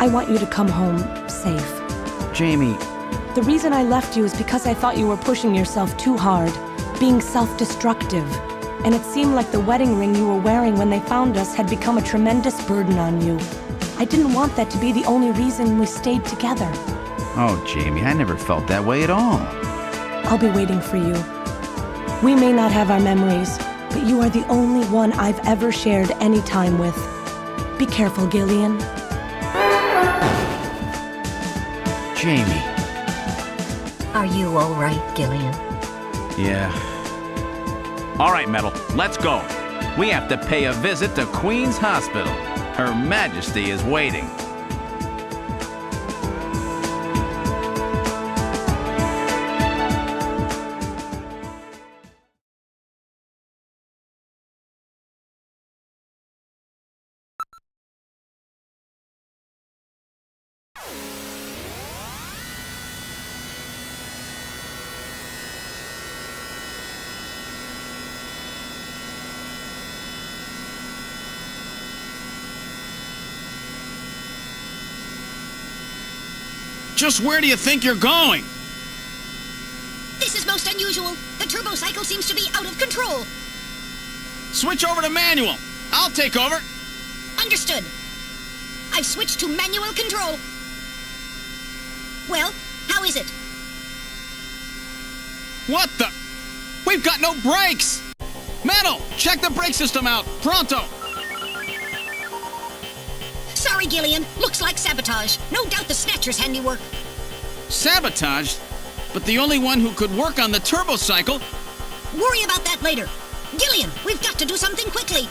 I want you to come home safe. Jamie. The reason I left you is because I thought you were pushing yourself too hard, being self-destructive. And it seemed like the wedding ring you were wearing when they found us had become a tremendous burden on you. I didn't want that to be the only reason we stayed together. Oh, Jamie, I never felt that way at all. I'll be waiting for you. We may not have our memories, but you are the only one I've ever shared any time with. Be careful, Gillian. Jamie. Are you all right, Gillian? Yeah. All right, Metal, let's go. We have to pay a visit to Queen's Hospital. Her Majesty is waiting. Just where do you think you're going? This is most unusual. The turbo cycle seems to be out of control. Switch over to manual. I'll take over. Understood. I've switched to manual control. Well, how is it? What the? We've got no brakes! Metal, check the brake system out. Pronto! Sorry, Gillian. Looks like sabotage. No doubt the Snatcher's handiwork. Sabotage? But the only one who could work on the turbo cycle... Worry about that later. Gillian, we've got to do something quickly.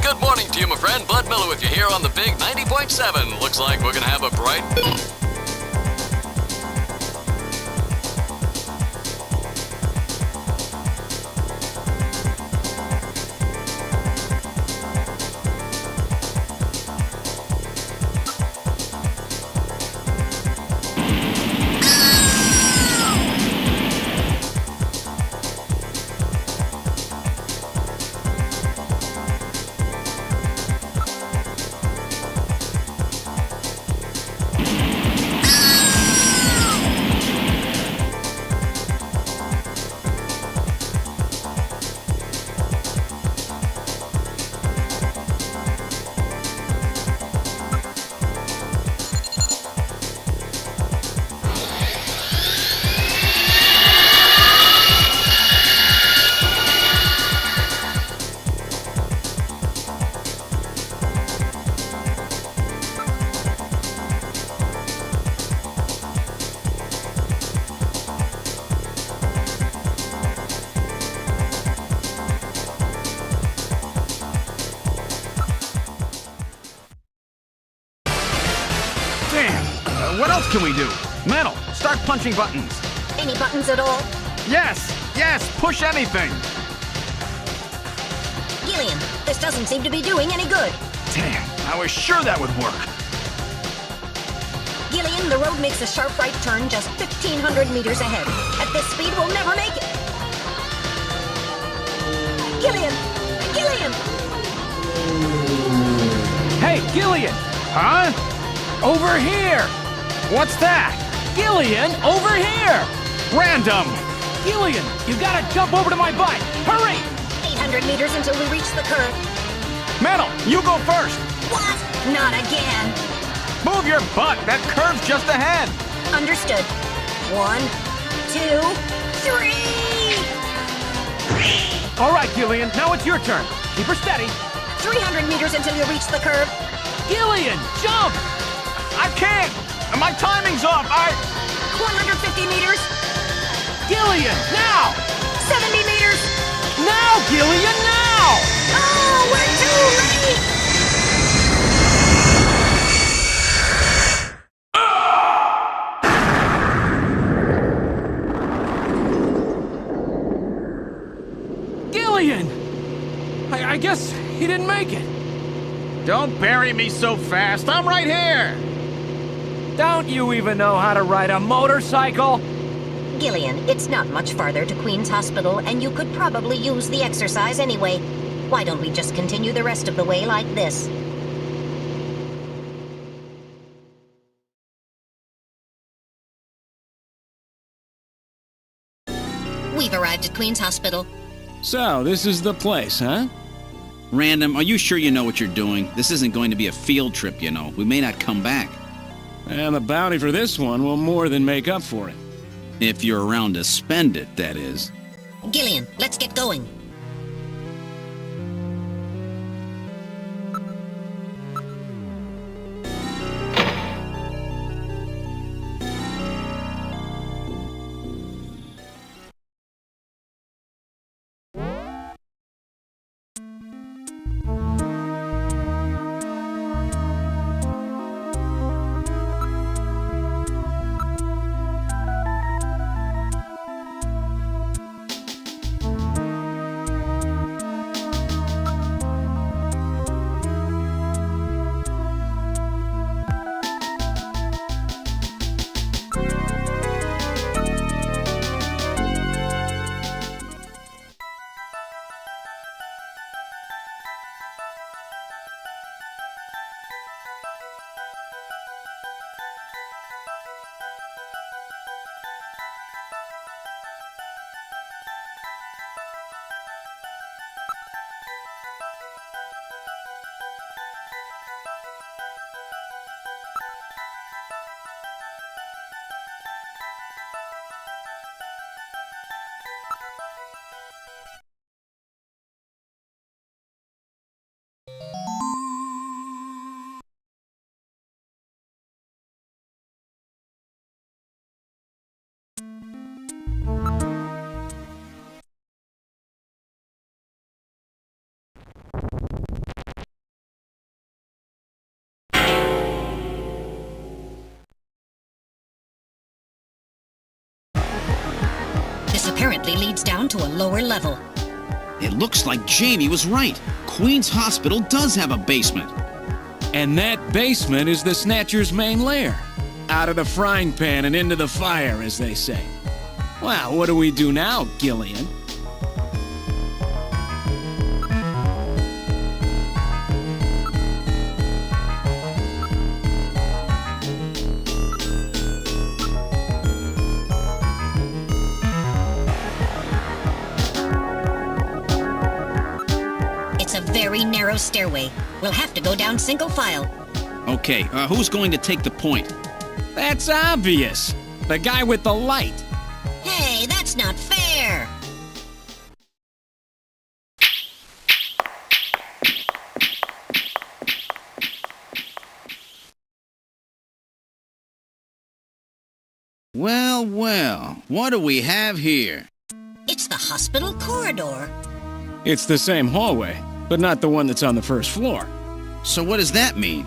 Good morning to you, my friend. Bud Miller with you here on the big 90.7. Looks like we're gonna have a bright... What else can we do? Metal, start punching buttons. Any buttons at all? Yes, push anything. Gillian, this doesn't seem to be doing any good. Damn, I was sure that would work. Gillian, the road makes a sharp right turn just 1,500 meters ahead. At this speed, we'll never make it. Gillian! Gillian! Hey, Gillian! Huh? Over here! What's that? Gillian, over here! Random! Gillian, you gotta jump over to my bike! Hurry! 800 meters until we reach the curve. Metal, you go first! What? Not again. Move your butt! That curve's just ahead! Understood. 1, 2, 3! All right, Gillian, now it's your turn. Keep her steady. 300 meters until you reach the curve. Gillian, jump! I can't! My timing's off! 150 meters. Gillian, now! 70 meters. Now, Gillian, now! Oh, we're too late! Gillian! I guess he didn't make it. Don't bury me so fast! I'm right here! Don't you even know how to ride a motorcycle? Gillian, it's not much farther to Queen's Hospital, and you could probably use the exercise anyway. Why don't we just continue the rest of the way like this? We've arrived at Queen's Hospital. So, this is the place, huh? Random, are you sure you know what you're doing? This isn't going to be a field trip, you know. We may not come back. And the bounty for this one will more than make up for it. If you're around to spend it, that is. Gillian, let's get going. This apparently leads down to a lower level. It looks like Jamie was right. Queen's Hospital does have a basement. And that basement is the Snatcher's main lair. Out of the frying pan and into the fire, as they say. Well, what do we do now, Gillian? It's a very narrow stairway. We'll have to go down single file. Okay, who's going to take the point? That's obvious. The guy with the light. Hey, that's not fair! Well, well, what do we have here? It's the hospital corridor. It's the same hallway, but not the one that's on the first floor. So what does that mean?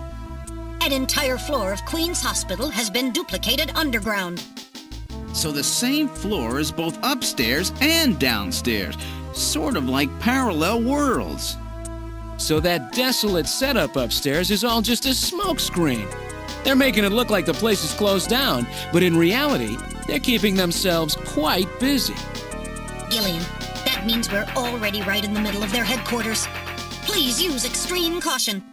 An entire floor of Queen's Hospital has been duplicated underground. So the same floor is both upstairs and downstairs. Sort of like parallel worlds. So that desolate setup upstairs is all just a smokescreen. They're making it look like the place is closed down, but in reality, they're keeping themselves quite busy. Gillian, that means we're already right in the middle of their headquarters. Please use extreme caution.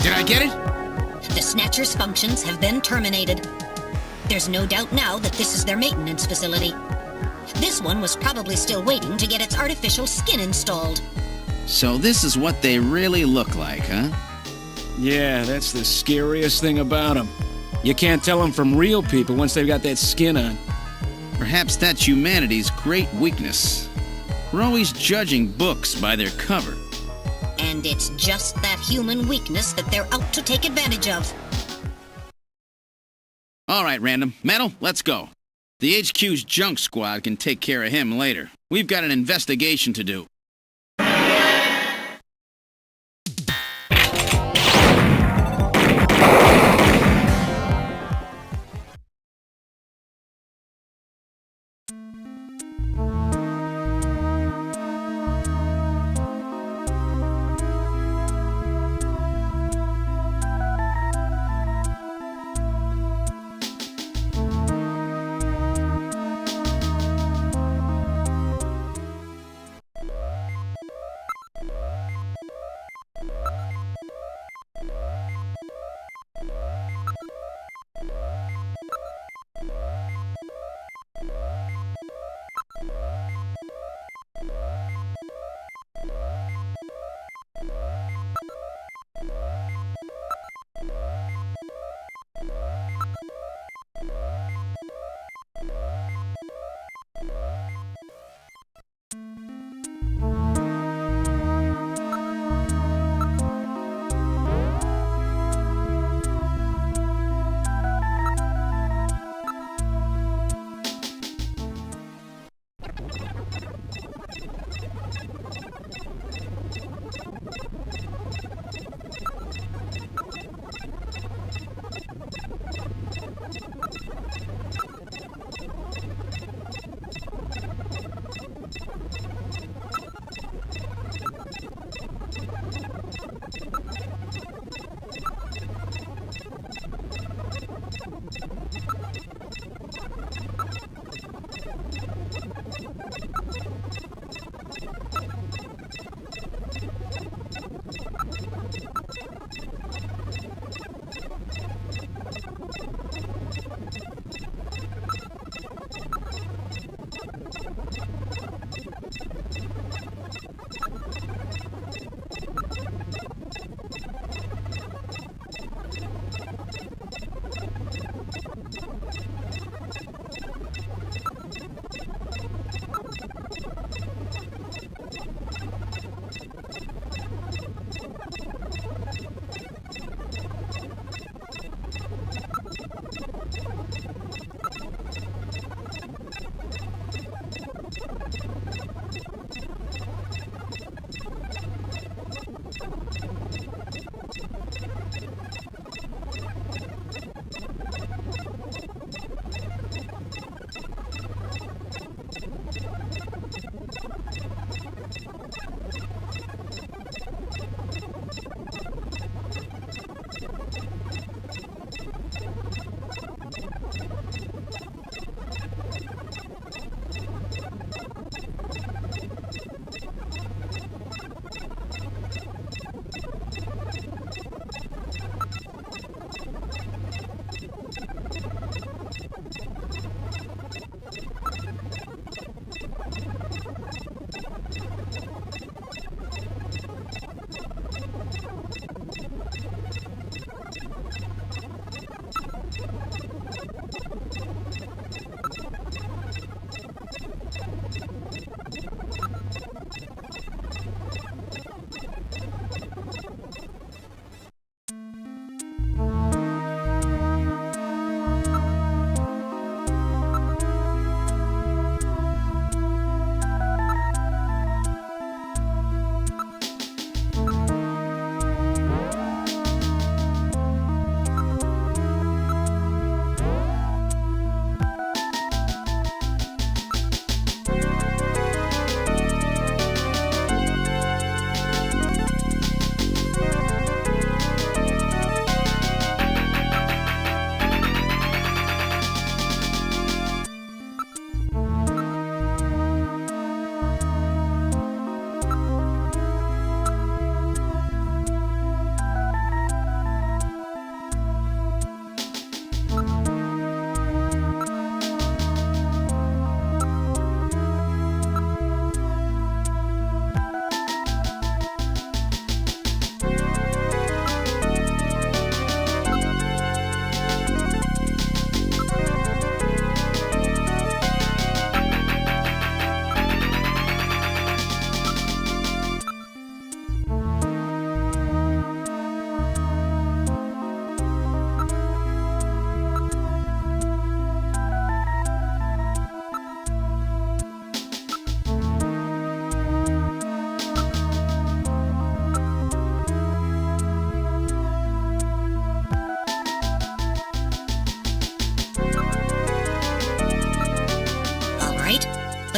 Did I get it? The Snatcher's functions have been terminated. There's no doubt now that this is their maintenance facility. This one was probably still waiting to get its artificial skin installed. So this is what they really look like, huh? Yeah, that's the scariest thing about them. You can't tell them from real people once they've got that skin on. Perhaps that's humanity's great weakness. We're always judging books by their cover. And it's just that human weakness that they're out to take advantage of. All right, Random. Metal, let's go. The HQ's junk squad can take care of him later. We've got an investigation to do.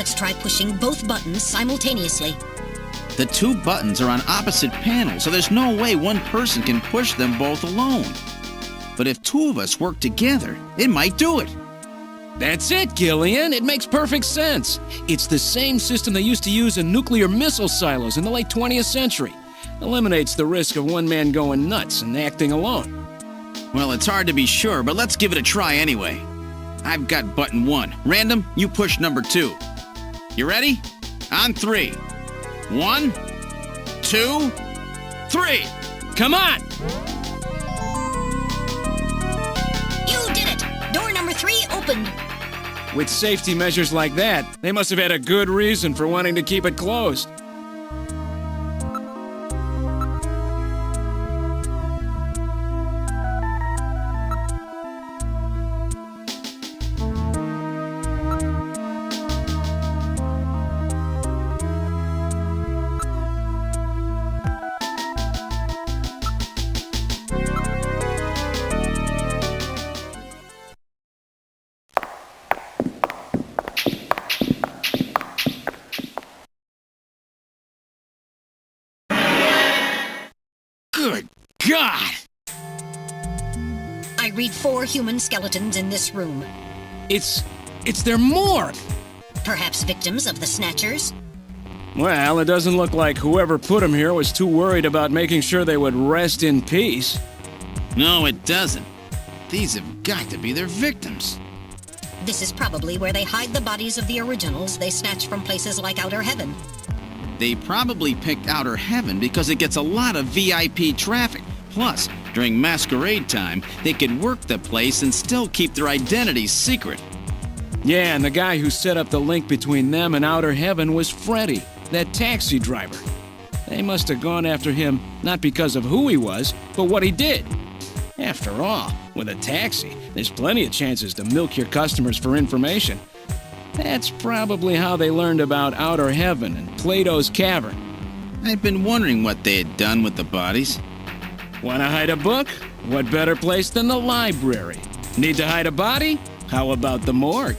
Let's try pushing both buttons simultaneously. The two buttons are on opposite panels, so there's no way one person can push them both alone. But if two of us work together, it might do it. That's it, Gillian. It makes perfect sense. It's the same system they used to use in nuclear missile silos in the late 20th century. Eliminates the risk of one man going nuts and acting alone. Well, it's hard to be sure, but let's give it a try anyway. I've got button 1. Random, you push number 2. You ready? On 3. 1, 2, 3. Come on! You did it! Door number 3 opened. With safety measures like that, they must have had a good reason for wanting to keep it closed. Good God! I read 4 human skeletons in this room. It's their morgue! Perhaps victims of the Snatchers? Well, it doesn't look like whoever put them here was too worried about making sure they would rest in peace. No, it doesn't. These have got to be their victims. This is probably where they hide the bodies of the originals they snatched from places like Outer Heaven. They probably picked Outer Heaven because it gets a lot of VIP traffic. Plus, during masquerade time, they could work the place and still keep their identities secret. Yeah, and the guy who set up the link between them and Outer Heaven was Freddy, that taxi driver. They must have gone after him not because of who he was, but what he did. After all, with a taxi, there's plenty of chances to milk your customers for information. That's probably how they learned about Outer Heaven and Plato's Cavern. I've been wondering what they had done with the bodies. Want to hide a book? What better place than the library? Need to hide a body? How about the morgue?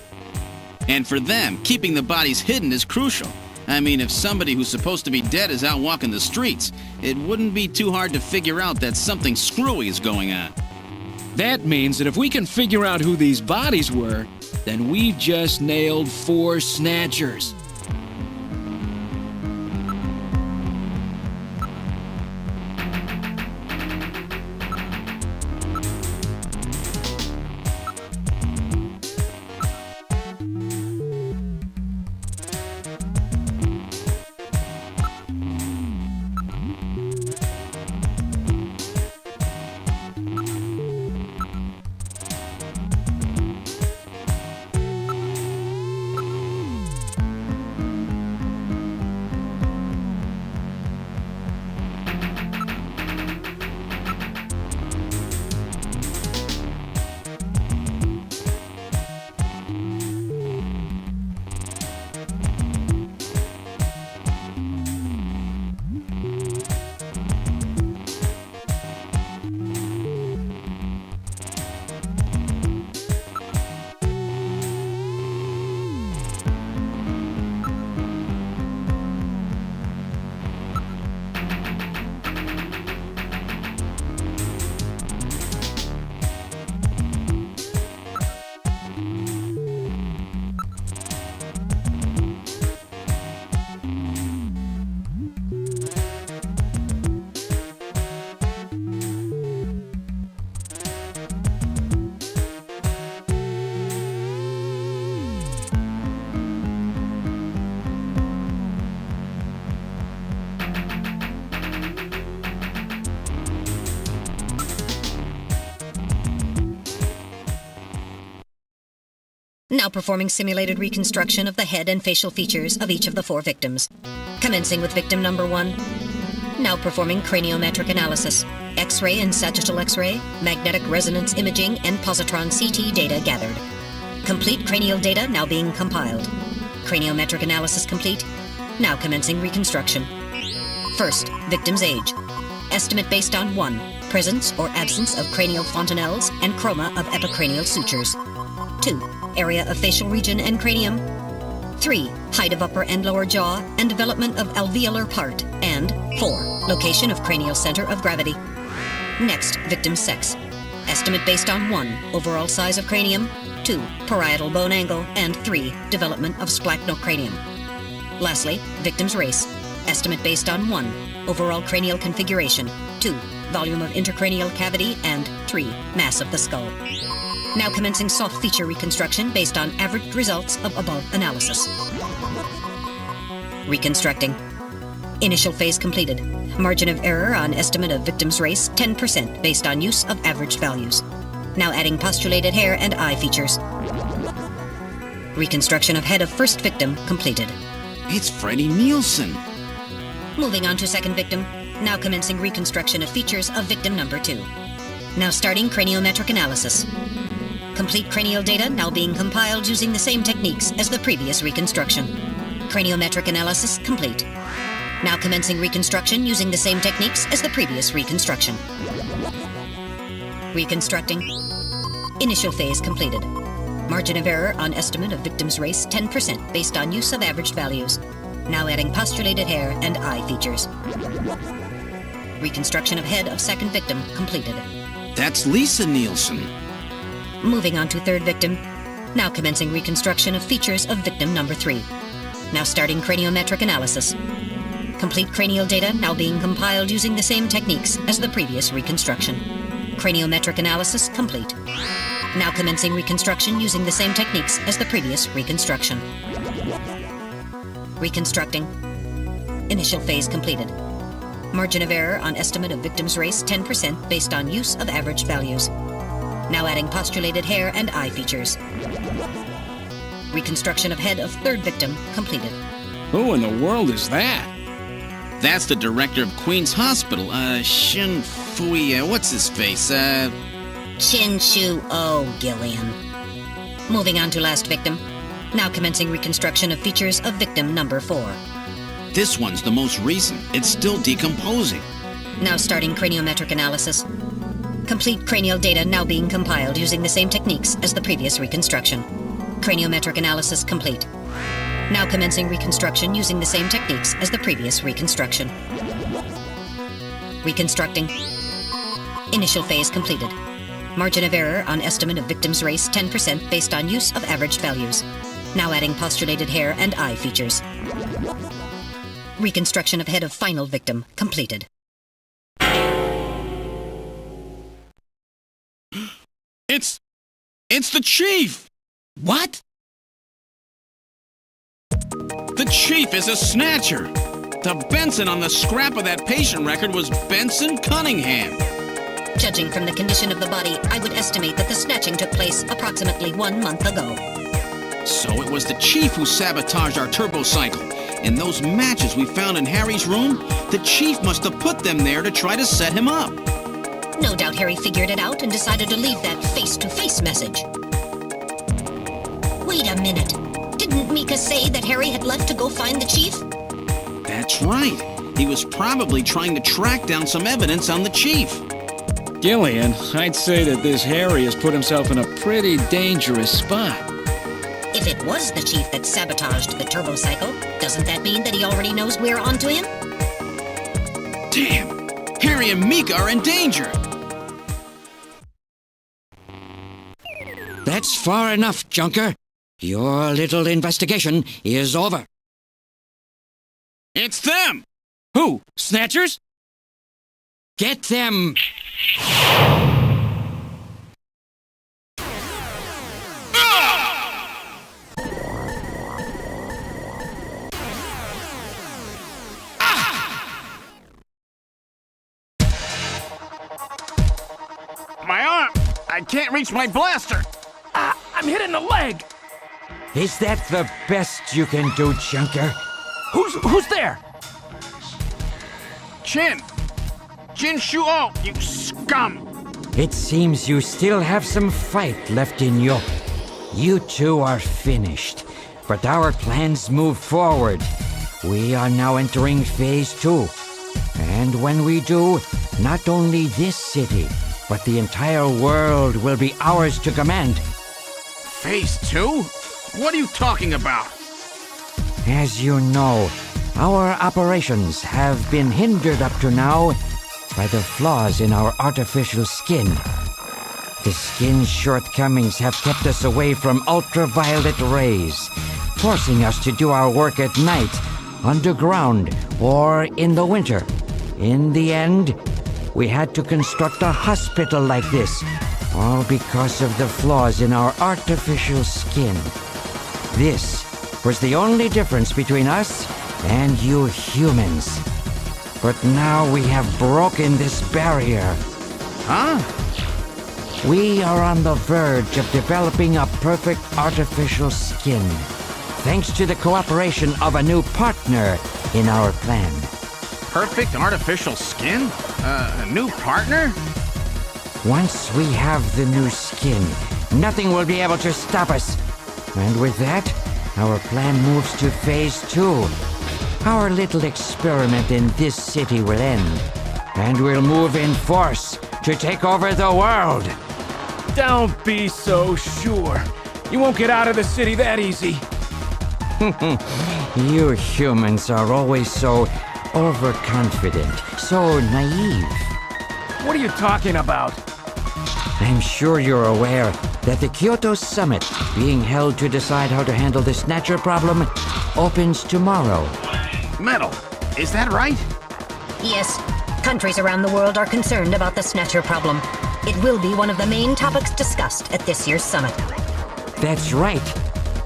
And for them, keeping the bodies hidden is crucial. I mean, if somebody who's supposed to be dead is out walking the streets, it wouldn't be too hard to figure out that something screwy is going on. That means that if we can figure out who these bodies were, then we've just nailed 4 Snatchers. Now performing simulated reconstruction of the head and facial features of each of the 4 victims. Commencing with victim number 1. Now performing craniometric analysis. X-ray and sagittal X-ray, magnetic resonance imaging, and positron CT data gathered. Complete cranial data now being compiled. Craniometric analysis complete. Now commencing reconstruction. First, victim's age. Estimate based on 1. Presence or absence of cranial fontanelles and chroma of epicranial sutures. 2. Area of facial region and cranium. 3. Height of upper and lower jaw and development of alveolar part. And 4. Location of cranial center of gravity. Next, victim sex. Estimate based on 1. Overall size of cranium, 2. Parietal bone angle, and 3. Development of splachocranium. Lastly, victim's race. Estimate based on 1. Overall cranial configuration, 2. Volume of intercranial cavity, and 3. Mass of the skull. Now commencing soft feature reconstruction based on average results of above analysis. Reconstructing. Initial phase completed. Margin of error on estimate of victim's race, 10% based on use of averaged values. Now adding postulated hair and eye features. Reconstruction of head of first victim completed. It's Freddie Nielsen. Moving on to second victim. Now commencing reconstruction of features of victim number 2. Now starting craniometric analysis. Complete cranial data now being compiled using the same techniques as the previous reconstruction. Craniometric analysis complete. Now commencing reconstruction using the same techniques as the previous reconstruction. Reconstructing. Initial phase completed. Margin of error on estimate of victim's race, 10% based on use of averaged values. Now adding postulated hair and eye features. Reconstruction of head of second victim completed. That's Lisa Nielsen. Moving on to third victim. Now commencing reconstruction of features of victim number 3. Now starting craniometric analysis. Complete cranial data now being compiled using the same techniques as the previous reconstruction. Craniometric analysis complete. Now commencing reconstruction using the same techniques as the previous reconstruction. Reconstructing. Initial phase completed. Margin of error on estimate of victim's race, 10% based on use of averaged values. Now adding postulated hair and eye features. Reconstruction of head of third victim completed. Who in the world is that? That's the director of Queen's Hospital, Shin Fui, what's his face, Chin Shu O, Gillian. Moving on to last victim. Now commencing reconstruction of features of victim number 4. This one's the most recent. It's still decomposing. Now starting craniometric analysis. Complete cranial data now being compiled using the same techniques as the previous reconstruction. Craniometric analysis complete. Now commencing reconstruction using the same techniques as the previous reconstruction. Reconstructing. Initial phase completed. Margin of error on estimate of victim's race, 10% based on use of averaged values. Now adding postulated hair and eye features. Reconstruction of head of final victim completed. It's the Chief! What? The Chief is a Snatcher! The Benson on the scrap of that patient record was Benson Cunningham. Judging from the condition of the body, I would estimate that the snatching took place approximately 1 month ago. So it was the Chief who sabotaged our turbocycle. And those matches we found in Harry's room, the Chief must have put them there to try to set him up. No doubt Harry figured it out and decided to leave that face-to-face message. Wait a minute. Didn't Mika say that Harry had left to go find the Chief? That's right. He was probably trying to track down some evidence on the Chief. Gillian, I'd say that this Harry has put himself in a pretty dangerous spot. If it was the Chief that sabotaged the turbocycle, doesn't that mean that he already knows we're onto him? Damn! Harry and Mika are in danger! That's far enough, Junker. Your little investigation is over. It's them! Who? Snatchers? Get them! My arm! I can't reach my blaster! I'm hit in the leg! Is that the best you can do, Junker? Who's there? Jin Shuo, you scum! It seems you still have some fight left in you. You two are finished, but our plans move forward. We are now entering Phase 2. And when we do, not only this city, but the entire world will be ours to command. Phase 2? What are you talking about? As you know, our operations have been hindered up to now by the flaws in our artificial skin. The skin's shortcomings have kept us away from ultraviolet rays, forcing us to do our work at night, underground, or in the winter. In the end, we had to construct a hospital like this, all because of the flaws in our artificial skin. This was the only difference between us and you humans. But now we have broken this barrier. Huh? We are on the verge of developing a perfect artificial skin, thanks to the cooperation of a new partner in our plan. Perfect artificial skin? A new partner? Once we have the new skin, nothing will be able to stop us. And with that, our plan moves to phase 2. Our little experiment in this city will end, and we'll move in force to take over the world. Don't be so sure. You won't get out of the city that easy. You humans are always so overconfident, so naive. What are you talking about? I'm sure you're aware that the Kyoto Summit, being held to decide how to handle the Snatcher problem, opens tomorrow. Metal, is that right? Yes. Countries around the world are concerned about the Snatcher problem. It will be one of the main topics discussed at this year's summit. That's right.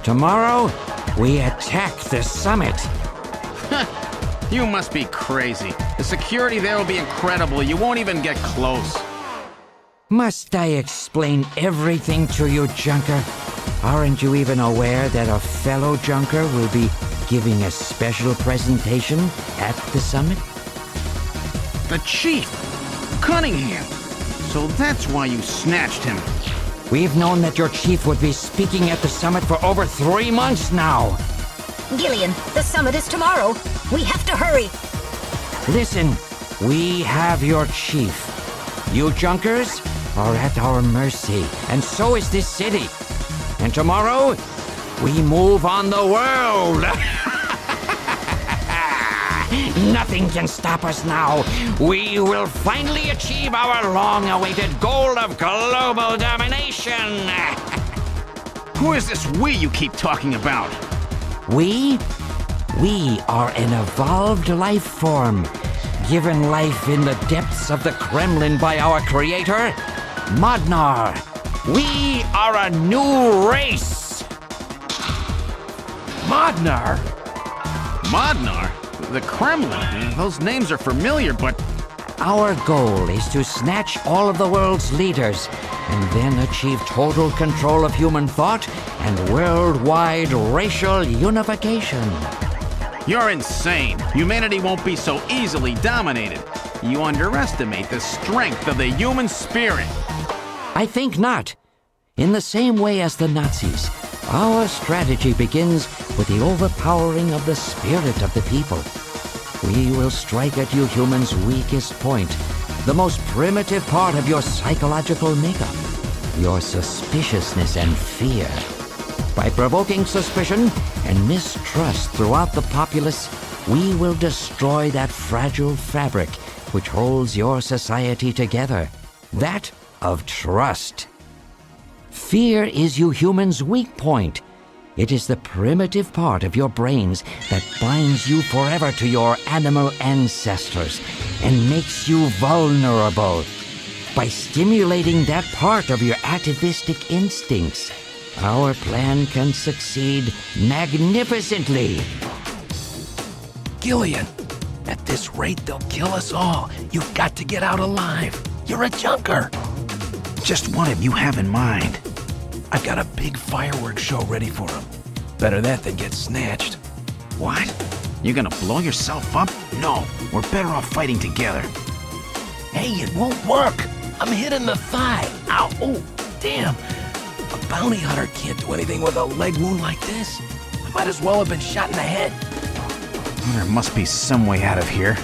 Tomorrow, we attack the summit. You must be crazy. The security there will be incredible. You won't even get close. Must I explain everything to you, Junker? Aren't you even aware that a fellow Junker will be giving a special presentation at the summit? The Chief! Cunningham! So that's why you snatched him. We've known that your chief would be speaking at the summit for over 3 months now. Gillian, the summit is tomorrow. We have to hurry. Listen, we have your chief. You Junkers are at our mercy, and so is this city. And tomorrow, we move on the world. Nothing can stop us now. We will finally achieve our long-awaited goal of global domination. Who is this we you keep talking about? We? We are an evolved life form, given life in the depths of the Kremlin by our creator, Modnar. We are a new race. Modnar? Modnar? The Kremlin? Those names are familiar, but... Our goal is to snatch all of the world's leaders and then achieve total control of human thought and worldwide racial unification. You're insane. Humanity won't be so easily dominated. You underestimate the strength of the human spirit. I think not. In the same way as the Nazis, our strategy begins with the overpowering of the spirit of the people. We will strike at you humans' weakest point, the most primitive part of your psychological makeup, your suspiciousness and fear. By provoking suspicion and mistrust throughout the populace, we will destroy that fragile fabric which holds your society together, that of trust. Fear is you humans' weak point. It is the primitive part of your brains that binds you forever to your animal ancestors and makes you vulnerable. By stimulating that part of your atavistic instincts, our plan can succeed magnificently. Gillian, at this rate, they'll kill us all. You've got to get out alive. You're a junker. Just what have you have in mind? I've got a big fireworks show ready for him. Better that than get snatched. What? You're gonna blow yourself up? No, we're better off fighting together. Hey, it won't work. I'm hit in the thigh. Ow, oh, damn. A bounty hunter can't do anything with a leg wound like this. I might as well have been shot in the head. There must be some way out of here.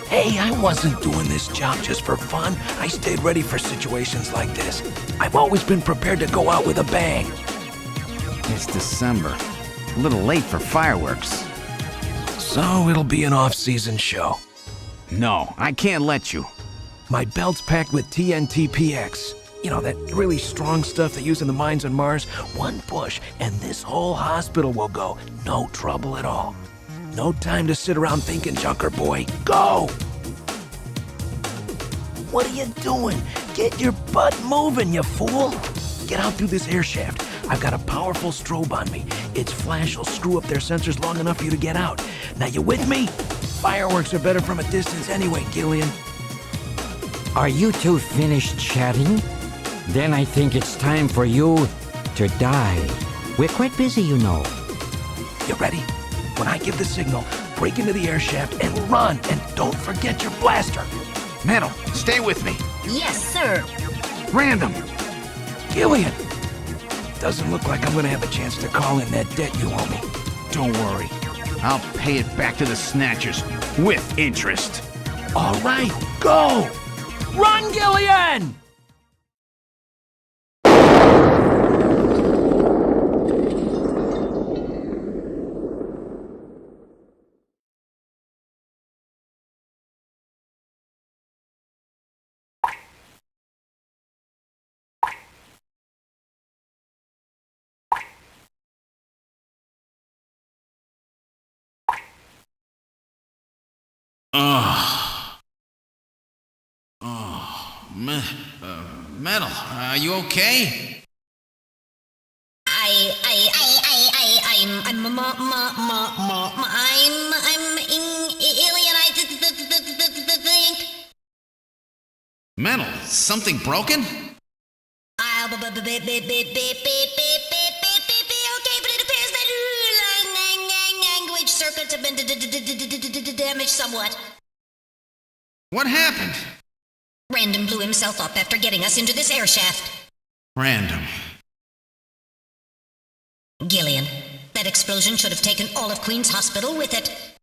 Hey, I wasn't doing this job just for fun. I stayed ready for situations like this. I've always been prepared to go out with a bang. It's December. A little late for fireworks. So it'll be an off-season show. No, I can't let you. My belt's packed with TNT-PX. You know, that really strong stuff they use in the mines on Mars. One push, and this whole hospital will go. No trouble at all. No time to sit around thinking, Junker boy. Go! What are you doing? Get your butt moving, you fool! Get out through this air shaft. I've got a powerful strobe on me. Its flash will screw up their sensors long enough for you to get out. Now, you with me? Fireworks are better from a distance anyway, Gillian. Are you two finished chatting? Then I think it's time for you to die. We're quite busy, you know. You ready? When I give the signal, break into the air shaft and run, and don't forget your blaster. Metal, stay with me. Yes, sir. Random. Gillian! Doesn't look like I'm gonna have a chance to call in that debt you owe me. Don't worry. I'll pay it back to the Snatchers with interest. All right, go! Run, Gillian! Metal, are you okay? Think. Metal, something broken? Okay, but it appears that language circuits have been damaged somewhat. What happened? Random blew himself up after getting us into this air shaft. Random. Gillian, that explosion should have taken all of Queen's Hospital with it.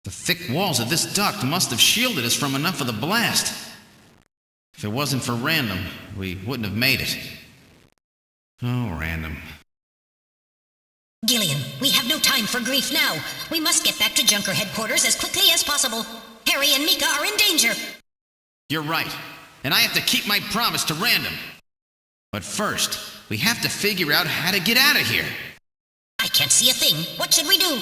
The thick walls of this duct must have shielded us from enough of the blast. If it wasn't for Random, we wouldn't have made it. Oh, Random. Gillian, we have no time for grief now. We must get back to Junker headquarters as quickly as possible. Harry and Mika are in danger. You're right. And I have to keep my promise to Random. But first, we have to figure out how to get out of here. I can't see a thing. What should we do?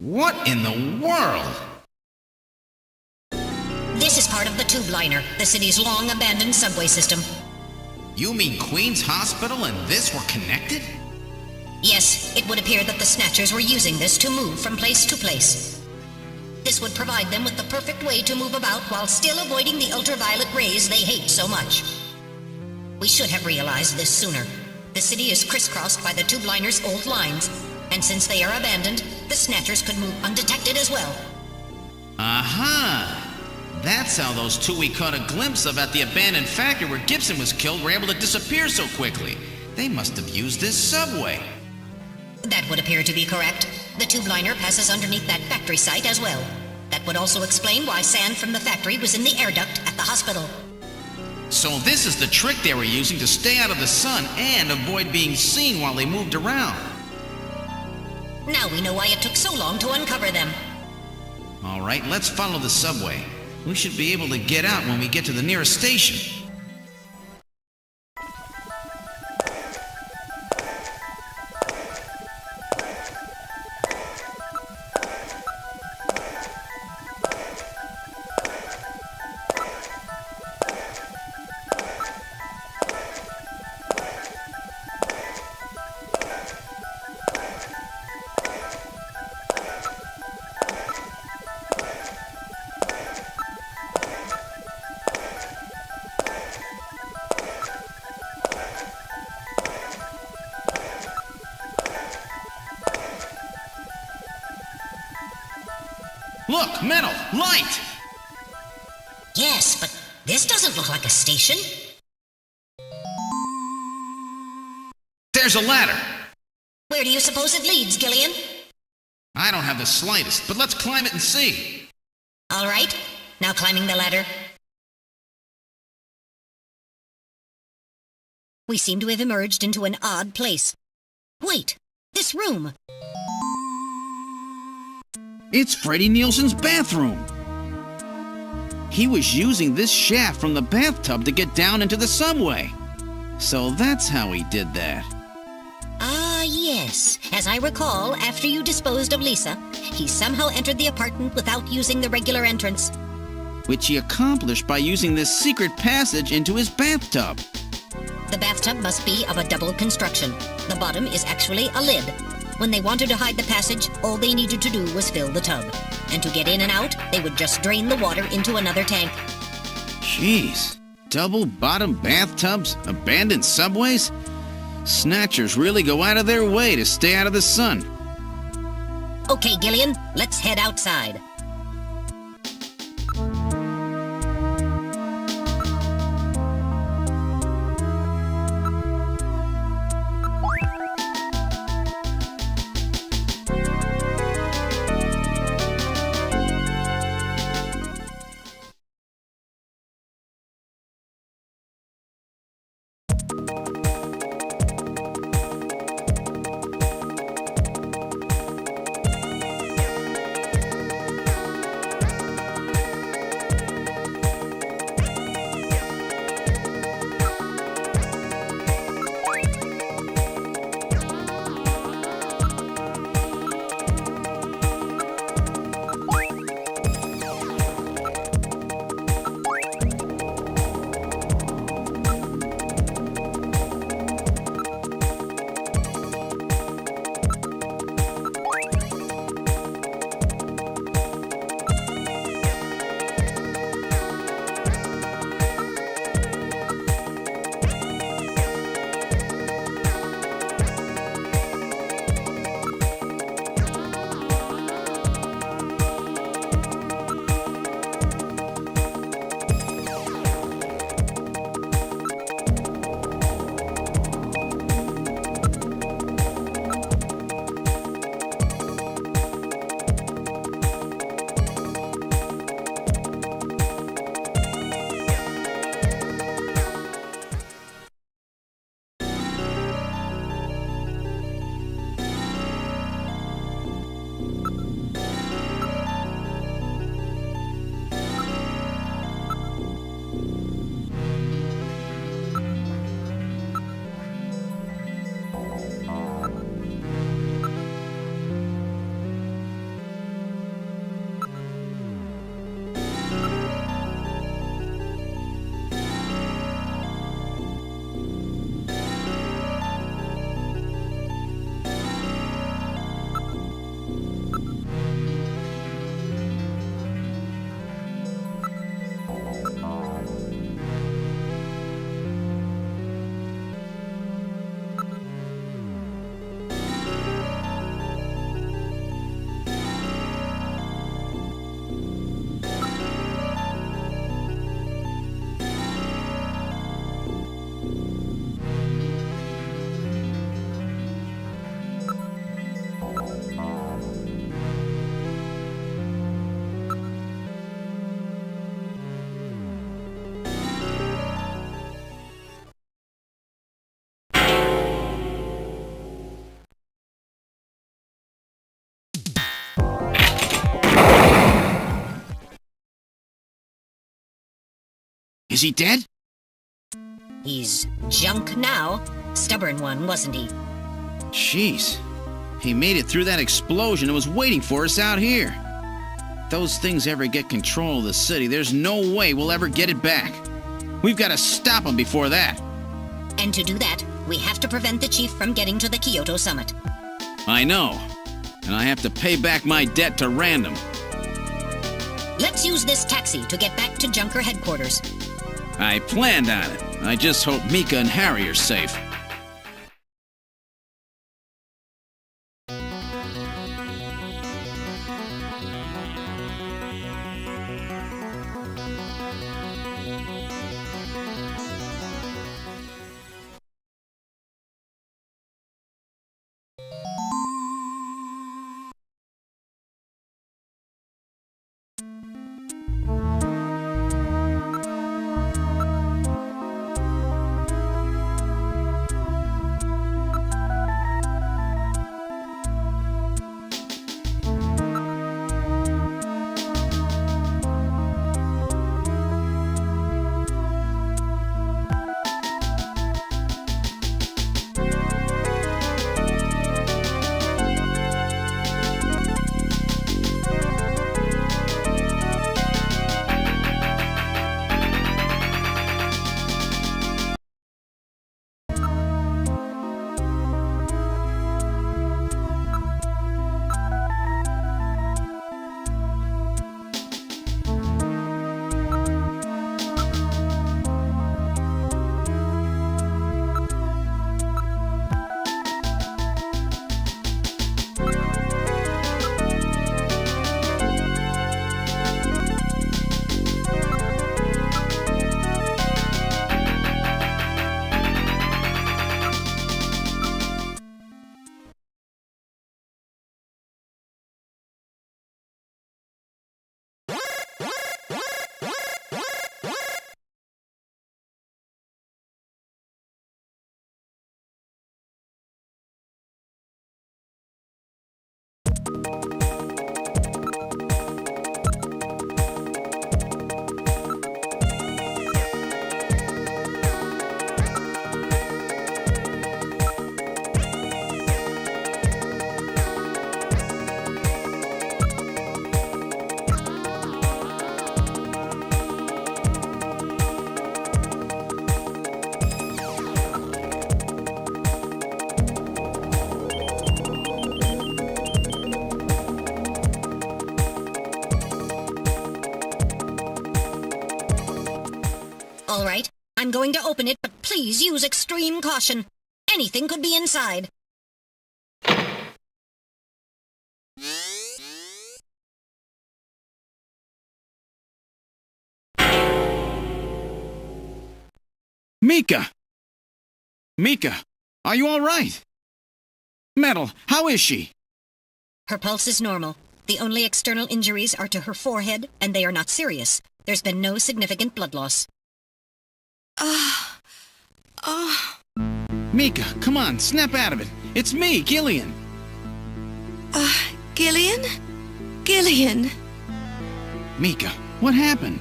What in the world? This is part of the tube liner, the city's long-abandoned subway system. You mean Queen's Hospital and this were connected? Yes, it would appear that the Snatchers were using this to move from place to place. This would provide them with the perfect way to move about while still avoiding the ultraviolet rays they hate so much. We should have realized this sooner. The city is crisscrossed by the tube liner's old lines, and since they are abandoned, the Snatchers could move undetected as well. Aha! That's how those two we caught a glimpse of at the abandoned factory where Gibson was killed were able to disappear so quickly. They must have used this subway. That would appear to be correct. The tube liner passes underneath that factory site as well. That would also explain why sand from the factory was in the air duct at the hospital. So this is the trick they were using to stay out of the sun and avoid being seen while they moved around. Now we know why it took so long to uncover them. All right, let's follow the subway. We should be able to get out when we get to the nearest station. Look, metal, light! Yes, but this doesn't look like a station. There's a ladder! Where do you suppose it leads, Gillian? I don't have the slightest, but let's climb it and see. All right, now climbing the ladder. We seem to have emerged into an odd place. Wait, this room. It's Freddie Nielsen's bathroom. He was using this shaft from the bathtub to get down into the subway. So that's how he did that. Ah, yes. As I recall, after you disposed of Lisa, he somehow entered the apartment without using the regular entrance. Which he accomplished by using this secret passage into his bathtub. The bathtub must be of a double construction. The bottom is actually a lid. When they wanted to hide the passage, all they needed to do was fill the tub. And to get in and out, they would just drain the water into another tank. Jeez. Double-bottom bathtubs? Abandoned subways? Snatchers really go out of their way to stay out of the sun. Okay, Gillian, let's head outside. Is he dead? He's junk now. Stubborn one, wasn't he? Jeez. He made it through that explosion and was waiting for us out here. If those things ever get control of the city, there's no way we'll ever get it back. We've got to stop them before that. And to do that, we have to prevent the chief from getting to the Kyoto summit. I know. And I have to pay back my debt to Random. Let's use this taxi to get back to Junker headquarters. I planned on it. I just hope Mika and Harry are safe. All right, I'm going to open it, but please use extreme caution. Anything could be inside. Mika! Mika, are you all right? Metal, how is she? Her pulse is normal. The only external injuries are to her forehead, and they are not serious. There's been no significant blood loss. Mika, come on, snap out of it. It's me, Gillian. Gillian? Gillian! Mika, what happened?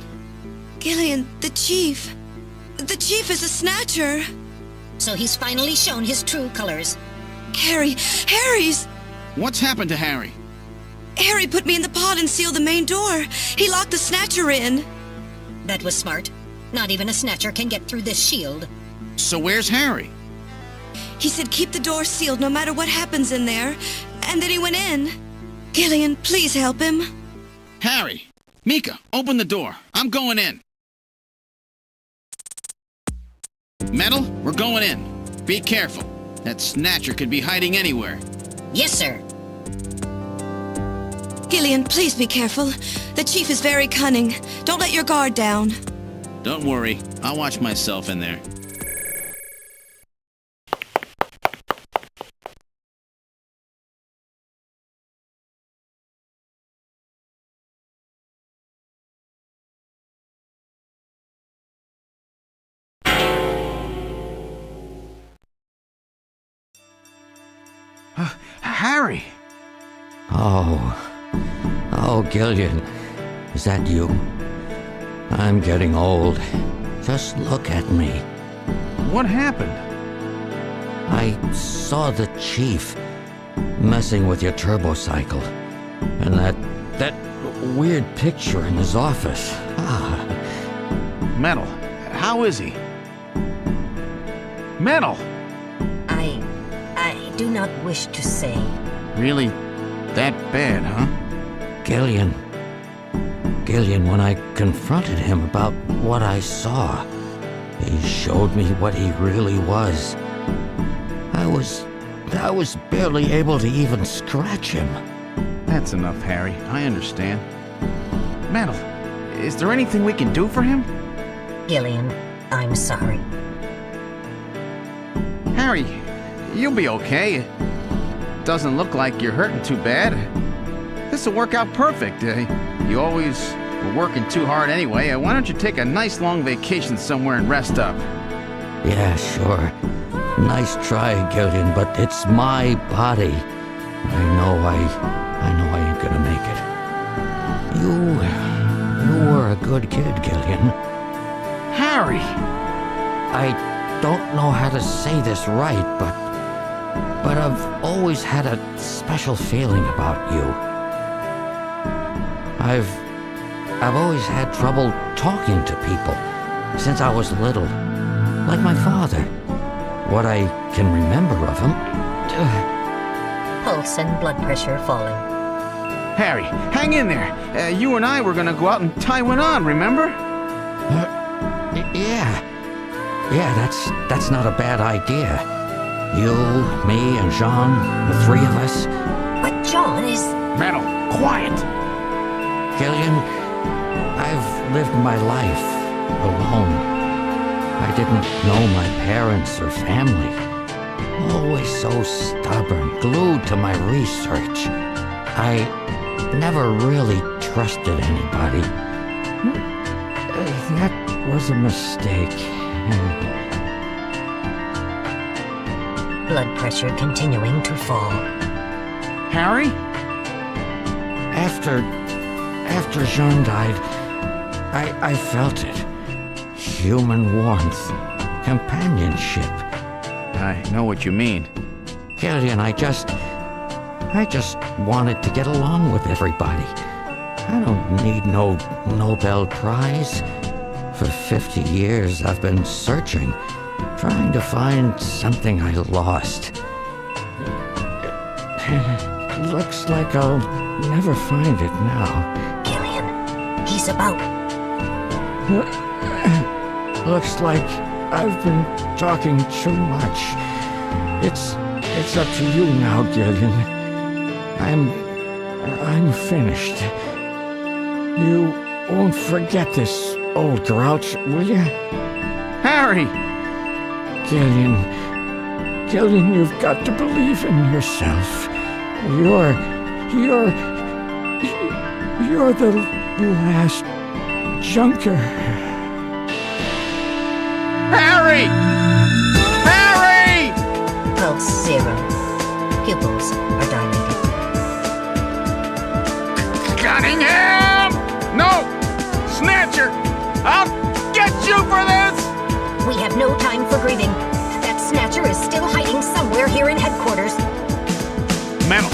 Gillian, the chief. The chief is a Snatcher. So he's finally shown his true colors. Harry's... What's happened to Harry? Harry put me in the pod and sealed the main door. He locked the Snatcher in. That was smart. Not even a Snatcher can get through this shield. So where's Harry? He said keep the door sealed no matter what happens in there. And then he went in. Gillian, please help him. Harry! Mika, open the door. I'm going in. Metal, we're going in. Be careful. That Snatcher could be hiding anywhere. Yes, sir. Gillian, please be careful. The chief is very cunning. Don't let your guard down. Don't worry. I'll watch myself in there. Harry! Oh, Gillian, is that you? I'm getting old. Just look at me. What happened? I saw the chief messing with your turbocycle. And that weird picture in his office. Metal, how is he? Metal! I do not wish to say. Really that bad, huh? Gillian, when I confronted him about what I saw, he showed me what he really was. I was barely able to even scratch him. That's enough, Harry. I understand. Metal, is there anything we can do for him? Gillian, I'm sorry. Harry, you'll be okay. Doesn't look like you're hurting too bad. This'll work out perfect. You always were working too hard anyway. Why don't you take a nice long vacation somewhere and rest up? Yeah, sure. Nice try, Gillian, but it's my body. I know I ain't gonna make it. You were a good kid, Gillian. Harry! I don't know how to say this right, but I've always had a special feeling about you. I've always had trouble talking to people since I was little, like my father. What I can remember of him. Pulse and blood pressure falling. Harry, hang in there. You and I were gonna go out and tie one on, remember? Yeah, that's not a bad idea. You, me, and Jean, the three of us. But John is... Metal, quiet! Gillian, I've lived my life alone. I didn't know my parents or family. Always so stubborn, glued to my research. I never really trusted anybody. That was a mistake. Blood pressure continuing to fall. Harry? After Jean died, I felt it. Human warmth, companionship. I know what you mean. Gillian, I just wanted to get along with everybody. I don't need no Nobel Prize. For 50 years, I've been searching, trying to find something I lost. Looks like I'll never find it now. Gillian, he's about... Looks like I've been talking too much. It's up to you now, Gillian. I'm finished. You won't forget this, old grouch, will you? Harry! Gillian, you've got to believe in yourself. You're the last junker. Harry! Harry! Pulse 0. Pupils are dilated. Cunningham! No! Snatcher! I'll get you for this! We have no time for grieving. That Snatcher is still hiding somewhere here in headquarters. Metal,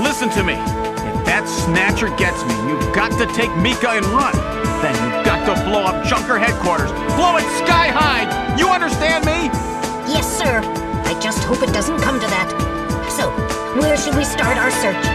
listen to me. If that Snatcher gets me, you've got to take Mika and run. Then you've got to blow up Junker headquarters. Blow it sky high! You understand me? Yes, sir. I just hope it doesn't come to that. So, where should we start our search?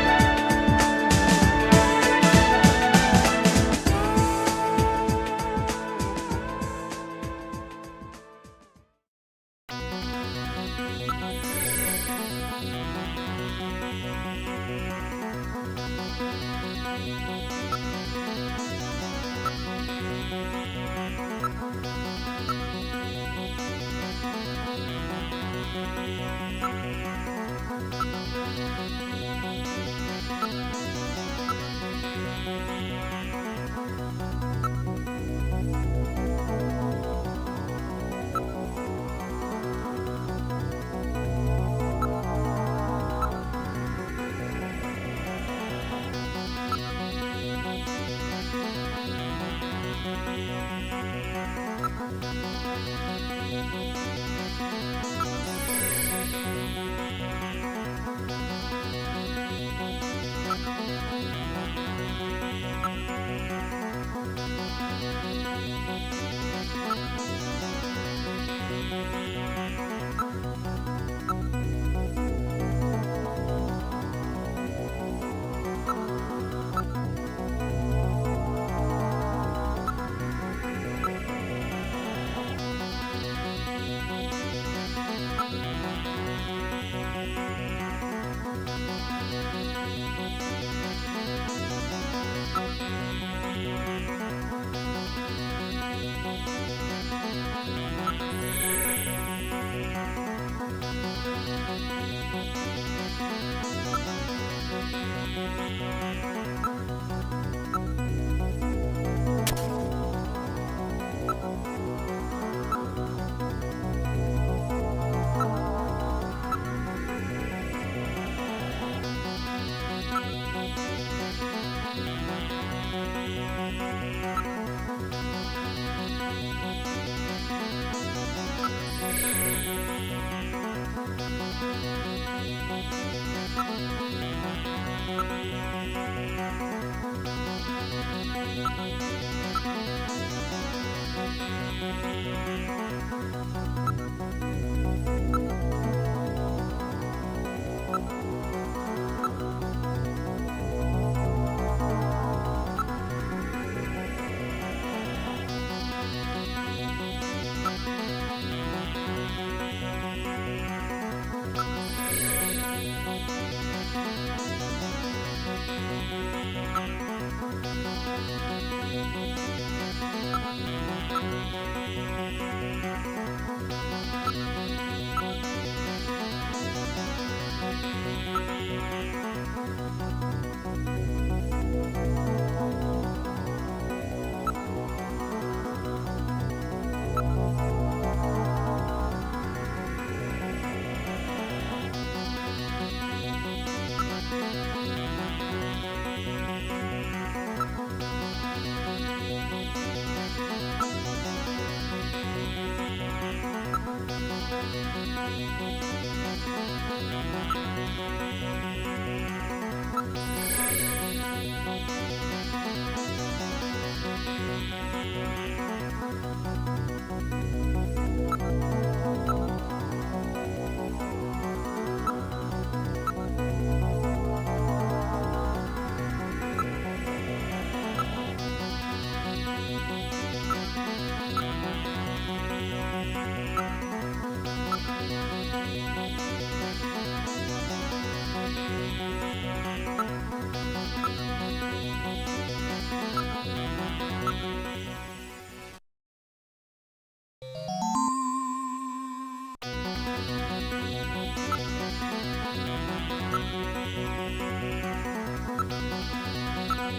The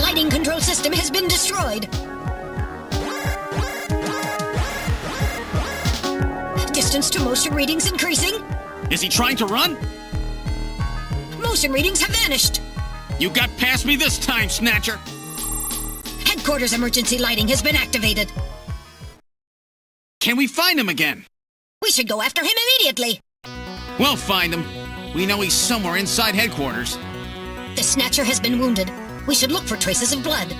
lighting control system has been destroyed. Distance to motion readings increasing. Is he trying to run? Motion readings have vanished. You got past me this time, Snatcher. Headquarters emergency lighting has been activated. Can we find him again? We should go after him immediately. We'll find him. We know he's somewhere inside headquarters. The Snatcher has been wounded. We should look for traces of blood.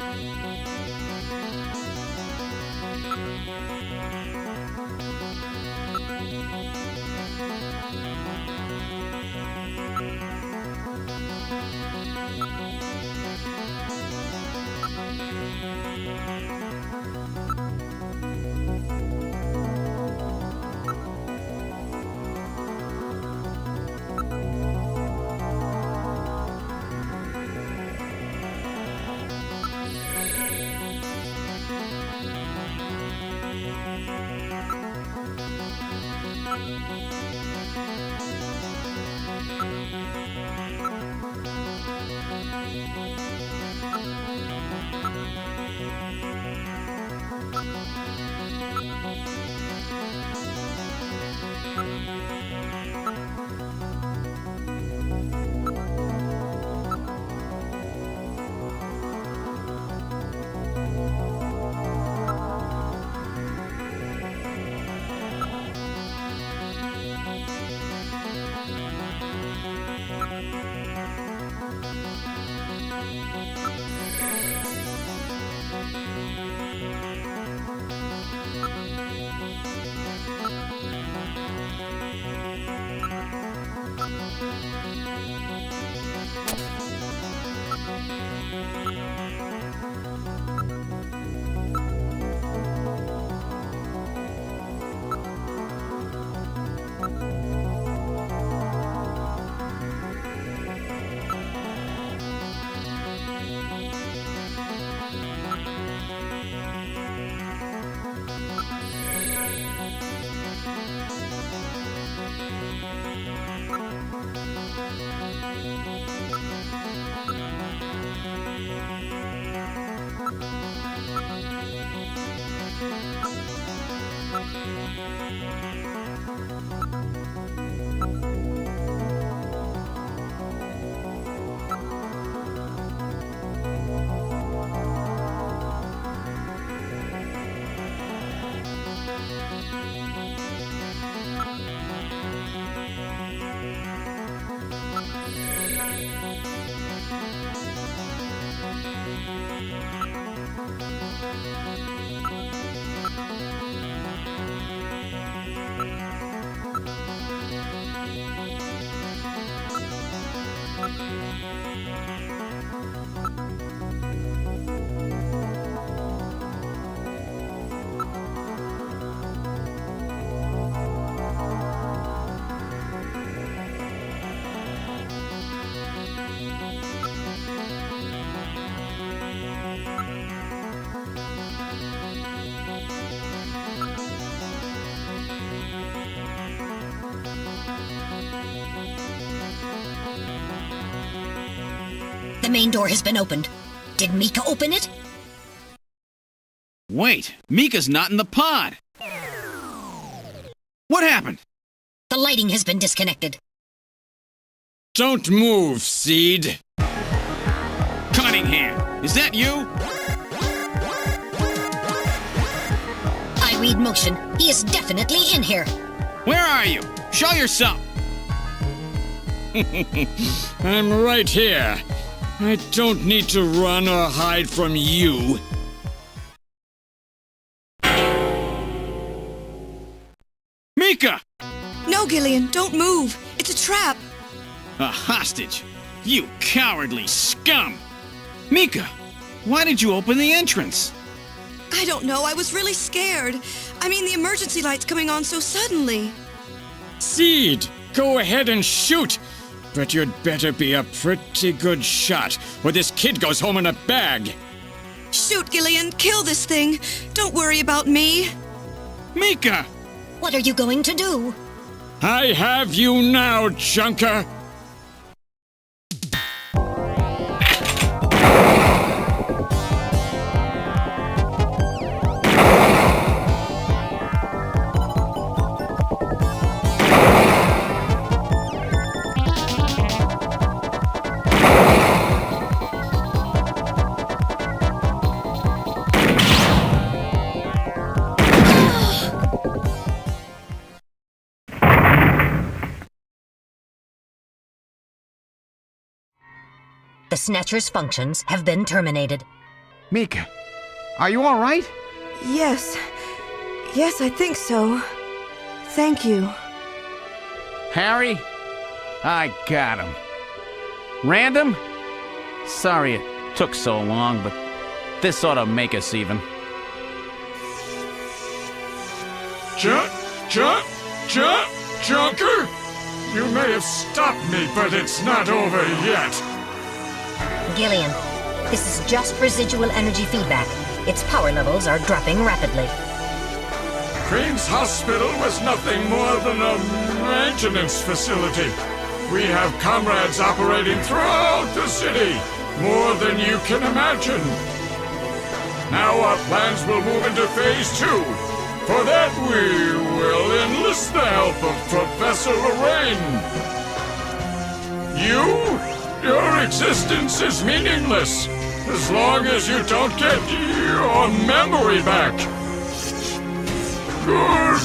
The main door has been opened. Did Mika open it? Wait, Mika's not in the pod. What happened? The lighting has been disconnected. Don't move, Seed. Cunningham, is that you? I read motion. He is definitely in here. Where are you? Show yourself. I'm right here. I don't need to run or hide from you. Mika! No, Gillian, don't move. It's a trap. A hostage? You cowardly scum! Mika, Why did you open the entrance? I don't know. I was really scared. I mean, the emergency light's coming on so suddenly. Seed, go ahead and shoot. But you'd better be a pretty good shot, or this kid goes home in a bag. Shoot, Gillian. Kill this thing. Don't worry about me. Mika! What are you going to do? I have you now, Junker. The Snatcher's functions have been terminated. Mika, are you all right? Yes. Yes, I think so. Thank you. Harry? I got him. Random? Sorry it took so long, but this ought to make us even. Junker? You may have stopped me, but it's not over yet. Gillian, this is just residual energy feedback. Its power levels are dropping rapidly. Queen's Hospital was nothing more than a maintenance facility. We have comrades operating throughout the city, more than you can imagine. Now our plans will move into Phase 2. For that, we will enlist the help of Professor Lorraine. Your existence is meaningless as long as you don't get your memory back. Good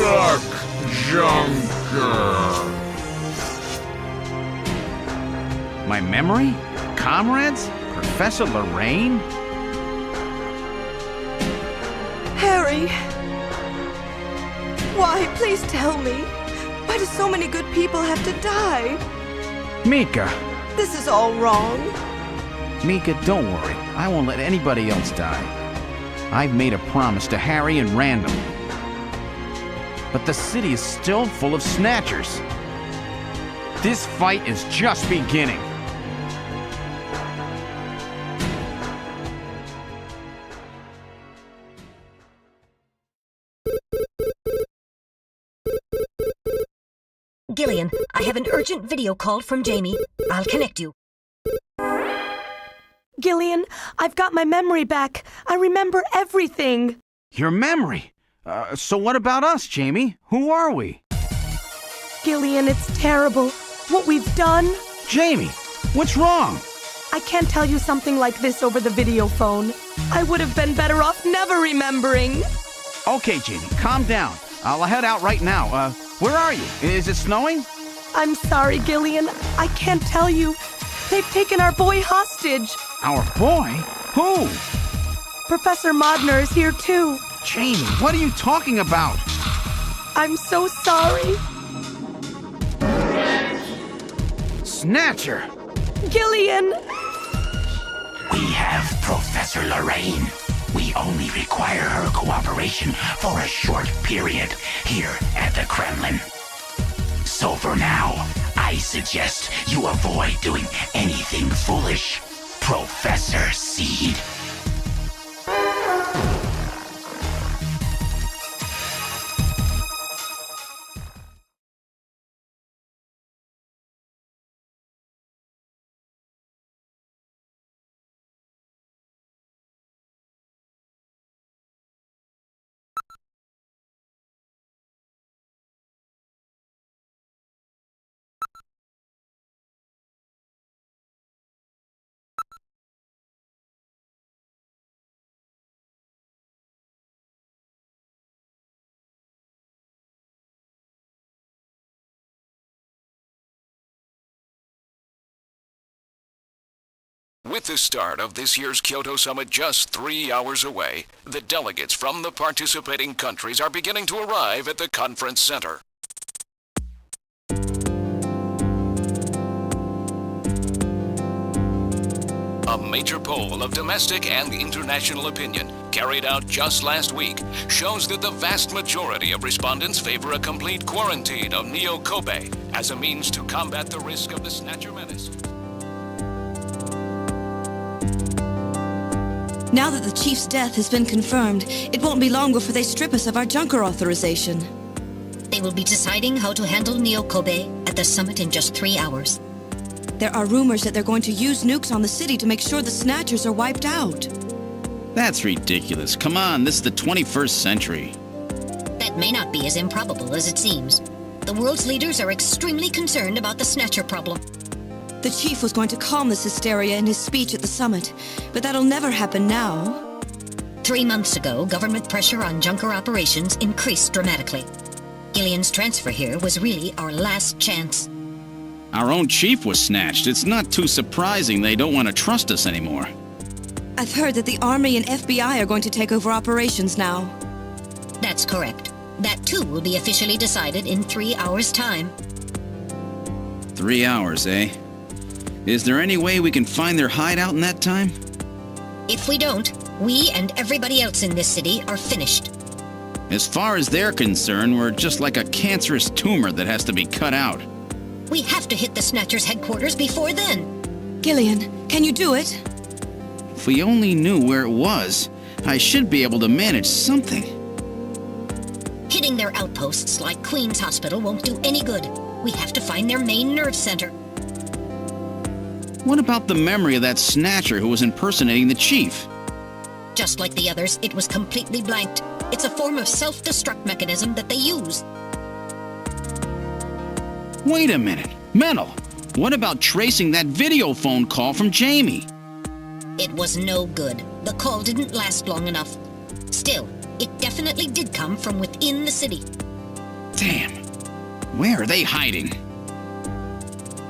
luck, Junker. My memory? Comrades? Professor Lorraine? Harry! Why? Please tell me. Why do so many good people have to die? Mika! This is all wrong. Mika, don't worry. I won't let anybody else die. I've made a promise to Harry and Random. But the city is still full of Snatchers. This fight is just beginning. Gillian, I have an urgent video call from Jamie. I'll connect you. Gillian, I've got my memory back. I remember everything. Your memory? So what about us, Jamie? Who are we? Gillian, it's terrible. What we've done. Jamie, what's wrong? I can't tell you something like this over the video phone. I would have been better off never remembering. Okay, Jamie, calm down. I'll head out right now. Where are you? Is it snowing? I'm sorry, Gillian. I can't tell you. They've taken our boy hostage. Our boy? Who? Professor Modner is here too. Jamie, what are you talking about? I'm so sorry. Snatcher! Gillian! We have Professor Lorraine. We only require her cooperation for a short period here at the Kremlin. So for now, I suggest you avoid doing anything foolish, Professor Seed. With the start of this year's Kyoto Summit just 3 hours away, the delegates from the participating countries are beginning to arrive at the conference center. A major poll of domestic and international opinion, carried out just last week, shows that the vast majority of respondents favor a complete quarantine of Neo Kobe as a means to combat the risk of the Snatcher menace. Now that the Chief's death has been confirmed, it won't be long before they strip us of our Junker authorization. They will be deciding how to handle Neo Kobe at the summit in just 3 hours. There are rumors that they're going to use nukes on the city to make sure the Snatchers are wiped out. That's ridiculous. Come on, this is the 21st century. That may not be as improbable as it seems. The world's leaders are extremely concerned about the Snatcher problem. The Chief was going to calm this hysteria in his speech at the summit, but that'll never happen now. 3 months ago, government pressure on Junker operations increased dramatically. Gillian's transfer here was really our last chance. Our own chief was snatched. It's not too surprising they don't want to trust us anymore. I've heard that the Army and FBI are going to take over operations now. That's correct. That too will be officially decided in 3 hours' time. 3 hours, eh? Is there any way we can find their hideout in that time? If we don't, we and everybody else in this city are finished. As far as they're concerned, we're just like a cancerous tumor that has to be cut out. We have to hit the Snatcher's headquarters before then. Gillian, can you do it? If we only knew where it was, I should be able to manage something. Hitting their outposts like Queen's Hospital won't do any good. We have to find their main nerve center. What about the memory of that Snatcher who was impersonating the chief? Just like the others, it was completely blanked. It's a form of self-destruct mechanism that they use. Wait a minute. Mental. What about tracing that video phone call from Jamie? It was no good. The call didn't last long enough. Still, it definitely did come from within the city. Damn. Where are they hiding?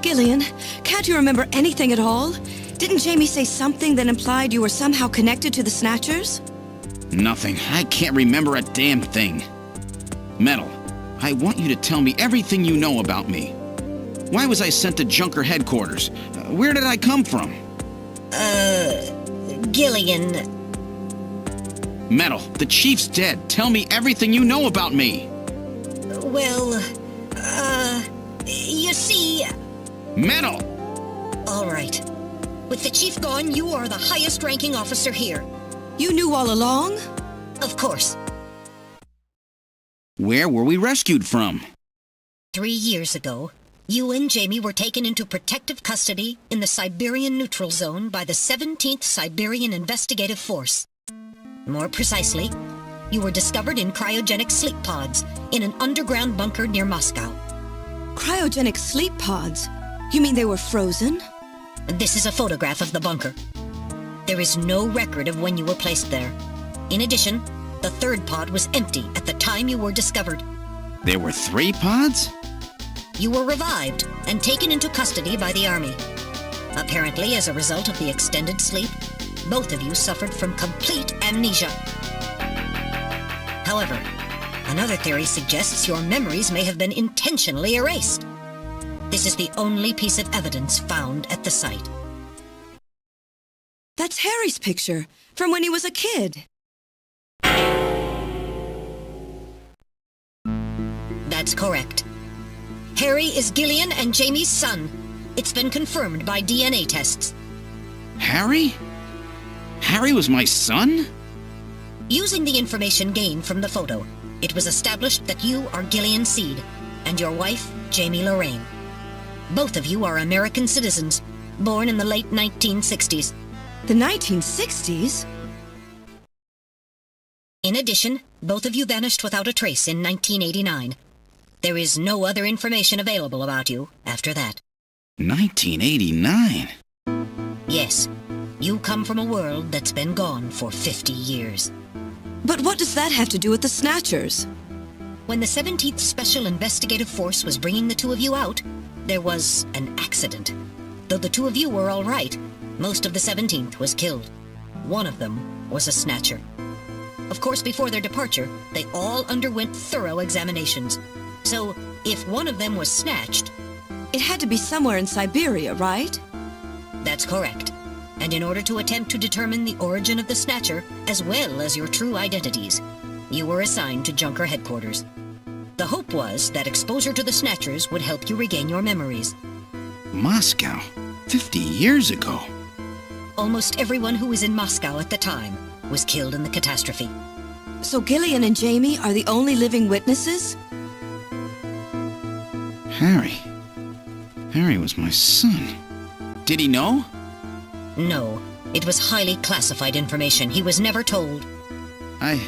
Gillian, can't you remember anything at all? Didn't Jamie say something that implied you were somehow connected to the Snatchers? Nothing. I can't remember a damn thing. Metal, I want you to tell me everything you know about me. Why was I sent to Junker headquarters? Where did I come from? Gillian. Metal, the chief's dead. Tell me everything you know about me. Well, you see... Metal! All right. With the chief gone, you are the highest-ranking officer here. You knew all along? Of course. Where were we rescued from? 3 years ago, you and Jamie were taken into protective custody in the Siberian Neutral Zone by the 17th Siberian Investigative Force. More precisely, you were discovered in cryogenic sleep pods in an underground bunker near Moscow. Cryogenic sleep pods? You mean they were frozen? This is a photograph of the bunker. There is no record of when you were placed there. In addition, the third pod was empty at the time you were discovered. There were 3 pods? You were revived and taken into custody by the Army. Apparently, as a result of the extended sleep, both of you suffered from complete amnesia. However, another theory suggests your memories may have been intentionally erased. This is the only piece of evidence found at the site. That's Harry's picture, from when he was a kid. That's correct. Harry is Gillian and Jamie's son. It's been confirmed by DNA tests. Harry? Harry was my son? Using the information gained from the photo, it was established that you are Gillian Seed and your wife, Jamie Lorraine. Both of you are American citizens, born in the late 1960s. The 1960s? In addition, both of you vanished without a trace in 1989. There is no other information available about you after that. 1989? Yes, you come from a world that's been gone for 50 years. But what does that have to do with the Snatchers? When the 17th Special Investigative Force was bringing the two of you out, there was an accident. Though the two of you were all right, most of the 17th was killed. One of them was a Snatcher. Of course, before their departure, they all underwent thorough examinations. So, if one of them was snatched... It had to be somewhere in Siberia, right? That's correct. And in order to attempt to determine the origin of the Snatcher, as well as your true identities, you were assigned to Junker headquarters. The hope was that exposure to the Snatchers would help you regain your memories. Moscow? 50 years ago? Almost everyone who was in Moscow at the time was killed in the catastrophe. So Gillian and Jamie are the only living witnesses? Harry. Harry was my son. Did he know? No. It was highly classified information. He was never told. I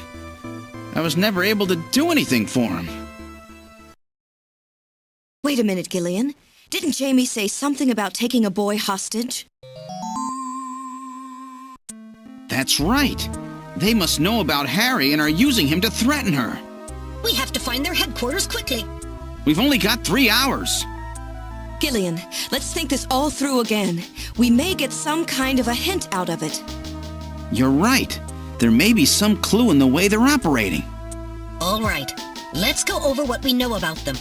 was never able to do anything for him. Wait a minute, Gillian. Didn't Jamie say something about taking a boy hostage? That's right. They must know about Harry and are using him to threaten her. We have to find their headquarters quickly. We've only got 3 hours. Gillian, let's think this all through again. We may get some kind of a hint out of it. You're right. There may be some clue in the way they're operating. All right. Let's go over what we know about them.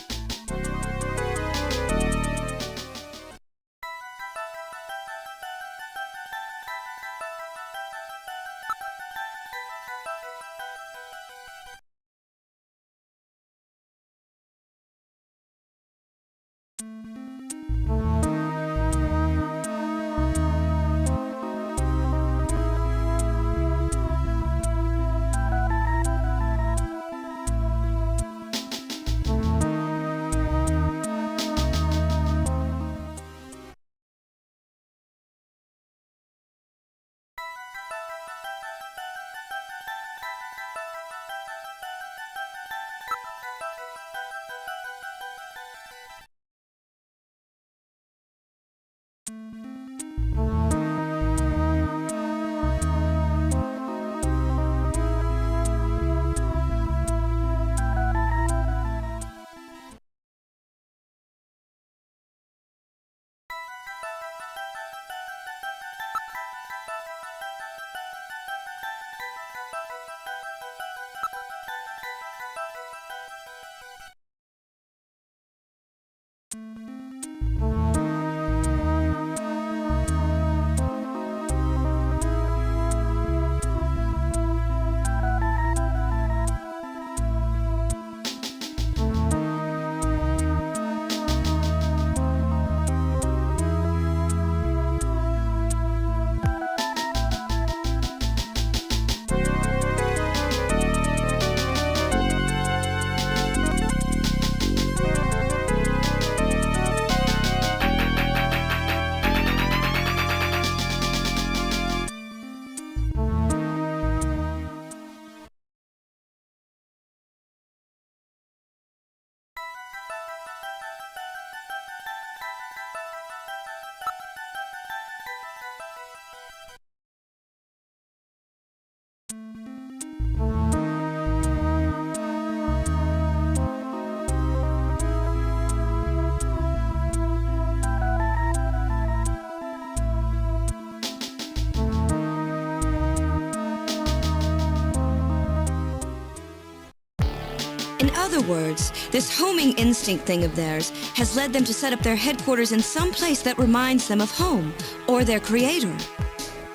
In other words, this homing instinct thing of theirs has led them to set up their headquarters in some place that reminds them of home, or their creator.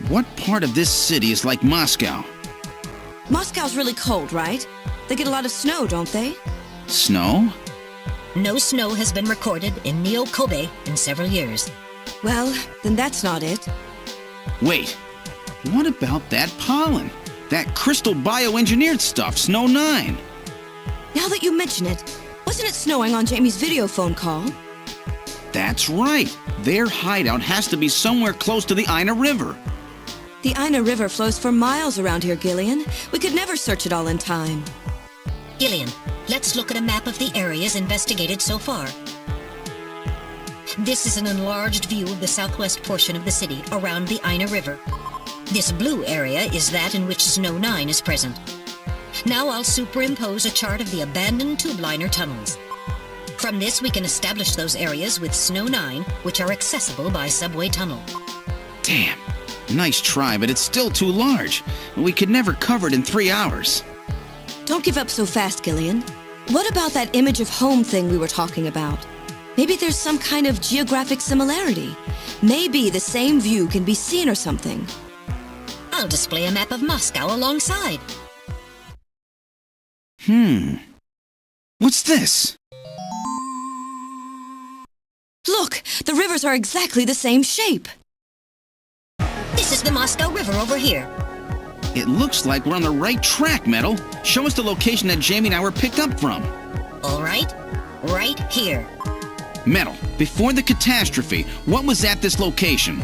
What part of this city is like Moscow? Moscow's really cold, right? They get a lot of snow, don't they? Snow? No snow has been recorded in Neo-Kobe in several years. Well, then that's not it. Wait, what about that pollen? That crystal bioengineered stuff, Snow 9? Now that you mention it, wasn't it snowing on Jamie's video phone call? That's right. Their hideout has to be somewhere close to the Ina River. The Ina River flows for miles around here, Gillian. We could never search it all in time. Gillian, let's look at a map of the areas investigated so far. This is an enlarged view of the southwest portion of the city around the Ina River. This blue area is that in which Snow 9 is present. Now I'll superimpose a chart of the abandoned tube liner tunnels. From this, we can establish those areas with Snow 9, which are accessible by subway tunnel. Damn. Nice try, but it's still too large. We could never cover it in 3 hours. Don't give up so fast, Gillian. What about that image of home thing we were talking about? Maybe there's some kind of geographic similarity. Maybe the same view can be seen or something. I'll display a map of Moscow alongside. What's this? Look, the rivers are exactly the same shape. This is the Moscow River over here. It looks like we're on the right track, Metal. Show us the location that Jamie and I were picked up from. All right, right here. Metal, before the catastrophe, what was at this location?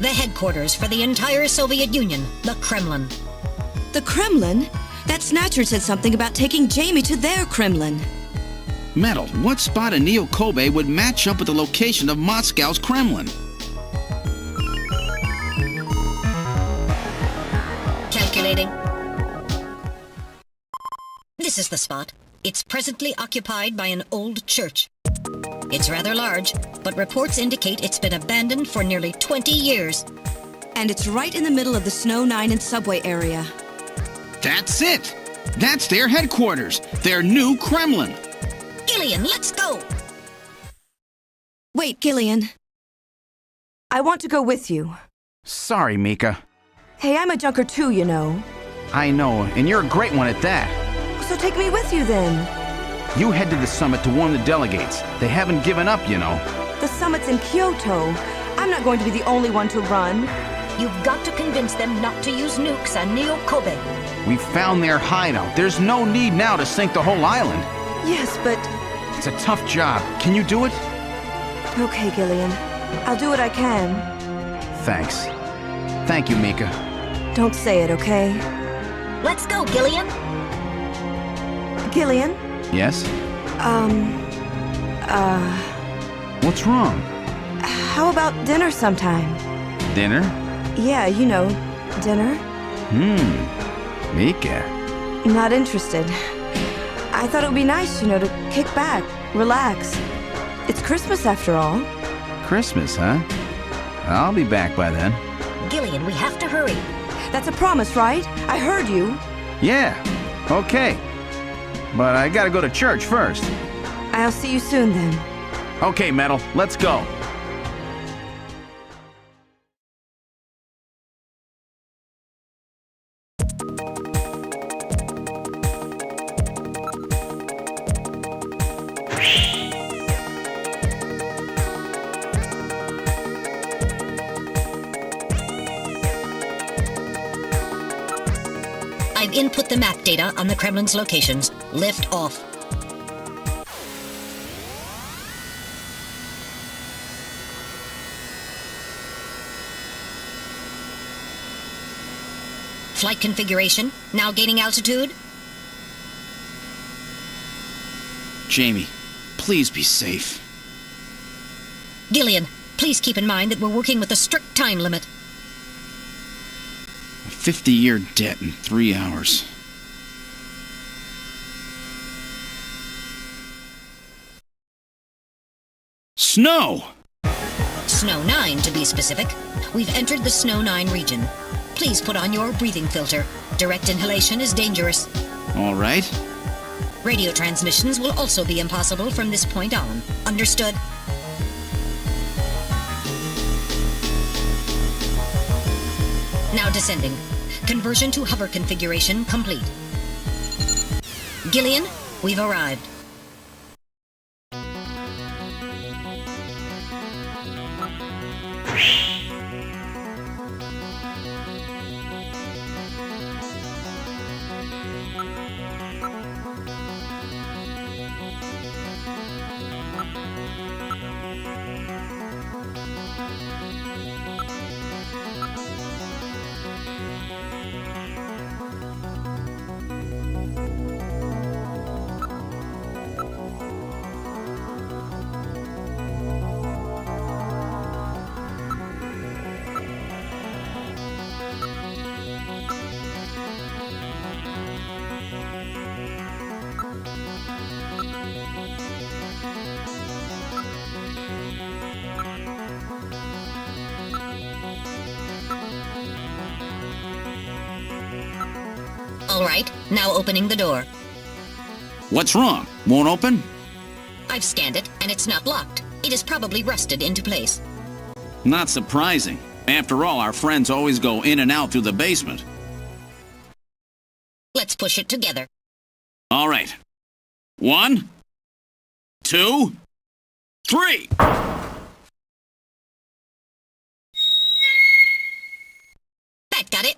The headquarters for the entire Soviet Union, the Kremlin. The Kremlin? That Snatcher said something about taking Jamie to their Kremlin. Metal, what spot in Neo Kobe would match up with the location of Moscow's Kremlin? Calculating. This is the spot. It's presently occupied by an old church. It's rather large, but reports indicate it's been abandoned for nearly 20 years. And it's right in the middle of the Snow 9 and subway area. That's it! That's their headquarters, their new Kremlin. Gillian, let's go! Wait, Gillian. I want to go with you. Sorry, Mika. Hey, I'm a junker too, you know. I know, and you're a great one at that. So take me with you then. You head to the summit to warn the delegates. They haven't given up, you know. The summit's in Kyoto. I'm not going to be the only one to run. You've got to convince them not to use nukes on Neo Kobe. We found their hideout. There's no need now to sink the whole island. Yes, but... It's a tough job. Can you do it? Okay, Gillian. I'll do what I can. Thanks. Thank you, Mika. Don't say it, okay? Let's go, Gillian. Gillian? Yes? What's wrong? How about dinner sometime? Dinner? Yeah, you know, dinner. Mika. Not interested. I thought it would be nice, you know, to kick back, relax. It's Christmas after all. Christmas, huh? I'll be back by then. Gillian, we have to hurry. That's a promise, right? I heard you. Yeah, okay. But I gotta go to church first. I'll see you soon then. Okay, Metal, let's go. I've input the map data on the Kremlin's locations. Lift off. Flight configuration, now gaining altitude. Jamie, please be safe. Gillian, please keep in mind that we're working with a strict time limit. A 50-year debt in 3 hours. Snow! Snow 9, to be specific. We've entered the Snow 9 region. Please put on your breathing filter. Direct inhalation is dangerous. All right. Radio transmissions will also be impossible from this point on. Understood? Now descending. Conversion to hover configuration complete. Gillian, we've arrived. All right, now opening the door. What's wrong? Won't open? I've scanned it, and it's not locked. It is probably rusted into place. Not surprising. After all, our friends always go in and out through the basement. Let's push it together. All right. 1, 2, 3! That got it.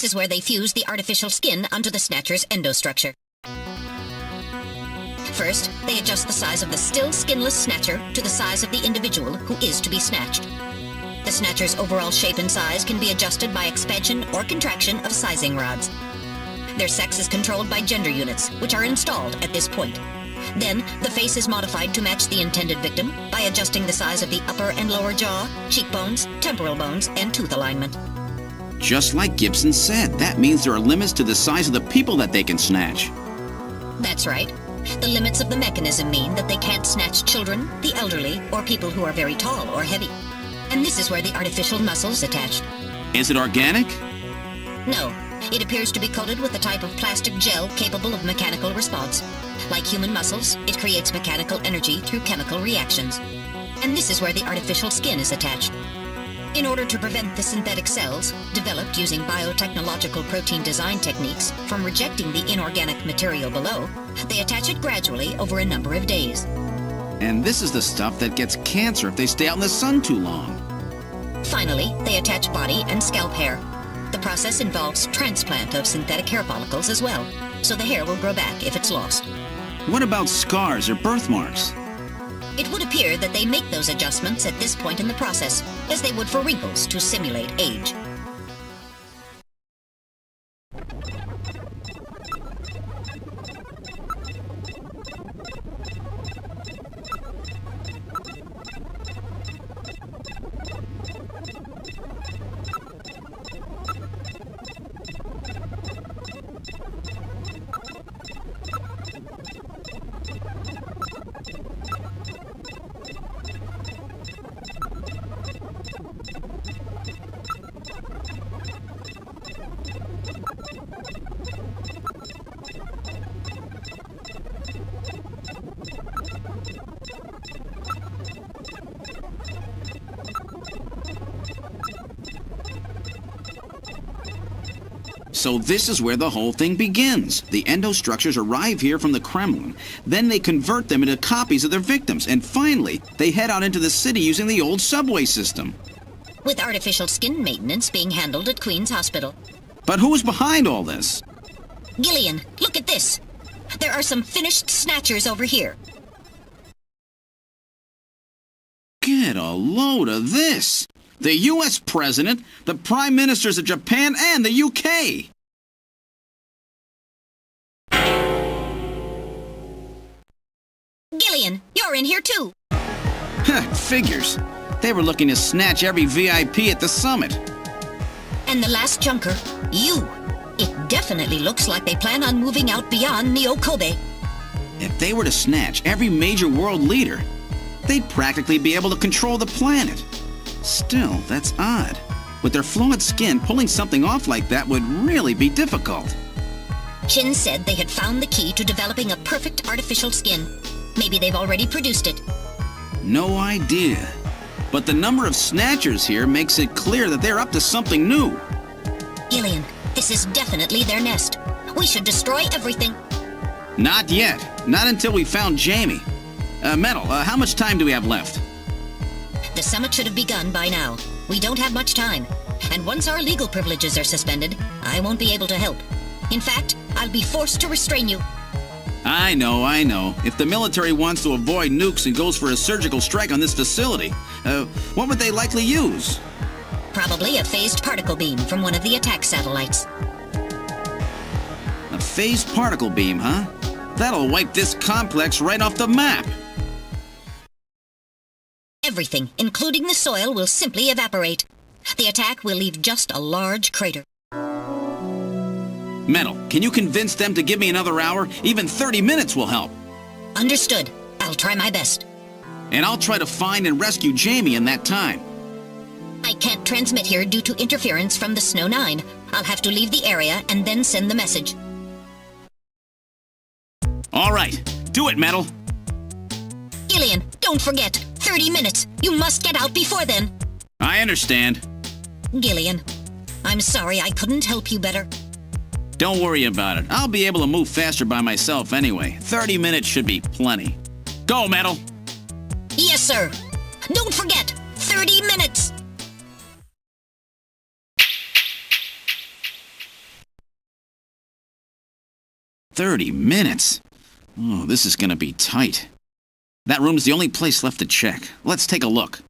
This is where they fuse the artificial skin onto the Snatcher's endostructure. First, they adjust the size of the still skinless Snatcher to the size of the individual who is to be snatched. The Snatcher's overall shape and size can be adjusted by expansion or contraction of sizing rods. Their sex is controlled by gender units, which are installed at this point. Then, the face is modified to match the intended victim by adjusting the size of the upper and lower jaw, cheekbones, temporal bones, and tooth alignment. Just like Gibson said, that means there are limits to the size of the people that they can snatch. That's right. The limits of the mechanism mean that they can't snatch children, the elderly, or people who are very tall or heavy. And this is where the artificial muscle's attached. Is it organic? No. It appears to be coated with a type of plastic gel capable of mechanical response. Like human muscles, it creates mechanical energy through chemical reactions. And this is where the artificial skin is attached. In order to prevent the synthetic cells, developed using biotechnological protein design techniques, from rejecting the inorganic material below, they attach it gradually over a number of days. And this is the stuff that gets cancer if they stay out in the sun too long. Finally, they attach body and scalp hair. The process involves transplant of synthetic hair follicles as well, so the hair will grow back if it's lost. What about scars or birthmarks? It would appear that they make those adjustments at this point in the process, as they would for wrinkles to simulate age. So this is where the whole thing begins. The endostructures arrive here from the Kremlin. Then they convert them into copies of their victims. And finally, they head out into the city using the old subway system. With artificial skin maintenance being handled at Queen's Hospital. But who's behind all this? Gillian, look at this. There are some finished snatchers over here. Get a load of this. The U.S. President, the Prime Ministers of Japan, and the U.K. Gillian, you're in here too. Figures. They were looking to snatch every VIP at the summit. And the last junker, you. It definitely looks like they plan on moving out beyond Neo-Kobe. If they were to snatch every major world leader, they'd practically be able to control the planet. Still, that's odd. With their flawed skin, pulling something off like that would really be difficult. Chin said they had found the key to developing a perfect artificial skin. Maybe they've already produced it. No idea. But the number of snatchers here makes it clear that they're up to something new. Gillian, this is definitely their nest. We should destroy everything. Not yet. Not until we found Jamie. Metal, how much time do we have left? The summit should have begun by now. We don't have much time. And once our legal privileges are suspended, I won't be able to help. In fact, I'll be forced to restrain you. I know. If the military wants to avoid nukes and goes for a surgical strike on this facility, what would they likely use? Probably a phased particle beam from one of the attack satellites. A phased particle beam, huh? That'll wipe this complex right off the map. Everything, including the soil, will simply evaporate. The attack will leave just a large crater. Metal, can you convince them to give me another hour? Even 30 minutes will help. Understood. I'll try my best. And I'll try to find and rescue Jamie in that time. I can't transmit here due to interference from the Snow 9. I'll have to leave the area and then send the message. All right. Do it, Metal. Gillian, don't forget. 30 minutes. You must get out before then. I understand. Gillian, I'm sorry I couldn't help you better. Don't worry about it. I'll be able to move faster by myself anyway. 30 minutes should be plenty. Go, Metal. Yes, sir. Don't forget, 30 minutes. "30 minutes? Oh, this is gonna be tight. That room's the only place left to check. Let's take a look.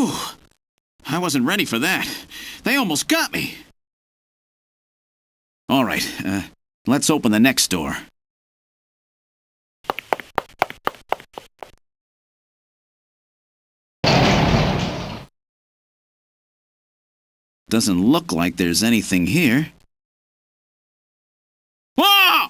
Whew. I wasn't ready for that. They almost got me. All right, let's open the next door. Doesn't look like there's anything here. Whoa!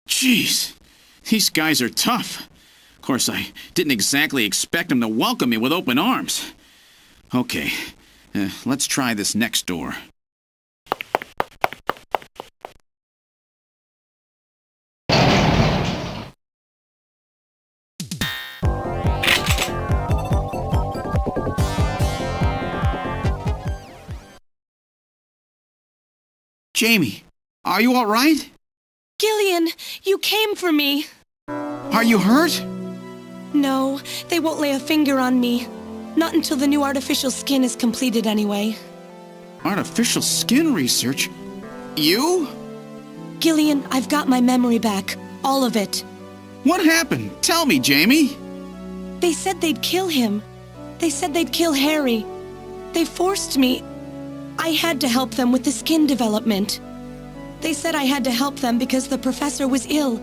Jeez, these guys are tough. Of course, I didn't exactly expect them to welcome me with open arms. Okay, let's try this next door. Jamie, are you all right? Gillian, you came for me. Are you hurt? No, they won't lay a finger on me. Not until the new artificial skin is completed anyway. Artificial skin research? You? Gillian, I've got my memory back. All of it. What happened? Tell me, Jamie. They said they'd kill him. They said they'd kill Harry. They forced me. I had to help them with the skin development. They said I had to help them because the professor was ill.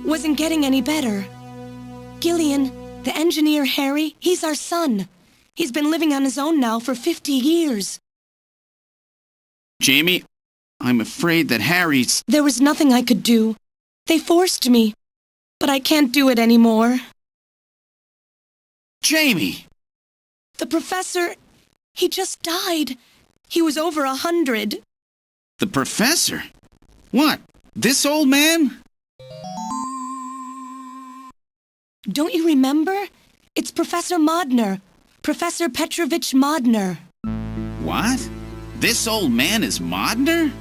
Wasn't getting any better. Gillian, the engineer Harry, he's our son. He's been living on his own now for 50 years. Jamie, I'm afraid that Harry's... There was nothing I could do. They forced me. But I can't do it anymore. Jamie! The professor, he just died. He was over 100. The professor? What? This old man? Don't you remember? It's Professor Modner. Professor Petrovich Modner. What? This old man is Modner?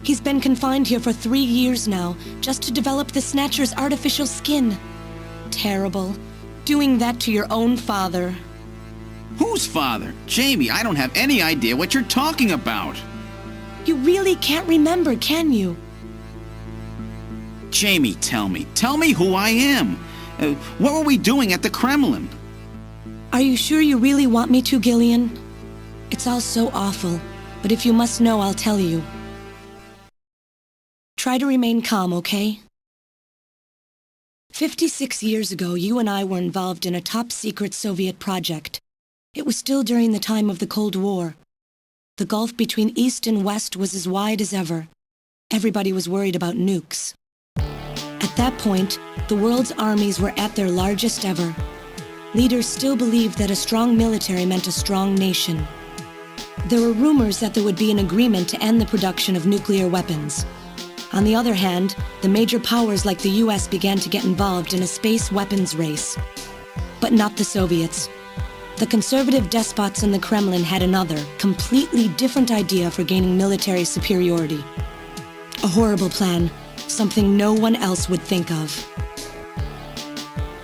He's been confined here for 3 years now, just to develop the Snatcher's artificial skin. Terrible. Doing that to your own father. Whose father? Jamie, I don't have any idea what you're talking about. You really can't remember, can you? Jamie, tell me. Tell me who I am. What were we doing at the Kremlin? Are you sure you really want me to, Gillian? It's all so awful, but if you must know, I'll tell you. Try to remain calm, okay? 56 years ago, you and I were involved in a top-secret Soviet project. It was still during the time of the Cold War. The gulf between East and West was as wide as ever. Everybody was worried about nukes. At that point, the world's armies were at their largest ever. Leaders still believed that a strong military meant a strong nation. There were rumors that there would be an agreement to end the production of nuclear weapons. On the other hand, the major powers like the US began to get involved in a space weapons race. But not the Soviets. The conservative despots in the Kremlin had another, completely different idea for gaining military superiority. A horrible plan, something no one else would think of.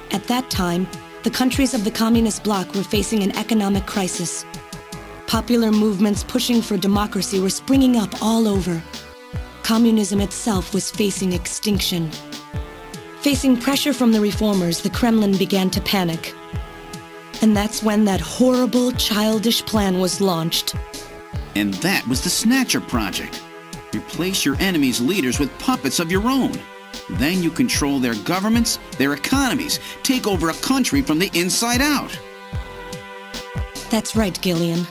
At that time, the countries of the communist bloc were facing an economic crisis. Popular movements pushing for democracy were springing up all over. Communism itself was facing extinction. Facing pressure from the reformers, the Kremlin began to panic. And that's when that horrible, childish plan was launched. And that was the Snatcher project. Replace your enemy's leaders with puppets of your own. Then you control their governments, their economies, take over a country from the inside out. That's right, Gillian.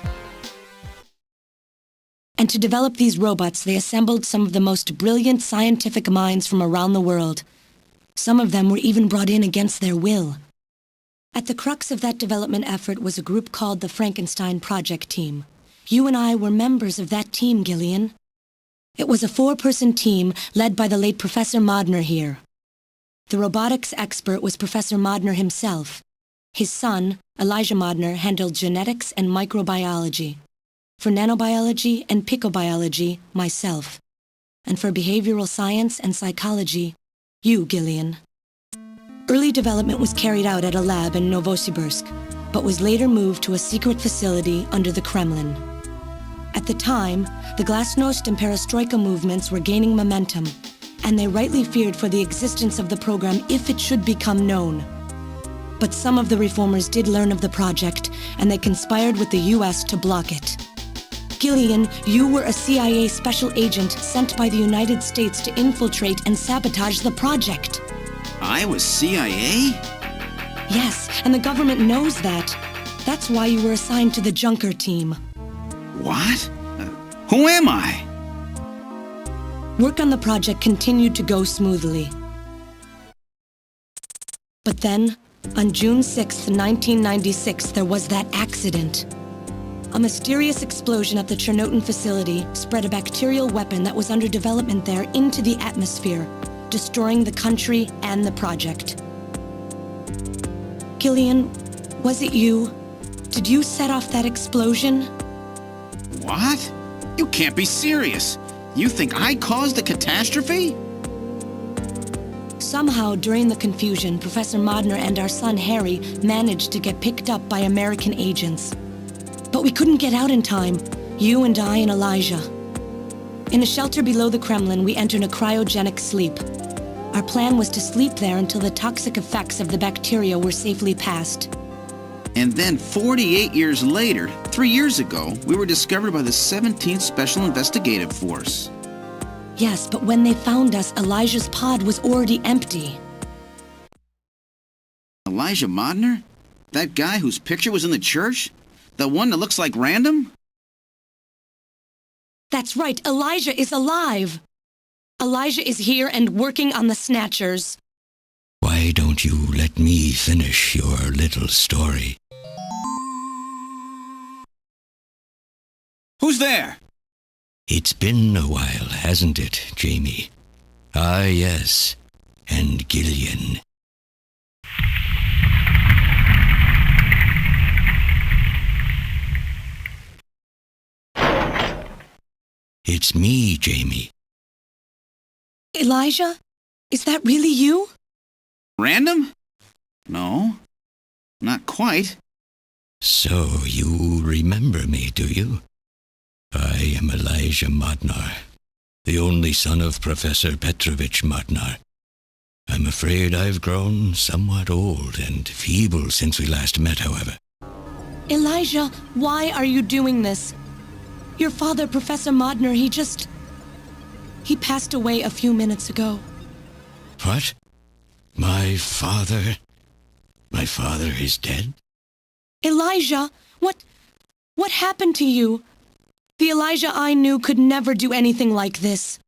And to develop these robots, they assembled some of the most brilliant scientific minds from around the world. Some of them were even brought in against their will. At the crux of that development effort was a group called the Frankenstein Project Team. You and I were members of that team, Gillian. It was a 4-person team led by the late Professor Modner here. The robotics expert was Professor Modner himself. His son, Elijah Modner, handled genetics and microbiology. For nanobiology and picobiology, myself. And for behavioral science and psychology, you, Gillian. Early development was carried out at a lab in Novosibirsk, but was later moved to a secret facility under the Kremlin. At the time, the Glasnost and Perestroika movements were gaining momentum, and they rightly feared for the existence of the program if it should become known. But some of the reformers did learn of the project, and they conspired with the US to block it. Gillian, you were a CIA special agent sent by the United States to infiltrate and sabotage the project. I was CIA? Yes, and the government knows that. That's why you were assigned to the Junker team. What? Who am I? Work on the project continued to go smoothly. But then, on June 6, 1996, there was that accident. A mysterious explosion at the Chernobyl facility spread a bacterial weapon that was under development there into the atmosphere, destroying the country and the project. Gillian, was it you? Did you set off that explosion? What? You can't be serious. You think I caused the catastrophe? Somehow, during the confusion, Professor Modner and our son Harry managed to get picked up by American agents. But we couldn't get out in time, you and I and Elijah. In a shelter below the Kremlin, we entered a cryogenic sleep. Our plan was to sleep there until the toxic effects of the bacteria were safely passed. And then 48 years later, 3 years ago, we were discovered by the 17th Special Investigative Force. Yes, but when they found us, Elijah's pod was already empty. Elijah Modner? That guy whose picture was in the church? The one that looks like Random? That's right, Elijah is alive! Elijah is here and working on the Snatchers. Why don't you let me finish your little story? Who's there? It's been a while, hasn't it, Jamie? Ah, yes. And Gillian. It's me, Jamie. Elijah? Is that really you? Random? No. Not quite. So you remember me, do you? I am Elijah Modnar, the only son of Professor Petrovich Modnar. I'm afraid I've grown somewhat old and feeble since we last met, however. Elijah, why are you doing this? Your father, Professor Modner, he passed away a few minutes ago. What? My father? My father is dead? Elijah, what happened to you? The Elijah I knew could never do anything like this.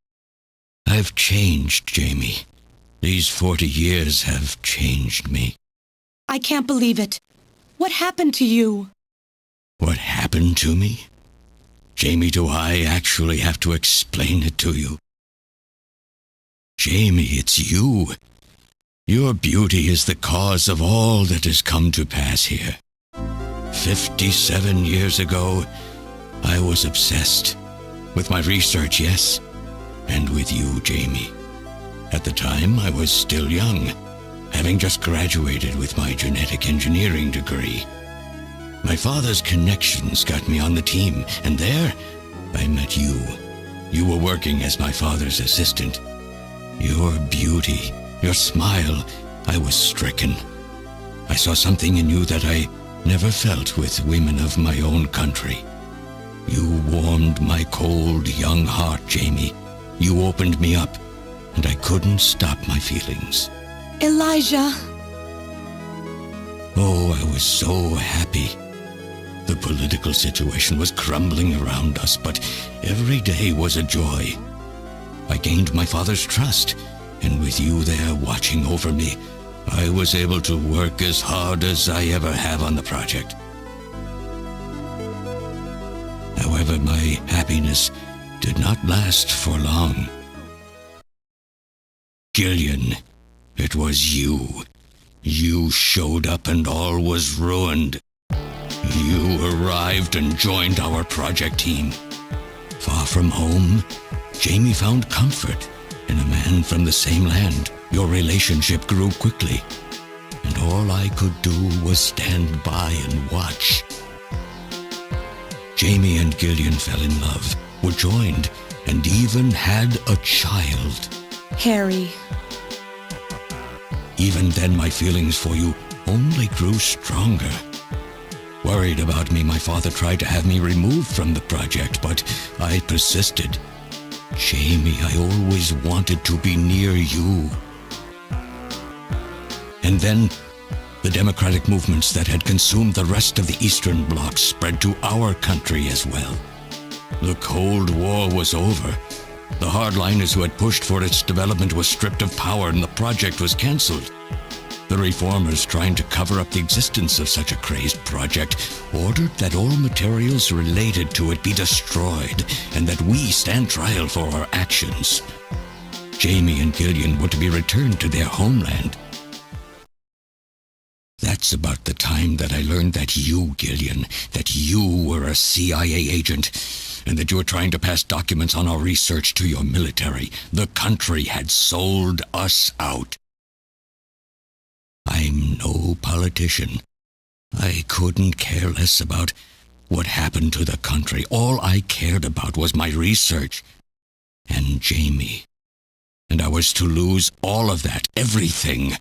I've changed, Jamie. These 40 years have changed me. I can't believe it. What happened to you? What happened to me? Jamie, do I actually have to explain it to you? Jamie, it's you. Your beauty is the cause of all that has come to pass here. 57 years ago, I was obsessed. With my research, yes, and with you, Jamie. At the time, I was still young, having just graduated with my genetic engineering degree. My father's connections got me on the team, and there, I met you. You were working as my father's assistant. Your beauty, your smile, I was stricken. I saw something in you that I never felt with women of my own country. You warmed my cold, young heart, Jamie. You opened me up, and I couldn't stop my feelings. Elijah! Oh, I was so happy. The political situation was crumbling around us, but every day was a joy. I gained my father's trust, and with you there watching over me, I was able to work as hard as I ever have on the project. However, my happiness did not last for long. Gillian, it was you. You showed up and all was ruined. You arrived and joined our project team. Far from home, Jamie found comfort in a man from the same land. Your relationship grew quickly, and all I could do was stand by and watch. Jamie and Gillian fell in love, were joined, and even had a child. Harry. Even then, my feelings for you only grew stronger. Worried about me, my father tried to have me removed from the project, but I persisted. Jamie, I always wanted to be near you. And then, the democratic movements that had consumed the rest of the Eastern Bloc spread to our country as well. The Cold War was over. The hardliners who had pushed for its development were stripped of power and the project was cancelled. The reformers, trying to cover up the existence of such a crazed project, ordered that all materials related to it be destroyed and that we stand trial for our actions. Jamie and Gillian were to be returned to their homeland. That's about the time that I learned that you, Gillian, that you were a CIA agent, and that you were trying to pass documents on our research to your military. The country had sold us out. I'm no politician. I couldn't care less about what happened to the country. All I cared about was my research and Jamie. And I was to lose all of that, everything.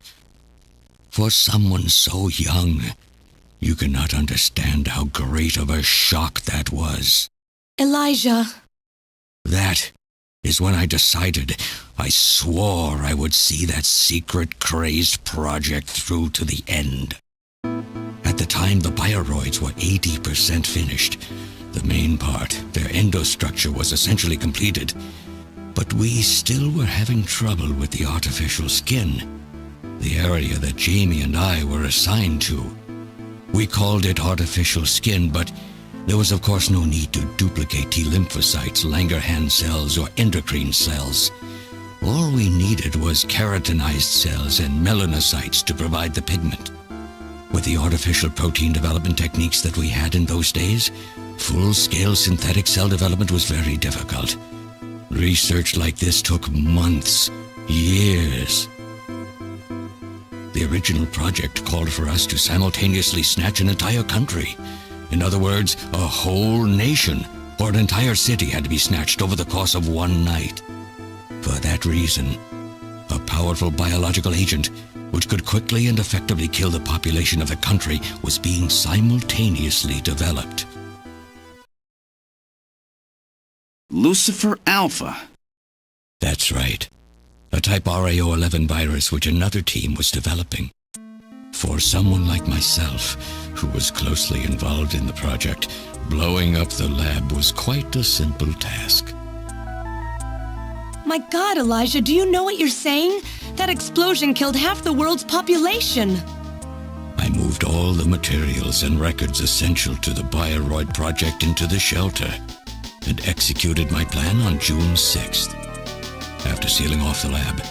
For someone so young, you cannot understand how great of a shock that was. Elijah. That is when I decided, I swore I would see that secret, crazed project through to the end. At the time, the bioroids were 80% finished. The main part, their endostructure, was essentially completed. But we still were having trouble with the artificial skin, the area that Jamie and I were assigned to. We called it artificial skin, but there was of course no need to duplicate T lymphocytes, Langerhans cells, or endocrine cells. All we needed was keratinized cells and melanocytes to provide the pigment. With the artificial protein development techniques that we had in those days, full-scale synthetic cell development was very difficult. Research like this took months, years. The original project called for us to simultaneously snatch an entire country. In other words, a whole nation, or an entire city, had to be snatched over the course of one night. For that reason, a powerful biological agent, which could quickly and effectively kill the population of the country, was being simultaneously developed. Lucifer Alpha. That's right. A type RAO11 virus which another team was developing. For someone like myself, who was closely involved in the project, blowing up the lab was quite a simple task. My God, Elijah, do you know what you're saying? That explosion killed half the world's population. I moved all the materials and records essential to the Bioroid project into the shelter and executed my plan on June 6th. After sealing off the lab,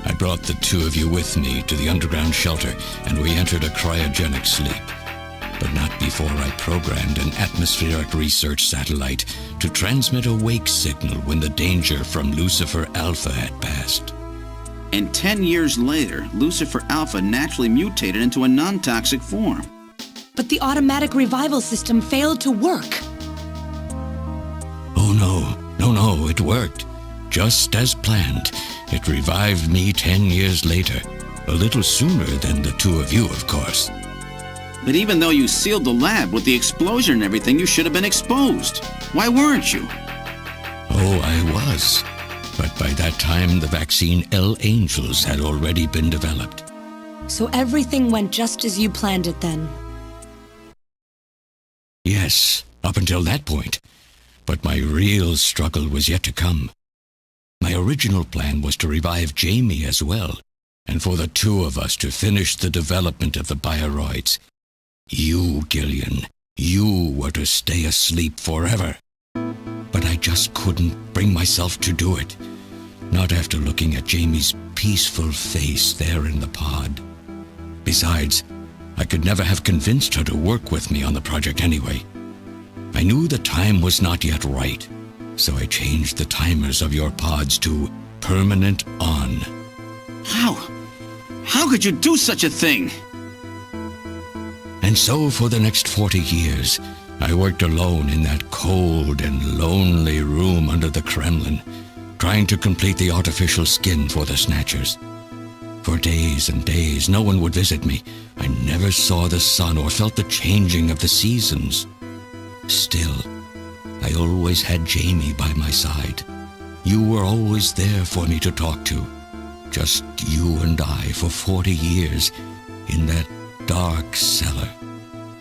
I brought the two of you with me to the underground shelter, and we entered a cryogenic sleep. But not before I programmed an atmospheric research satellite to transmit a wake signal when the danger from Lucifer Alpha had passed. And 10 years later, Lucifer Alpha naturally mutated into a non-toxic form. But the automatic revival system failed to work. Oh no, it worked. Just as planned, it revived me 10 years later. A little sooner than the two of you, of course. But even though you sealed the lab with the explosion and everything, you should have been exposed. Why weren't you? Oh, I was. But by that time, the vaccine L Angels had already been developed. So everything went just as you planned it then? Yes, up until that point. But my real struggle was yet to come. My original plan was to revive Jamie as well, and for the two of us to finish the development of the bioroids. You, Gillian, you were to stay asleep forever. But I just couldn't bring myself to do it. Not after looking at Jamie's peaceful face there in the pod. Besides, I could never have convinced her to work with me on the project anyway. I knew the time was not yet right, so I changed the timers of your pods to permanent on. How? How could you do such a thing? And so for the next 40 years, I worked alone in that cold and lonely room under the Kremlin, trying to complete the artificial skin for the Snatchers. For days and days, no one would visit me. I never saw the sun or felt the changing of the seasons. Still, I always had Jamie by my side. You were always there for me to talk to. Just you and I for 40 years in that dark cellar.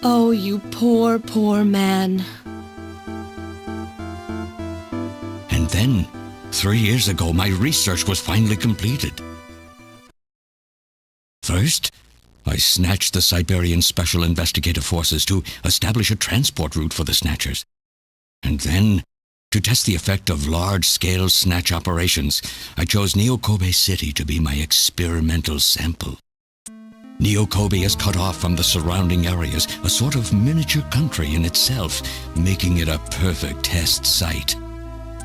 Oh, you poor, poor man. And then, 3 years ago, my research was finally completed. First, I snatched the Siberian Special Investigative Forces to establish a transport route for the Snatchers. And then, to test the effect of large-scale snatch operations, I chose Neo-Kobe City to be my experimental sample. Neo-Kobe is cut off from the surrounding areas, a sort of miniature country in itself, making it a perfect test site.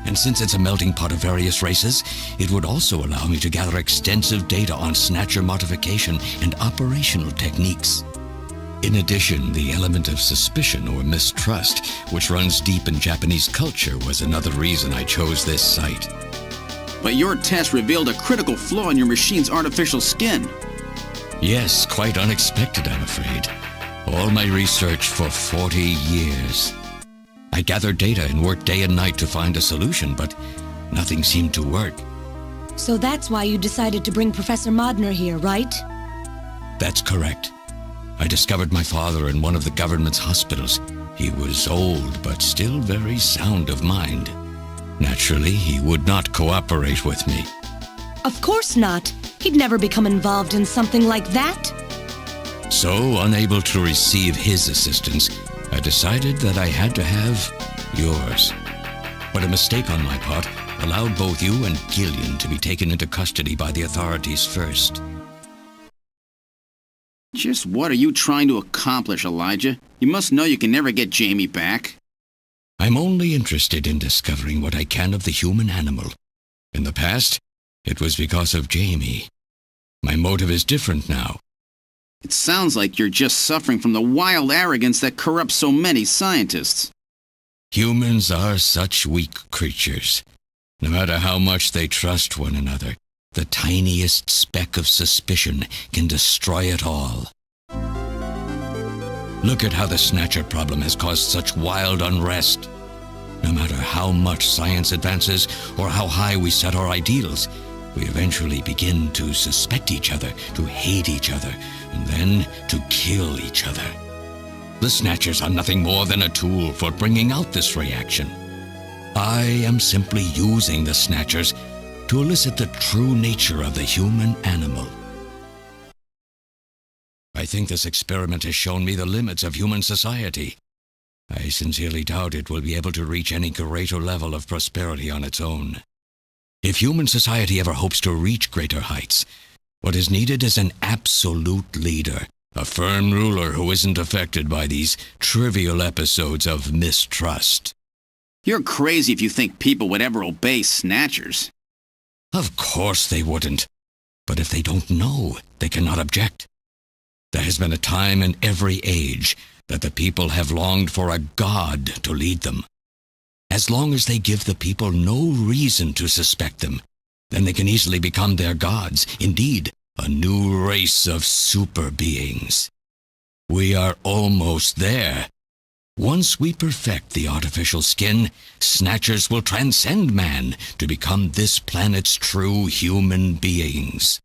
And since it's a melting pot of various races, it would also allow me to gather extensive data on Snatcher modification and operational techniques. In addition, the element of suspicion or mistrust, which runs deep in Japanese culture, was another reason I chose this site. But your test revealed a critical flaw in your machine's artificial skin. Yes, quite unexpected, I'm afraid. All my research for 40 years. I gathered data and worked day and night to find a solution, but nothing seemed to work. So that's why you decided to bring Professor Modner here, right? That's correct. I discovered my father in one of the government's hospitals. He was old, but still very sound of mind. Naturally, he would not cooperate with me. Of course not. He'd never become involved in something like that. So, unable to receive his assistance, I decided that I had to have yours. But a mistake on my part allowed both you and Gillian to be taken into custody by the authorities first. Just what are you trying to accomplish, Elijah? You must know you can never get Jamie back. I'm only interested in discovering what I can of the human animal. In the past, it was because of Jamie. My motive is different now. It sounds like you're just suffering from the wild arrogance that corrupts so many scientists. Humans are such weak creatures. No matter how much they trust one another, the tiniest speck of suspicion can destroy it all. Look at how the Snatcher problem has caused such wild unrest. No matter how much science advances or how high we set our ideals, we eventually begin to suspect each other, to hate each other, and then to kill each other. The Snatchers are nothing more than a tool for bringing out this reaction. I am simply using the Snatchers to elicit the true nature of the human animal. I think this experiment has shown me the limits of human society. I sincerely doubt it will be able to reach any greater level of prosperity on its own. If human society ever hopes to reach greater heights, what is needed is an absolute leader, a firm ruler who isn't affected by these trivial episodes of mistrust. You're crazy if you think people would ever obey Snatchers. Of course they wouldn't. But if they don't know, they cannot object. There has been a time in every age that the people have longed for a god to lead them. As long as they give the people no reason to suspect them, then they can easily become their gods, indeed, a new race of super beings. We are almost there. Once we perfect the artificial skin, Snatchers will transcend man to become this planet's true human beings.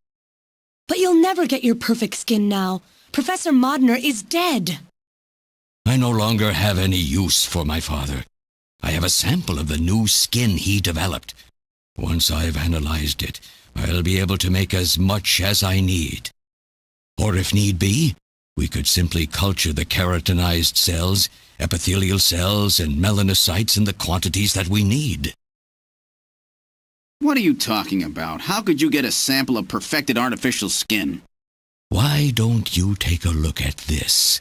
But you'll never get your perfect skin now. Professor Modner is dead. I no longer have any use for my father. I have a sample of the new skin he developed. Once I've analyzed it, I'll be able to make as much as I need. Or if need be, we could simply culture the keratinized cells, epithelial cells, and melanocytes in the quantities that we need. What are you talking about? How could you get a sample of perfected artificial skin? Why don't you take a look at this?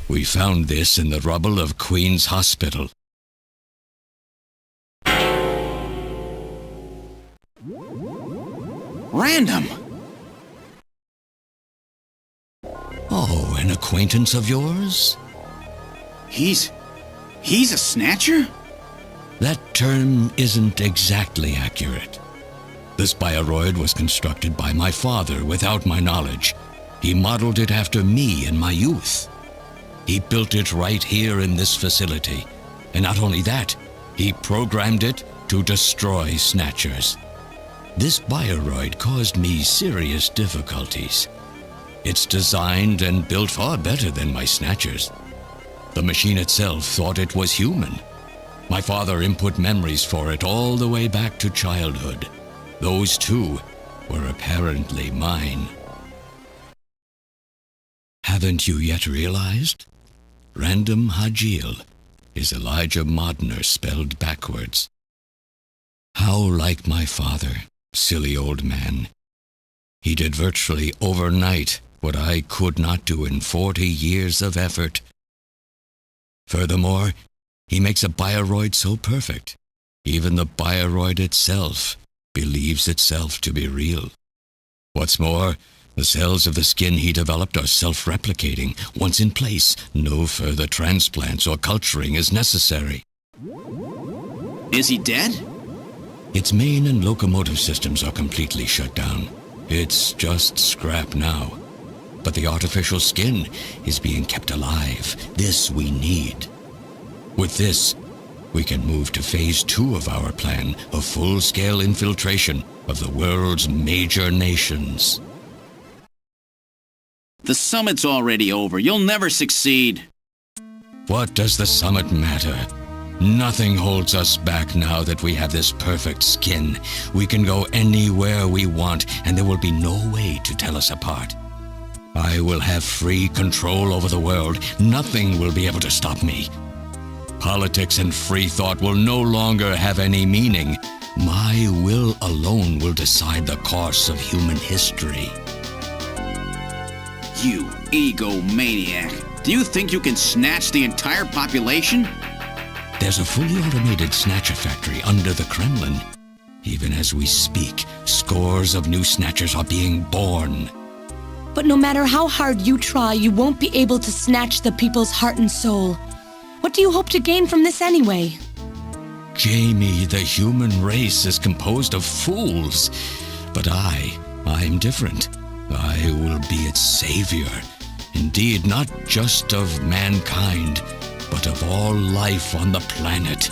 We found this in the rubble of Queen's Hospital. Random! Oh, an acquaintance of yours? He's a Snatcher? That term isn't exactly accurate. This bioroid was constructed by my father without my knowledge. He modeled it after me in my youth. He built it right here in this facility. And not only that, he programmed it to destroy Snatchers. This bioroid caused me serious difficulties. It's designed and built far better than my Snatchers. The machine itself thought it was human. My father input memories for it all the way back to childhood. Those too were apparently mine. Haven't you yet realized? Random Hajil is Elijah Modner spelled backwards. How like my father, silly old man. He did virtually overnight what I could not do in 40 years of effort. Furthermore, he makes a bioroid so perfect, even the bioroid itself believes itself to be real. What's more, the cells of the skin he developed are self-replicating. Once in place, no further transplants or culturing is necessary. Is he dead? Its main and locomotive systems are completely shut down. It's just scrap now. But the artificial skin is being kept alive. This we need. With this, we can move to phase 2 of our plan of full-scale infiltration of the world's major nations. The summit's already over. You'll never succeed. What does the summit matter? Nothing holds us back now that we have this perfect skin. We can go anywhere we want, and there will be no way to tell us apart. I will have free control over the world. Nothing will be able to stop me. Politics and free thought will no longer have any meaning. My will alone will decide the course of human history. You egomaniac. Do you think you can snatch the entire population? There's a fully automated Snatcher factory under the Kremlin. Even as we speak, scores of new Snatchers are being born. But no matter how hard you try, you won't be able to snatch the people's heart and soul. What do you hope to gain from this anyway? Jamie, the human race is composed of fools. But I'm different. I will be its savior. Indeed, not just of mankind, but of all life on the planet.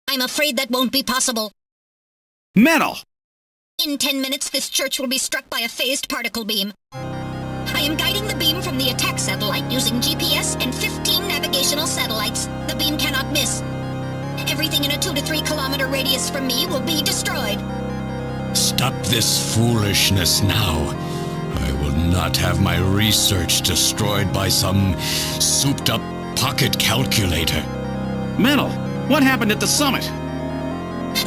I'm afraid that won't be possible. Metal! In 10 minutes, this church will be struck by a phased particle beam. I am guiding the beam from the attack satellite using GPS and 15 navigational satellites. The beam cannot miss. Everything in a 2 to 3 kilometer radius from me will be destroyed. Stop this foolishness now. I will not have my research destroyed by some souped-up pocket calculator. Metal, what happened at the summit?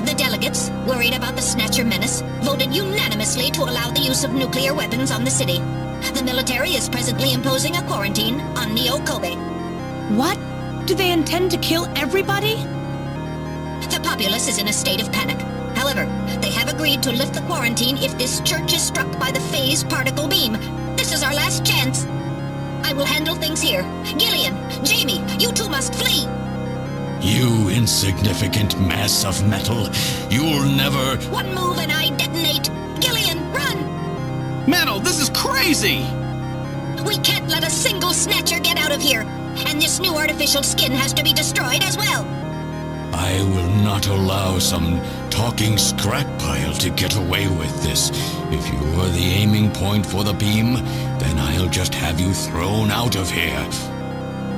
The delegates, worried about the Snatcher menace, voted unanimously to allow the use of nuclear weapons on the city. The military is presently imposing a quarantine on Neo Kobe. What? Do they intend to kill everybody? The populace is in a state of panic. However, they have agreed to lift the quarantine if this church is struck by the phased particle beam. This is our last chance. I will handle things here. Gillian, Jamie, you two must flee. You insignificant mass of metal. You'll never... One move and I detonate. Gillian, run! Metal, this is crazy! We can't let a single Snatcher get out of here. And this new artificial skin has to be destroyed as well. I will not allow some talking scrap pile to get away with this. If you're the aiming point for the beam, then I'll just have you thrown out of here.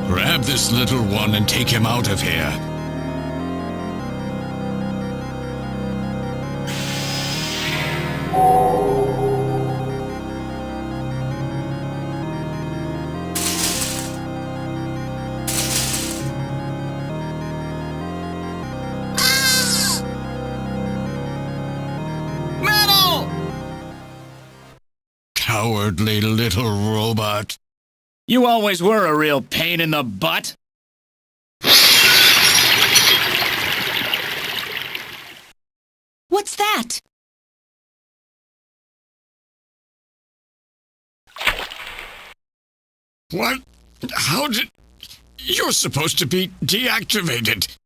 Grab this little one and take him out of here. cowardly little robot. You always were a real pain in the butt. What's that? What? How did... You're supposed to be deactivated.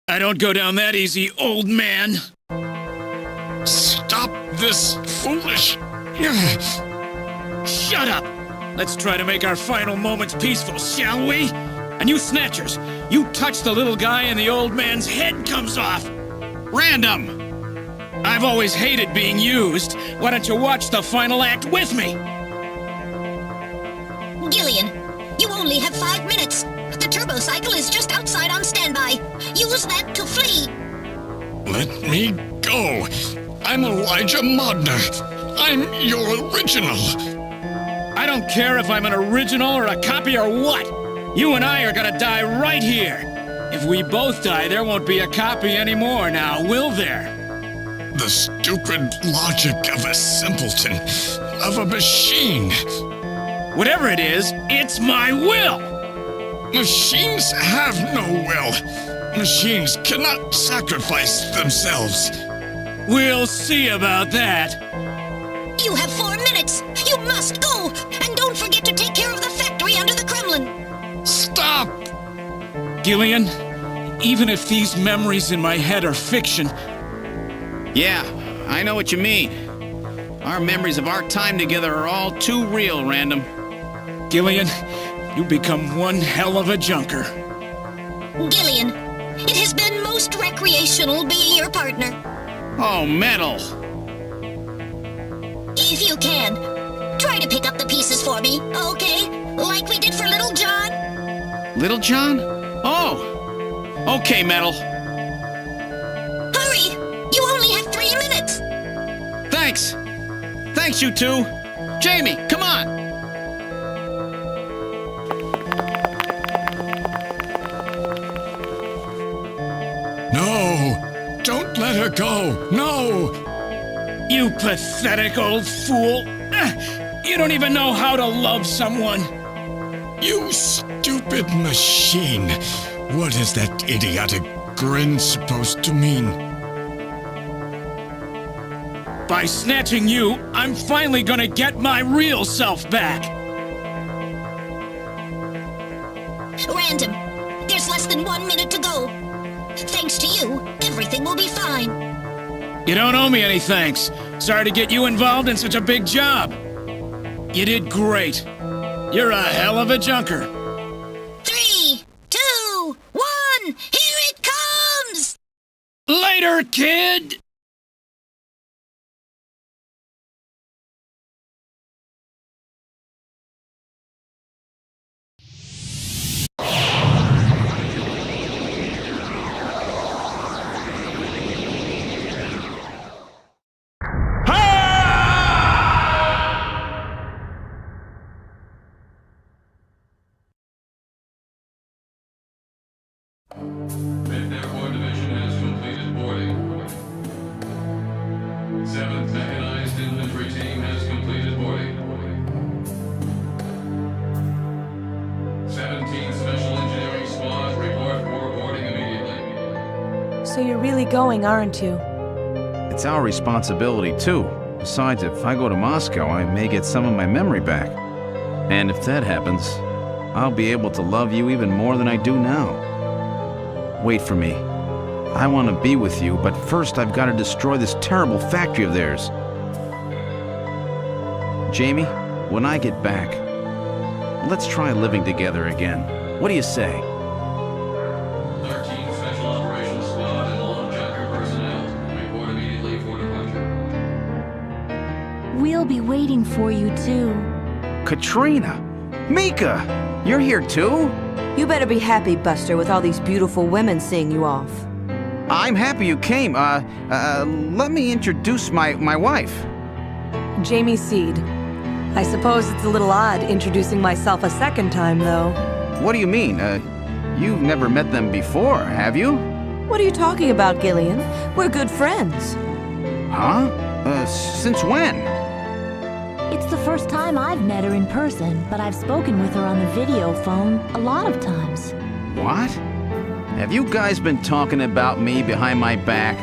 I don't go down that easy, old man. Stop this foolish... Shut up! Let's try to make our final moments peaceful, shall we? And you Snatchers, you touch the little guy and the old man's head comes off. Random! I've always hated being used. Why don't you watch the final act with me? Gillian, you only have 5 minutes. The turbo cycle is just outside on standby. Use that to flee. Let me go. I'm Elijah Modner. I'm your original. I don't care if I'm an original or a copy or what. You and I are gonna die right here. If we both die, there won't be a copy anymore now, will there? The stupid logic of a simpleton, of a machine. Whatever it is, it's my will! Machines have no will. Machines cannot sacrifice themselves. We'll see about that. You have 4 minutes. You must go. And don't forget to take care of the factory under the Kremlin. Stop! Gillian, even if these memories in my head are fiction... Yeah, I know what you mean. Our memories of our time together are all too real, Random. Gillian, you become one hell of a junker. Gillian, it has been most recreational being your partner. Oh, metal! If you can, try to pick up the pieces for me, okay? Like we did for Little John? Little John? Oh! Okay, Metal. Hurry! You only have 3 minutes! Thanks! Thanks, you two! Jamie, come on! No! Don't let her go! No! You pathetic old fool! You don't even know how to love someone! You stupid machine! What is that idiotic grin supposed to mean? By snatching you, I'm finally gonna get my real self back! Random, there's less than 1 minute to go. Thanks to you, everything will be fine. You don't owe me any thanks. Sorry to get you involved in such a big job. You did great. You're a hell of a junker. 3, 2, 1, here it comes! Later, kid! Airport Division has completed boarding. 7th Mechanized Infantry Team has completed boarding. 17th Special Engineering Squad report for boarding immediately. So you're really going, aren't you? It's our responsibility, too. Besides, if I go to Moscow, I may get some of my memory back. And if that happens, I'll be able to love you even more than I do now. Wait for me. I want to be with you, but first I've got to destroy this terrible factory of theirs. Jamie, when I get back, let's try living together again. What do you say? 13th Special Operations Squad and all junker personnel report immediately for departure. We'll be waiting for you, too. Katrina! Mika! You're here too? You better be happy, Buster, with all these beautiful women seeing you off. I'm happy you came. Let me introduce my wife. Jamie Seed. I suppose it's a little odd introducing myself a second time, though. What do you mean? You've never met them before, have you? What are you talking about, Gillian? We're good friends. Huh? Since when? It's the first time I've met her in person, but I've spoken with her on the video phone a lot of times. What? Have you guys been talking about me behind my back?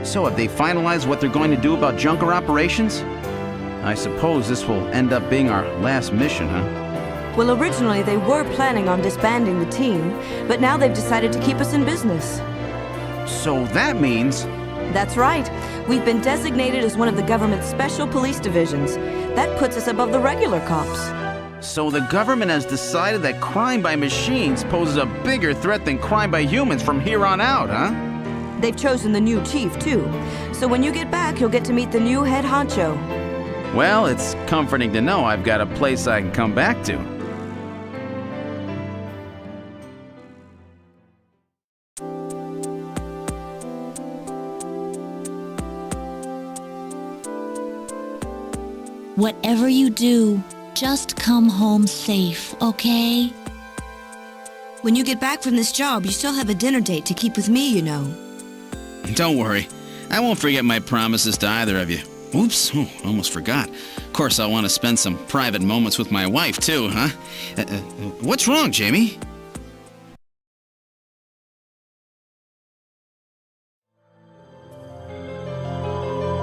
So have they finalized what they're going to do about junker operations? I suppose this will end up being our last mission, huh? Well, originally they were planning on disbanding the team, but now they've decided to keep us in business. So that means... That's right. We've been designated as one of the government's special police divisions. That puts us above the regular cops. So the government has decided that crime by machines poses a bigger threat than crime by humans from here on out, huh? They've chosen the new chief, too. So when you get back, you'll get to meet the new head honcho. Well, it's comforting to know I've got a place I can come back to. Whatever you do, just come home safe, okay? When you get back from this job, you still have a dinner date to keep with me, you know. Don't worry. I won't forget my promises to either of you. Oops, almost forgot. Of course, I want to spend some private moments with my wife, too, huh? What's wrong, Jamie?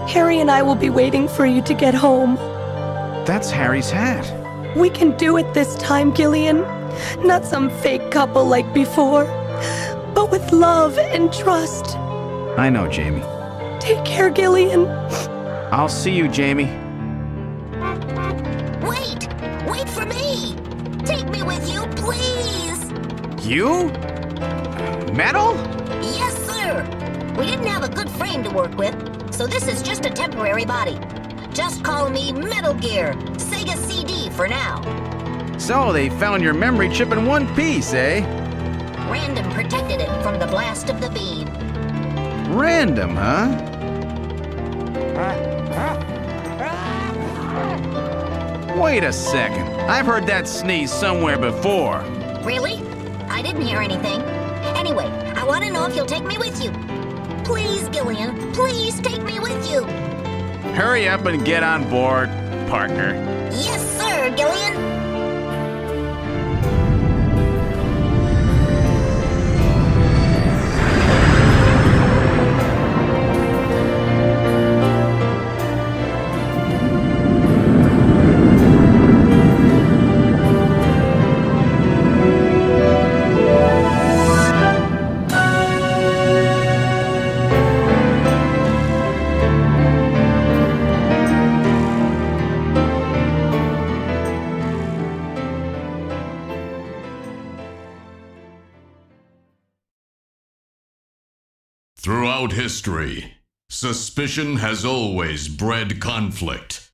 Harry and I will be waiting for you to get home. That's Harry's hat. We can do it this time, Gillian. Not some fake couple like before, but with love and trust. I know, Jamie. Take care, Gillian. I'll see you, Jamie. Wait! Wait for me! Take me with you, please! You? Metal? Yes, sir! We didn't have a good frame to work with, so this is just a temporary body. Just call me Metal Gear, Sega CD for now. So they found your memory chip in one piece, eh? Random protected it from the blast of the beam. Random, huh? Wait a second. I've heard that sneeze somewhere before. Really? I didn't hear anything. Anyway, I want to know if you'll take me with you. Please, Gillian, please take me with you. Hurry up and get on board, partner. Yes, sir, Gillian. Throughout history, suspicion has always bred conflict.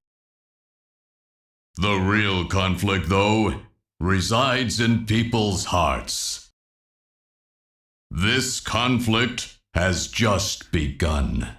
The real conflict, though, resides in people's hearts. This conflict has just begun.